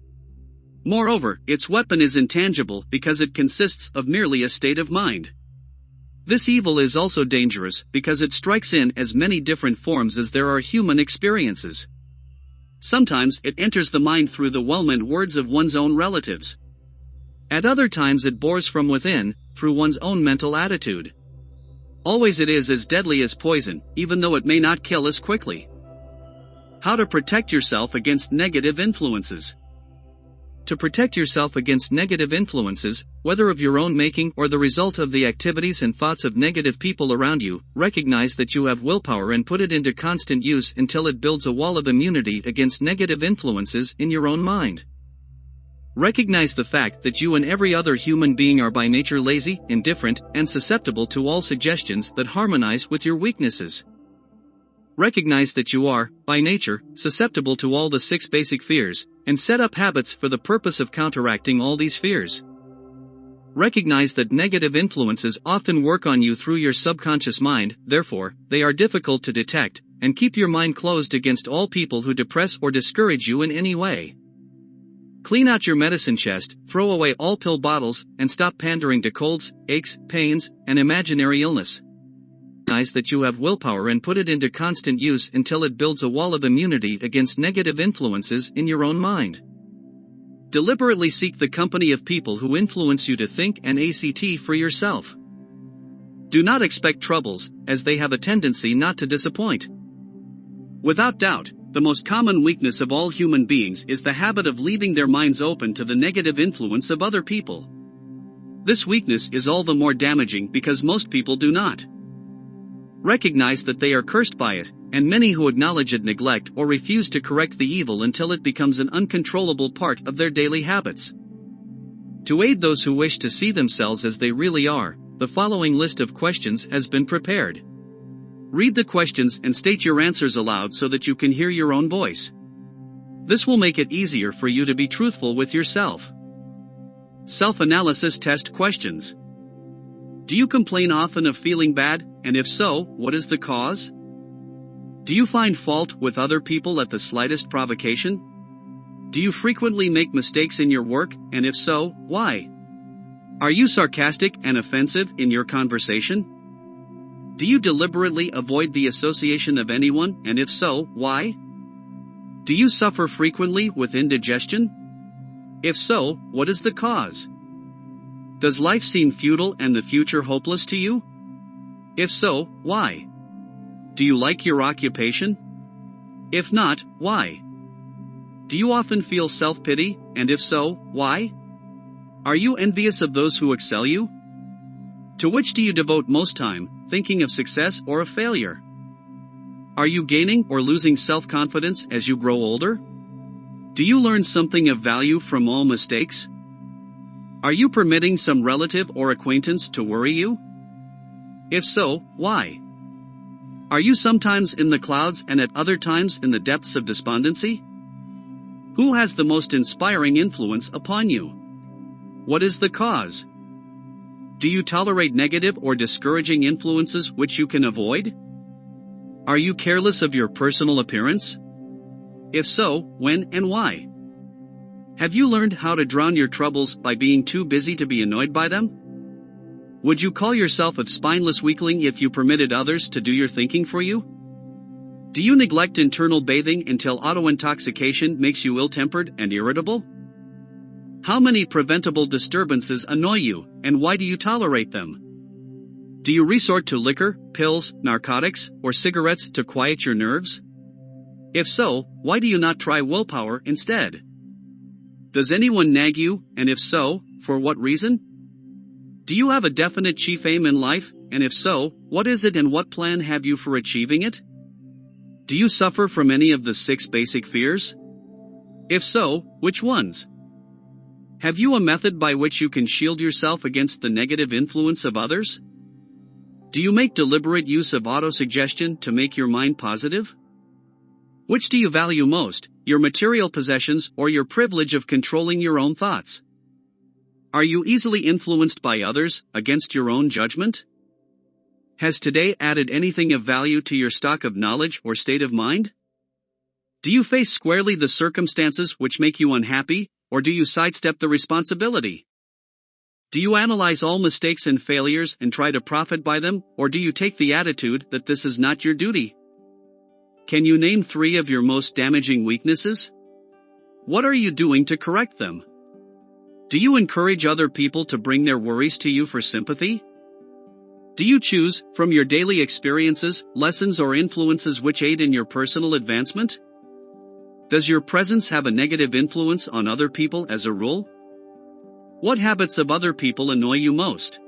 Moreover, its weapon is intangible because it consists of merely a state of mind. This evil is also dangerous because it strikes in as many different forms as there are human experiences. Sometimes it enters the mind through the well-meant words of one's own relatives. At other times it bores from within, through one's own mental attitude. Always it is as deadly as poison, even though it may not kill as quickly. How to protect yourself against negative influences. To protect yourself against negative influences, whether of your own making or the result of the activities and thoughts of negative people around you, recognize that you have willpower and put it into constant use until it builds a wall of immunity against negative influences in your own mind. Recognize the fact that you and every other human being are by nature lazy, indifferent, and susceptible to all suggestions that harmonize with your weaknesses. Recognize that you are, by nature, susceptible to all the 6 basic fears, and set up habits for the purpose of counteracting all these fears. Recognize that negative influences often work on you through your subconscious mind, therefore, they are difficult to detect, and keep your mind closed against all people who depress or discourage you in any way. Clean out your medicine chest, throw away all pill bottles, and stop pandering to colds, aches, pains, and imaginary illness. Recognize that you have willpower and put it into constant use until it builds a wall of immunity against negative influences in your own mind. Deliberately seek the company of people who influence you to think and act for yourself. Do not expect troubles, as they have a tendency not to disappoint. Without doubt, the most common weakness of all human beings is the habit of leaving their minds open to the negative influence of other people. This weakness is all the more damaging because most people do not recognize that they are cursed by it, and many who acknowledge it neglect or refuse to correct the evil until it becomes an uncontrollable part of their daily habits. To aid those who wish to see themselves as they really are, the following list of questions has been prepared. Read the questions and state your answers aloud so that you can hear your own voice. This will make it easier for you to be truthful with yourself. Self-analysis test questions. Do you complain often of feeling bad, and if so, what is the cause? Do you find fault with other people at the slightest provocation? Do you frequently make mistakes in your work, and if so, why? Are you sarcastic and offensive in your conversation? Do you deliberately avoid the association of anyone, and if so, why? Do you suffer frequently with indigestion? If so, what is the cause? Does life seem futile and the future hopeless to you? If so, why? Do you like your occupation? If not, why? Do you often feel self-pity, and if so, why? Are you envious of those who excel you? To which do you devote most time, thinking of success or of failure? Are you gaining or losing self-confidence as you grow older? Do you learn something of value from all mistakes? Are you permitting some relative or acquaintance to worry you? If so, why? Are you sometimes in the clouds and at other times in the depths of despondency? Who has the most inspiring influence upon you? What is the cause? Do you tolerate negative or discouraging influences which you can avoid? Are you careless of your personal appearance? If so, when and why? Have you learned how to drown your troubles by being too busy to be annoyed by them? Would you call yourself a spineless weakling if you permitted others to do your thinking for you? Do you neglect internal bathing until auto-intoxication makes you ill-tempered and irritable? How many preventable disturbances annoy you, and why do you tolerate them? Do you resort to liquor, pills, narcotics, or cigarettes to quiet your nerves? If so, why do you not try willpower instead? Does anyone nag you, and if so, for what reason? Do you have a definite chief aim in life, and if so, what is it and what plan have you for achieving it? Do you suffer from any of the 6 basic fears? If so, which ones? Have you a method by which you can shield yourself against the negative influence of others? Do you make deliberate use of autosuggestion to make your mind positive? Which do you value most, your material possessions or your privilege of controlling your own thoughts? Are you easily influenced by others, against your own judgment? Has today added anything of value to your stock of knowledge or state of mind? Do you face squarely the circumstances which make you unhappy, or do you sidestep the responsibility? Do you analyze all mistakes and failures and try to profit by them, or do you take the attitude that this is not your duty? Can you name 3 of your most damaging weaknesses? What are you doing to correct them? Do you encourage other people to bring their worries to you for sympathy? Do you choose, from your daily experiences, lessons or influences which aid in your personal advancement? Does your presence have a negative influence on other people as a rule? What habits of other people annoy you most?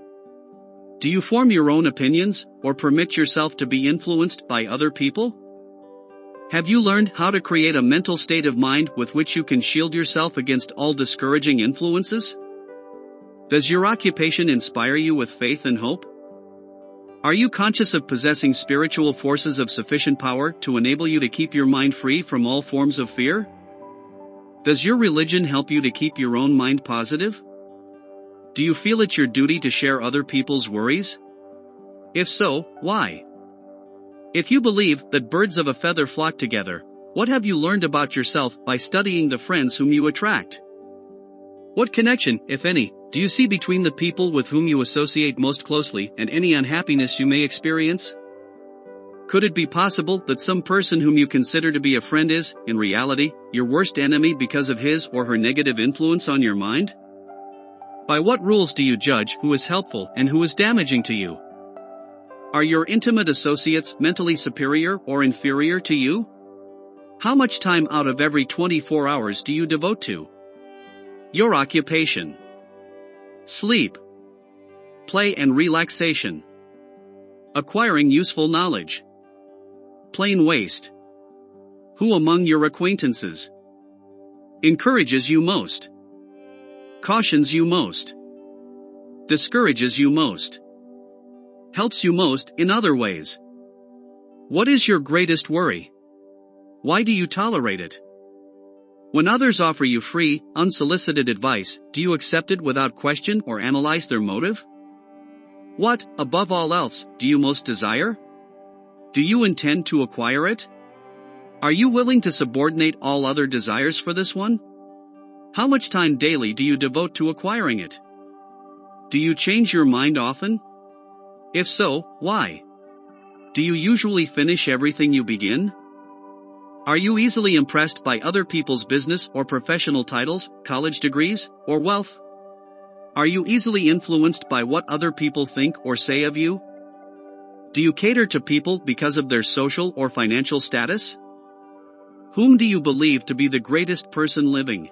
Do you form your own opinions, or permit yourself to be influenced by other people? Have you learned how to create a mental state of mind with which you can shield yourself against all discouraging influences? Does your occupation inspire you with faith and hope? Are you conscious of possessing spiritual forces of sufficient power to enable you to keep your mind free from all forms of fear? Does your religion help you to keep your own mind positive? Do you feel it your duty to share other people's worries? If so, why? If you believe that birds of a feather flock together, what have you learned about yourself by studying the friends whom you attract? What connection, if any, do you see between the people with whom you associate most closely and any unhappiness you may experience? Could it be possible that some person whom you consider to be a friend is, in reality, your worst enemy because of his or her negative influence on your mind? By what rules do you judge who is helpful and who is damaging to you? Are your intimate associates mentally superior or inferior to you? How much time out of every 24 hours do you devote to your occupation, sleep, play and relaxation, acquiring useful knowledge, plain waste? Who among your acquaintances encourages you most, cautions you most, discourages you most, helps you most in other ways? What is your greatest worry? Why do you tolerate it? When others offer you free, unsolicited advice, do you accept it without question or analyze their motive? What, above all else, do you most desire? Do you intend to acquire it? Are you willing to subordinate all other desires for this one? How much time daily do you devote to acquiring it? Do you change your mind often? If so, why? Do you usually finish everything you begin? Are you easily impressed by other people's business or professional titles, college degrees, or wealth? Are you easily influenced by what other people think or say of you? Do you cater to people because of their social or financial status? Whom do you believe to be the greatest person living?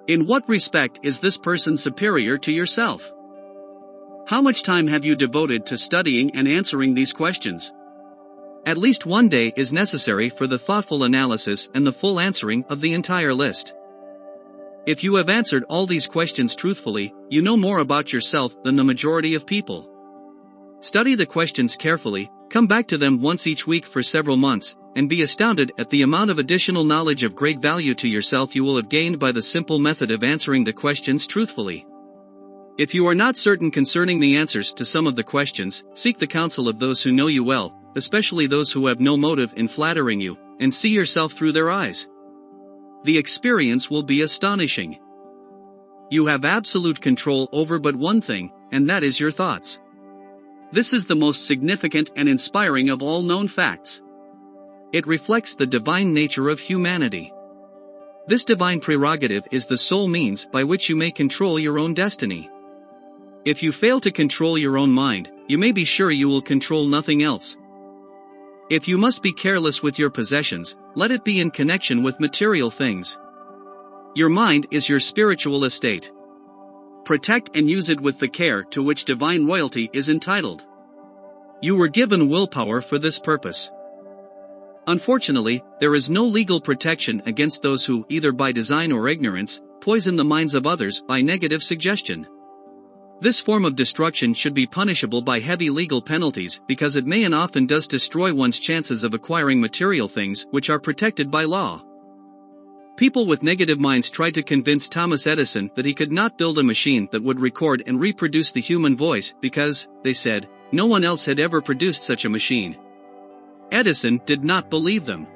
In what respect is this person superior to yourself? How much time have you devoted to studying and answering these questions? At least one day is necessary for the thoughtful analysis and the full answering of the entire list. If you have answered all these questions truthfully, you know more about yourself than the majority of people. Study the questions carefully, come back to them once each week for several months, and be astounded at the amount of additional knowledge of great value to yourself you will have gained by the simple method of answering the questions truthfully. If you are not certain concerning the answers to some of the questions, seek the counsel of those who know you well, especially those who have no motive in flattering you, and see yourself through their eyes. The experience will be astonishing. You have absolute control over but one thing, and that is your thoughts. This is the most significant and inspiring of all known facts. It reflects the divine nature of humanity. This divine prerogative is the sole means by which you may control your own destiny. If you fail to control your own mind, you may be sure you will control nothing else. If you must be careless with your possessions, let it be in connection with material things. Your mind is your spiritual estate. Protect and use it with the care to which divine royalty is entitled. You were given willpower for this purpose. Unfortunately, there is no legal protection against those who, either by design or ignorance, poison the minds of others by negative suggestion. This form of destruction should be punishable by heavy legal penalties because it may and often does destroy one's chances of acquiring material things which are protected by law. People with negative minds tried to convince Thomas Edison that he could not build a machine that would record and reproduce the human voice because, they said, no one else had ever produced such a machine. Edison did not believe them.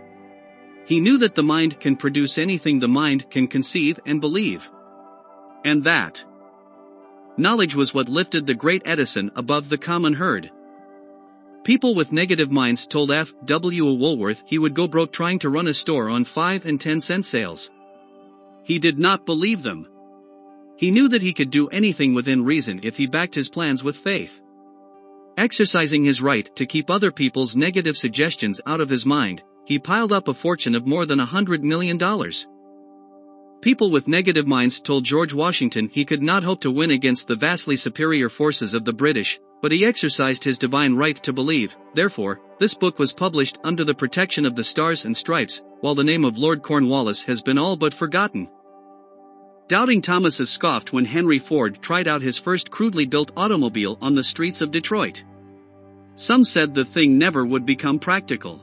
He knew that the mind can produce anything the mind can conceive and believe. And that knowledge was what lifted the great Edison above the common herd. People with negative minds told F. W. Woolworth he would go broke trying to run a store on 5 and 10 cent sales. He did not believe them. He knew that he could do anything within reason if he backed his plans with faith. Exercising his right to keep other people's negative suggestions out of his mind, he piled up a fortune of more than $100 million. People with negative minds told George Washington he could not hope to win against the vastly superior forces of the British, but he exercised his divine right to believe. Therefore, this book was published under the protection of the Stars and Stripes, while the name of Lord Cornwallis has been all but forgotten. Doubting Thomases scoffed when Henry Ford tried out his first crudely built automobile on the streets of Detroit. Some said the thing never would become practical.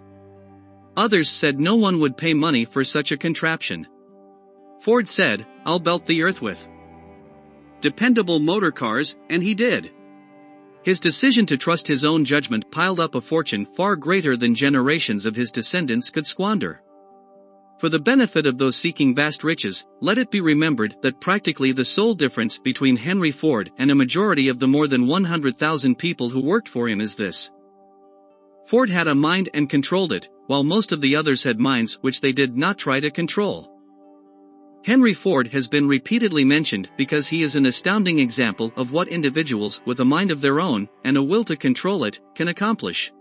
Others said no one would pay money for such a contraption. Ford said, "I'll belt the earth with dependable motor cars," and he did. His decision to trust his own judgment piled up a fortune far greater than generations of his descendants could squander. For the benefit of those seeking vast riches, let it be remembered that practically the sole difference between Henry Ford and a majority of the more than 100,000 people who worked for him is this. Ford had a mind and controlled it, while most of the others had minds which they did not try to control. Henry Ford has been repeatedly mentioned because he is an astounding example of what individuals with a mind of their own, and a will to control it, can accomplish.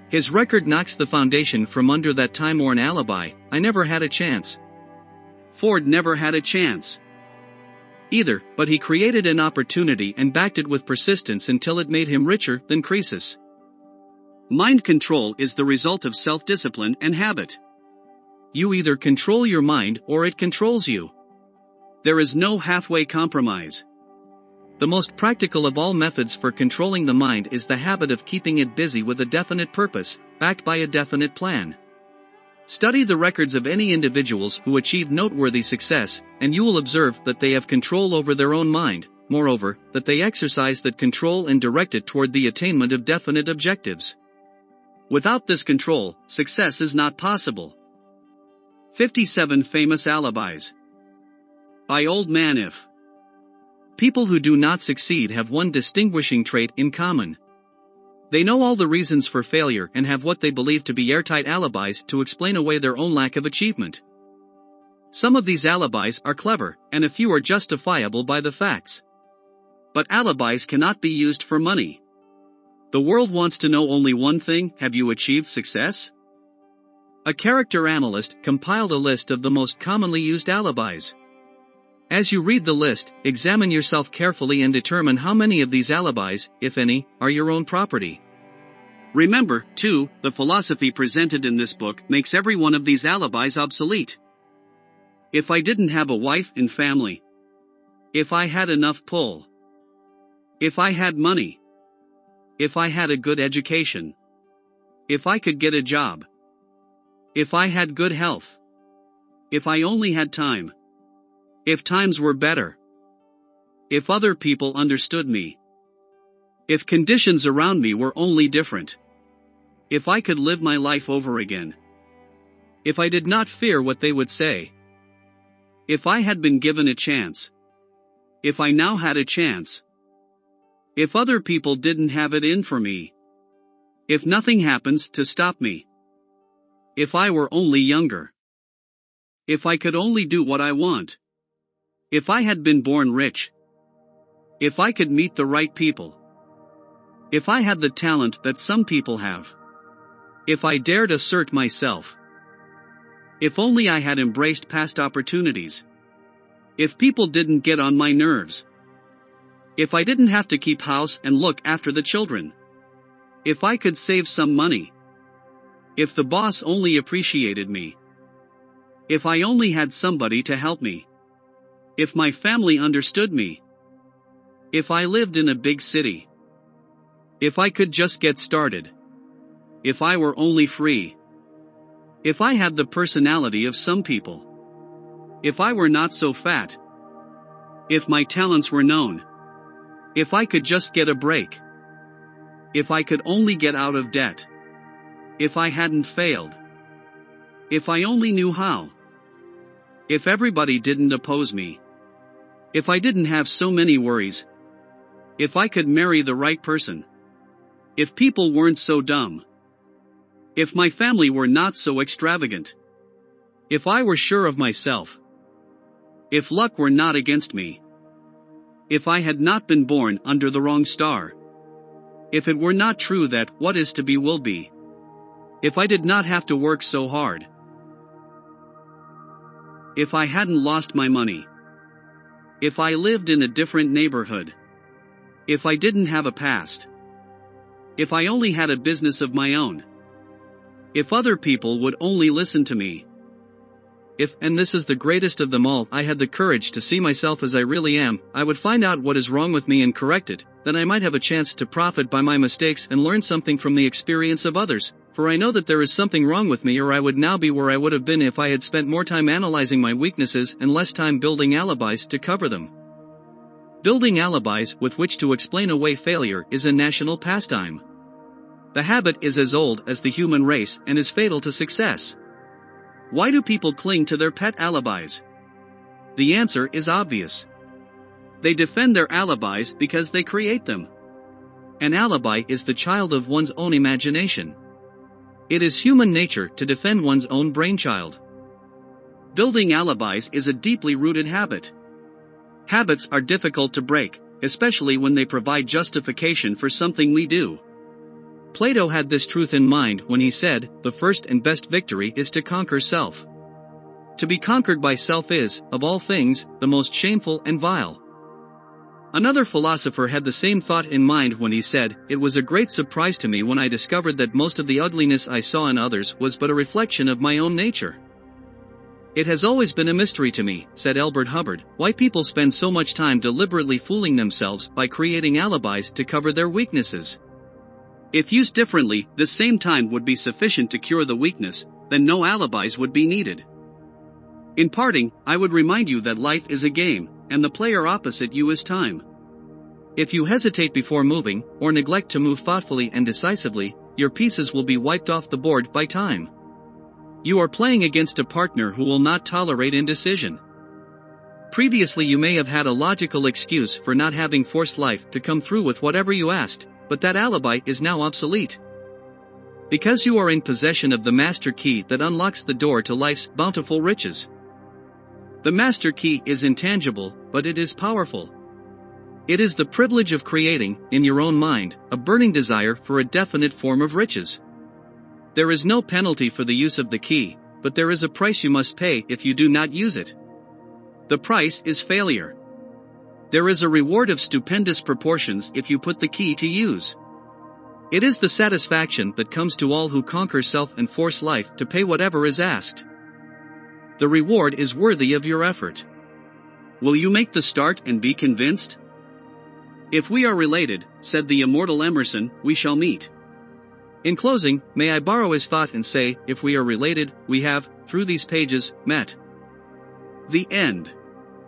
His record knocks the foundation from under that time-worn alibi, "I never had a chance." Ford never had a chance either, but he created an opportunity and backed it with persistence until it made him richer than Croesus. Mind control is the result of self-discipline and habit. You either control your mind or it controls you. There is no halfway compromise. The most practical of all methods for controlling the mind is the habit of keeping it busy with a definite purpose, backed by a definite plan. Study the records of any individuals who achieve noteworthy success, and you will observe that they have control over their own mind, moreover, that they exercise that control and direct it toward the attainment of definite objectives. Without this control, success is not possible. 57 Famous Alibis by Old Man If. People who do not succeed have one distinguishing trait in common. They know all the reasons for failure and have what they believe to be airtight alibis to explain away their own lack of achievement. Some of these alibis are clever, and a few are justifiable by the facts. But alibis cannot be used for money. The world wants to know only one thing: have you achieved success? A character analyst compiled a list of the most commonly used alibis. As you read the list, examine yourself carefully and determine how many of these alibis, if any, are your own property. Remember, too, the philosophy presented in this book makes every one of these alibis obsolete. If I didn't have a wife and family. If I had enough pull. If I had money. If I had a good education. If I could get a job. If I had good health. If I only had time. If times were better. If other people understood me. If conditions around me were only different. If I could live my life over again. If I did not fear what they would say. If I had been given a chance. If I now had a chance. If other people didn't have it in for me. If nothing happens to stop me. If I were only younger. If I could only do what I want. If I had been born rich. If I could meet the right people. If I had the talent that some people have. If I dared assert myself. If only I had embraced past opportunities. If people didn't get on my nerves. If I didn't have to keep house and look after the children. If I could save some money. If the boss only appreciated me. If I only had somebody to help me. If my family understood me. If I lived in a big city. If I could just get started. If I were only free. If I had the personality of some people. If I were not so fat. If my talents were known. If I could just get a break. If I could only get out of debt. If I hadn't failed. If I only knew how. If everybody didn't oppose me. If I didn't have so many worries. If I could marry the right person. If people weren't so dumb. If my family were not so extravagant. If I were sure of myself. If luck were not against me. If I had not been born under the wrong star. If it were not true that what is to be will be. If I did not have to work so hard. If I hadn't lost my money. If I lived in a different neighborhood. If I didn't have a past. If I only had a business of my own. If other people would only listen to me. If, and this is the greatest of them all, I had the courage to see myself as I really am, I would find out what is wrong with me and correct it, then I might have a chance to profit by my mistakes and learn something from the experience of others, for I know that there is something wrong with me, or I would now be where I would have been if I had spent more time analyzing my weaknesses and less time building alibis to cover them. Building alibis with which to explain away failure is a national pastime. The habit is as old as the human race and is fatal to success. Why do people cling to their pet alibis? The answer is obvious. They defend their alibis because they create them. An alibi is the child of one's own imagination. It is human nature to defend one's own brainchild. Building alibis is a deeply rooted habit. Habits are difficult to break, especially when they provide justification for something we do. Plato had this truth in mind when he said, "The first and best victory is to conquer self." To be conquered by self is, of all things, the most shameful and vile. Another philosopher had the same thought in mind when he said, "It was a great surprise to me when I discovered that most of the ugliness I saw in others was but a reflection of my own nature." "It has always been a mystery to me," said Elbert Hubbard, "why people spend so much time deliberately fooling themselves by creating alibis to cover their weaknesses. If used differently, this same time would be sufficient to cure the weakness, then no alibis would be needed." In parting, I would remind you that life is a game, and the player opposite you is time. If you hesitate before moving, or neglect to move thoughtfully and decisively, your pieces will be wiped off the board by time. You are playing against a partner who will not tolerate indecision. Previously you may have had a logical excuse for not having forced life to come through with whatever you asked, but that alibi is now obsolete. Because you are in possession of the master key that unlocks the door to life's bountiful riches. The master key is intangible, but it is powerful. It is the privilege of creating, in your own mind, a burning desire for a definite form of riches. There is no penalty for the use of the key, but there is a price you must pay if you do not use it. The price is failure. There is a reward of stupendous proportions if you put the key to use. It is the satisfaction that comes to all who conquer self and force life to pay whatever is asked. The reward is worthy of your effort. Will you make the start and be convinced? "If we are related," said the immortal Emerson, "we shall meet." In closing, may I borrow his thought and say, if we are related, we have, through these pages, met. The end.